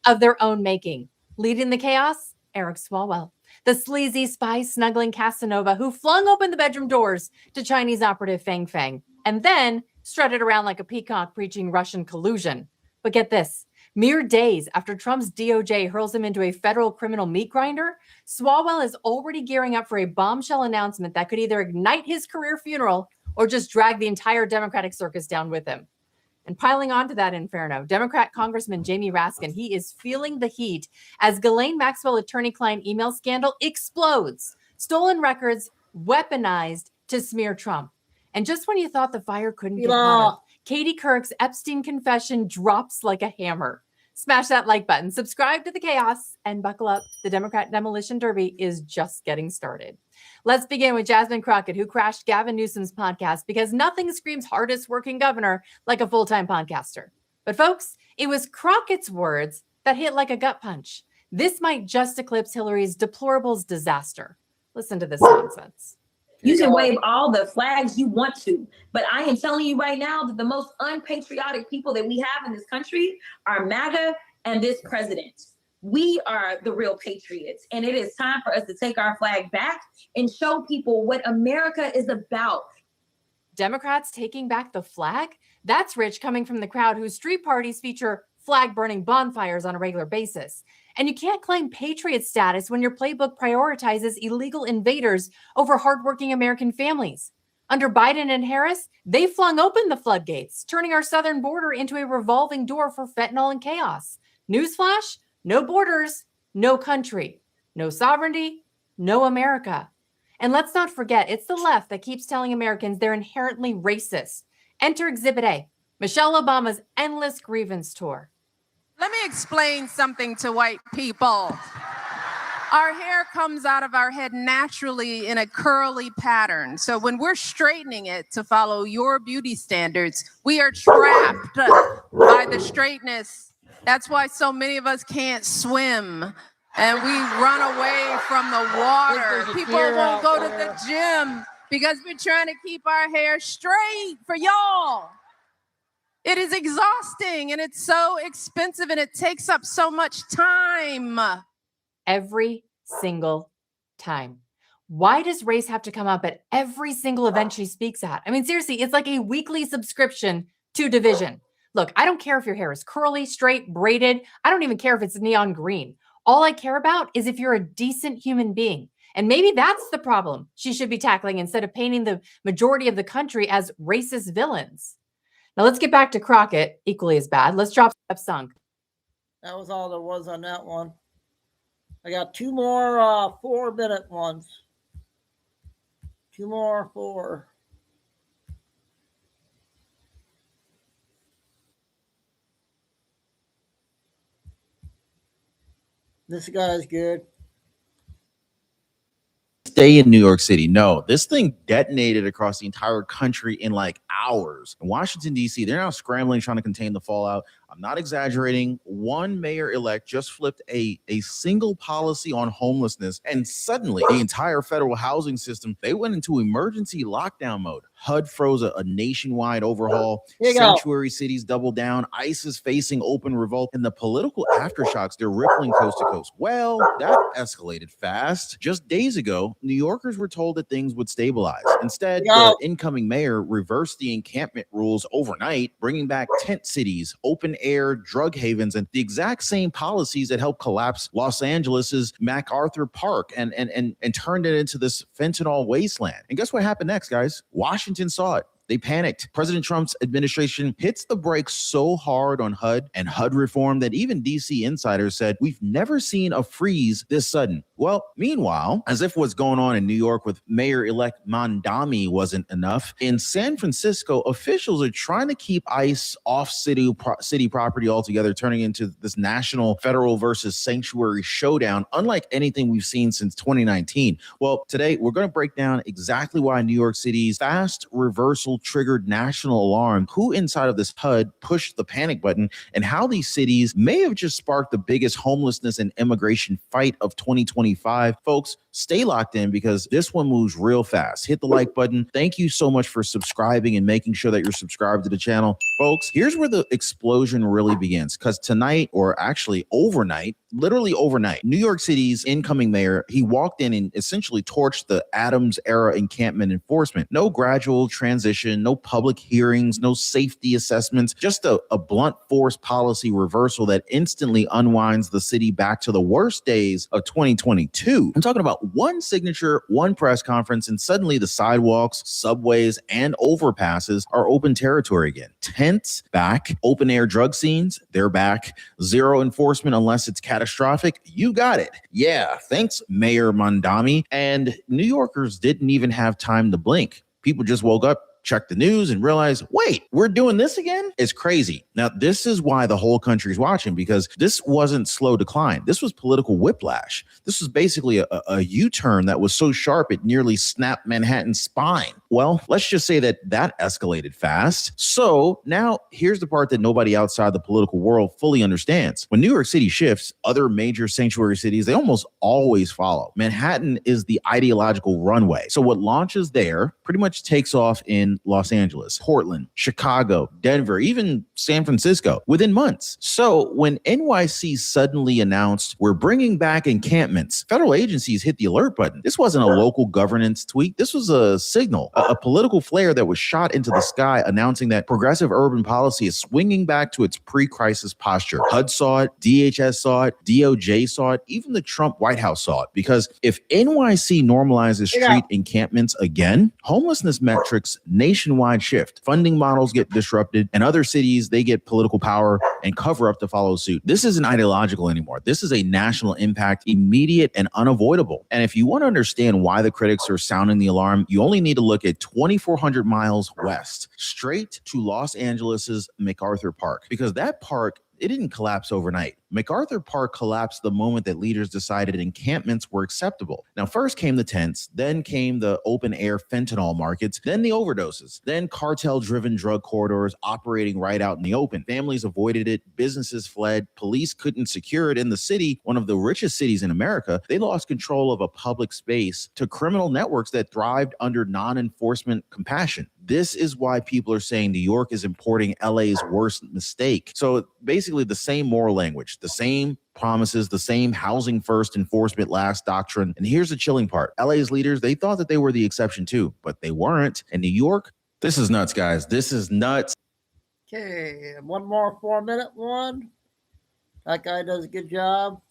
Of their own making. Leading the chaos, Eric Swalwell, the sleazy spy snuggling Casanova who flung open the bedroom doors to Chinese operative Fang Fang and then strutted around like a peacock preaching Russian collusion. But get this, mere days after Trump's DOJ hurls him into a federal criminal meat grinder, Swalwell is already gearing up for a bombshell announcement that could either ignite his career funeral or just drag the entire Democratic circus down with him. And piling onto that inferno, Democrat Congressman Jamie Raskin, he is feeling the heat as Ghislaine Maxwell attorney-client email scandal explodes. Stolen records weaponized to smear Trump. And just when you thought the fire couldn't get hotter, Katie Couric's Epstein confession drops like a hammer. Smash that like button, subscribe to the chaos, and buckle up. The Democrat Demolition Derby is just getting started. Let's begin with Jasmine Crockett, who crashed Gavin Newsom's podcast because nothing screams hardest working governor like a full-time podcaster. But folks, it was Crockett's words that hit like a gut punch. This might just eclipse Hillary's deplorables disaster. Listen to this nonsense. You can wave all the flags you want to, but I am telling you right now that the most unpatriotic people that we have in this country are MAGA and this president. We are the real patriots, and it is time for us to take our flag back and show people what America is about. Democrats taking back the flag? That's rich coming from the crowd whose street parties feature flag-burning bonfires on a regular basis. And you can't claim patriot status when your playbook prioritizes illegal invaders over hardworking American families. Under Biden and Harris, they flung open the floodgates, turning our southern border into a revolving door for fentanyl and chaos. Newsflash, no borders, no country, no sovereignty, no America. And let's not forget, it's the left that keeps telling Americans they're inherently racist. Enter Exhibit A, Michelle Obama's endless grievance tour. Let me explain something to white people. Our hair comes out of our head naturally in a curly pattern. So when we're straightening it to follow your beauty standards, we are trapped by the straightness. That's why so many of us can't swim and we run away from the water. People won't go to the gym because we're trying to keep our hair straight for y'all. It is exhausting and it's so expensive and it takes up so much time. Every single time. Why does race have to come up at every single event she speaks at? I mean, seriously, it's like a weekly subscription to division. Look, I don't care if your hair is curly, straight, braided. I don't even care if it's neon green. All I care about is if you're a decent human being. And maybe that's the problem she should be tackling instead of painting the majority of the country as racist villains. Now let's get back to Crockett, equally as bad. Let's drop Step Sunk. That was all there was on that one. I got two more 4-minute ones. Two more 4. This guy's good. Stay in New York City. No, this thing detonated across the entire country in like hours. In Washington, D.C., they're now scrambling, trying to contain the fallout. I'm not exaggerating. One mayor-elect just flipped a single policy on homelessness, and suddenly the entire federal housing system, they went into emergency lockdown mode. HUD froze a nationwide overhaul. Sanctuary cities doubled down. ICE is facing open revolt, and the political aftershocks, they're rippling coast to coast. Well, that escalated fast. Just days ago, New Yorkers were told that things would stabilize. Instead, the incoming mayor reversed the encampment rules overnight, bringing back tent cities, open air drug havens, and the exact same policies that helped collapse Los Angeles's MacArthur Park and turned it into this fentanyl wasteland. And guess what happened next, guys? Washington saw it. They panicked. President Trump's administration hits the brakes so hard on HUD and HUD reform that even DC insiders said, we've never seen a freeze this sudden. Well, meanwhile, as if what's going on in New York with Mayor-elect Mondami wasn't enough, in San Francisco, officials are trying to keep ICE off city property altogether, turning into this national federal versus sanctuary showdown, unlike anything we've seen since 2019. Well, today we're going to break down exactly why New York City's fast reversal triggered national alarm, who inside of this HUD pushed the panic button, and how these cities may have just sparked the biggest homelessness and immigration fight of 2025. Folks, stay locked in because this one moves real fast. Hit the like button. Thank you so much for subscribing and making sure that you're subscribed to the channel. Folks, here's where the explosion really begins, because tonight, or actually overnight, literally overnight, New York City's incoming mayor, he walked in and essentially torched the Adams era encampment enforcement. No gradual transition, no public hearings, no safety assessments, just a blunt force policy reversal that instantly unwinds the city back to the worst days of 2022. I'm talking about one signature, one press conference, and suddenly the sidewalks, subways, and overpasses are open territory again. Tents back, open air drug scenes, they're back. Zero enforcement unless it's catastrophic. You got it. Yeah, thanks, Mayor Mondami. And New Yorkers didn't even have time to blink. People just woke up, check the news, and realize, wait, we're doing this again? It's crazy. Now, this is why the whole country is watching, because this wasn't slow decline. This was political whiplash. This was basically a U-turn that was so sharp it nearly snapped Manhattan's spine. Well, let's just say that escalated fast. So now here's the part that nobody outside the political world fully understands. When New York City shifts, other major sanctuary cities, they almost always follow. Manhattan is the ideological runway. So what launches there pretty much takes off in Los Angeles, Portland, Chicago, Denver, even San Francisco within months. So when NYC suddenly announced we're bringing back encampments, federal agencies hit the alert button. This wasn't a local governance tweak. This was a signal, a political flare that was shot into the sky announcing that progressive urban policy is swinging back to its pre-crisis posture. HUD saw it, DHS saw it, DOJ saw it, even the Trump White House saw it. Because if NYC normalizes street encampments again, homelessness metrics nationwide shift, funding models get disrupted, and other cities, they get political power and cover up to follow suit. This isn't ideological anymore. This is a national impact, immediate and unavoidable. And if you want to understand why the critics are sounding the alarm, you only need to look at 2,400 miles west, straight to Los Angeles's MacArthur Park, because that park, it didn't collapse overnight. MacArthur Park collapsed the moment that leaders decided encampments were acceptable. Now, first came the tents, then came the open air fentanyl markets, then the overdoses, then cartel-driven drug corridors operating right out in the open. Families avoided it, businesses fled, police couldn't secure it in the city, one of the richest cities in America. They lost control of a public space to criminal networks that thrived under non-enforcement compassion. This is why people are saying New York is importing LA's worst mistake. So basically the same moral language, the same promises, the same housing first, enforcement last doctrine. And here's the chilling part. LA's leaders, they thought that they were the exception too, but they weren't. In New York, this is nuts, guys. This is nuts. Okay, one more 4-minute one. That guy does a good job.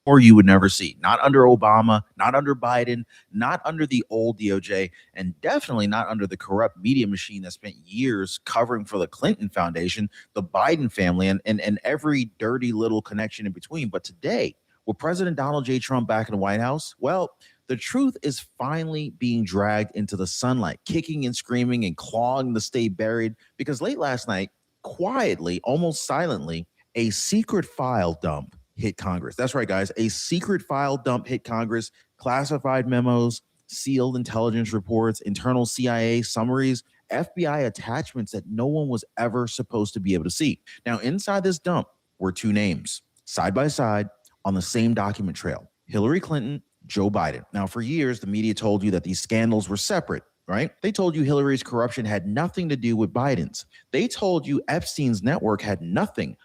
Or you would never see. Not under Obama, not under Biden, not under the old DOJ, and definitely not under the corrupt media machine that spent years covering for the Clinton Foundation, the Biden family, and every dirty little connection in between. But today, with President Donald J. Trump back in the White House, well, the truth is finally being dragged into the sunlight, kicking and screaming and clawing to stay buried. Because late last night, quietly, almost silently, a secret file dump hit Congress. That's right, guys. A secret file dump hit Congress. Classified memos, sealed intelligence reports, internal CIA summaries, FBI attachments that no one was ever supposed to be able to see. Now, inside this dump were two names, side by side on the same document trail: Hillary Clinton, Joe Biden. Now, for years, the media told you that these scandals were separate, right? They told you Hillary's corruption had nothing to do with Biden's. They told you Epstein's network had nothing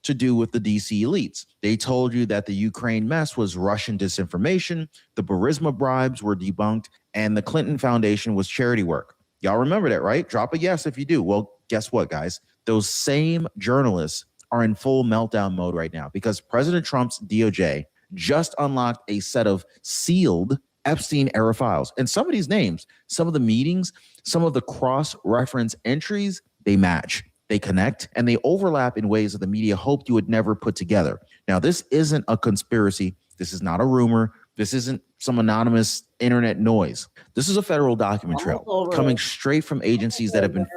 to do with the DC elites. They told you that the Ukraine mess was Russian disinformation, the Burisma bribes were debunked, and the Clinton Foundation was charity work. Y'all remember that, right? Drop a yes if you do. Well, guess what, guys? Those same journalists are in full meltdown mode right now because President Trump's DOJ just unlocked a set of sealed Epstein-era files. And some of these names, some of the meetings, some of the cross-reference entries, they match. They connect and they overlap in ways that the media hoped you would never put together. Now, this isn't a conspiracy. This is not a rumor. This isn't some anonymous internet noise. This is a federal document trail coming straight from agencies that have been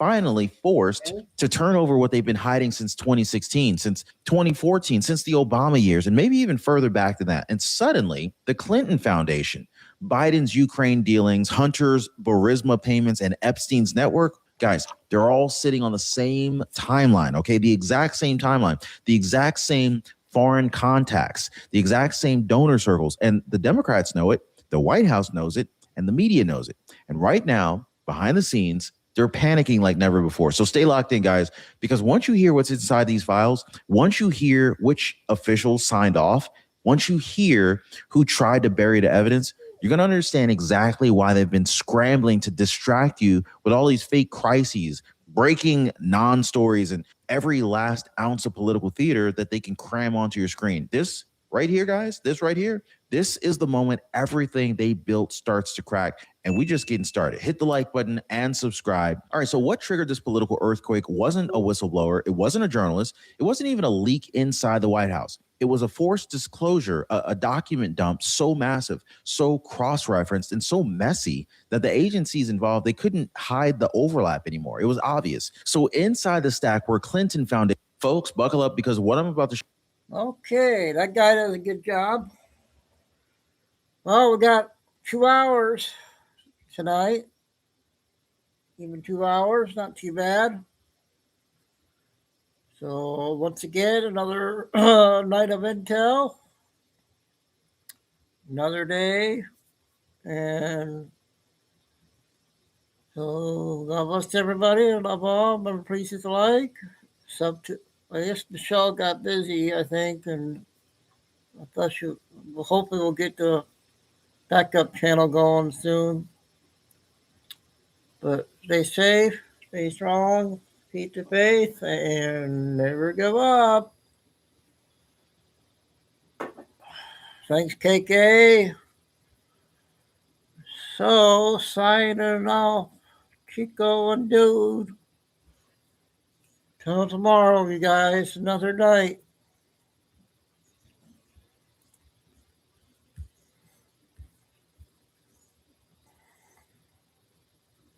finally forced to turn over what they've been hiding since 2016, since 2014, since the Obama years, and maybe even further back than that. And suddenly, the Clinton Foundation, Biden's Ukraine dealings, Hunter's Burisma payments, and Epstein's network, guys, they're all sitting on the same timeline, okay? The exact same timeline, the exact same foreign contacts, the exact same donor circles. And the Democrats know it, the White House knows it, and the media knows it. And right now, behind the scenes, they're panicking like never before. So stay locked in, guys, because once you hear what's inside these files, once you hear which officials signed off, once you hear who tried to bury the evidence, you're going to understand exactly why they've been scrambling to distract you with all these fake crises, breaking non-stories, and every last ounce of political theater that they can cram onto your screen. This right here, guys, this right here, this is the moment everything they built starts to crack. And we just getting started. Hit the like button and subscribe. All right, so what triggered this political earthquake wasn't a whistleblower. It wasn't a journalist. It wasn't even a leak inside the White House. It was a forced disclosure, a document dump so massive, so cross-referenced, and so messy that the agencies involved, they couldn't hide the overlap anymore. It was obvious. So inside the stack were Clinton Foundation. Folks, buckle up because what I'm about to show. Okay, that guy does a good job. Well, we got 2 hours tonight. Even 2 hours, not too bad. So once again, another night of intel, another day, and so God bless everybody. Love all. Remember, please hit the like. I guess Michelle got busy, I think, and I thought hopefully we'll get the backup channel going soon. But stay safe, stay strong. Keep the faith and never give up. Thanks, KK. So, signing off, Chico and Dude. Till tomorrow, you guys. Another night.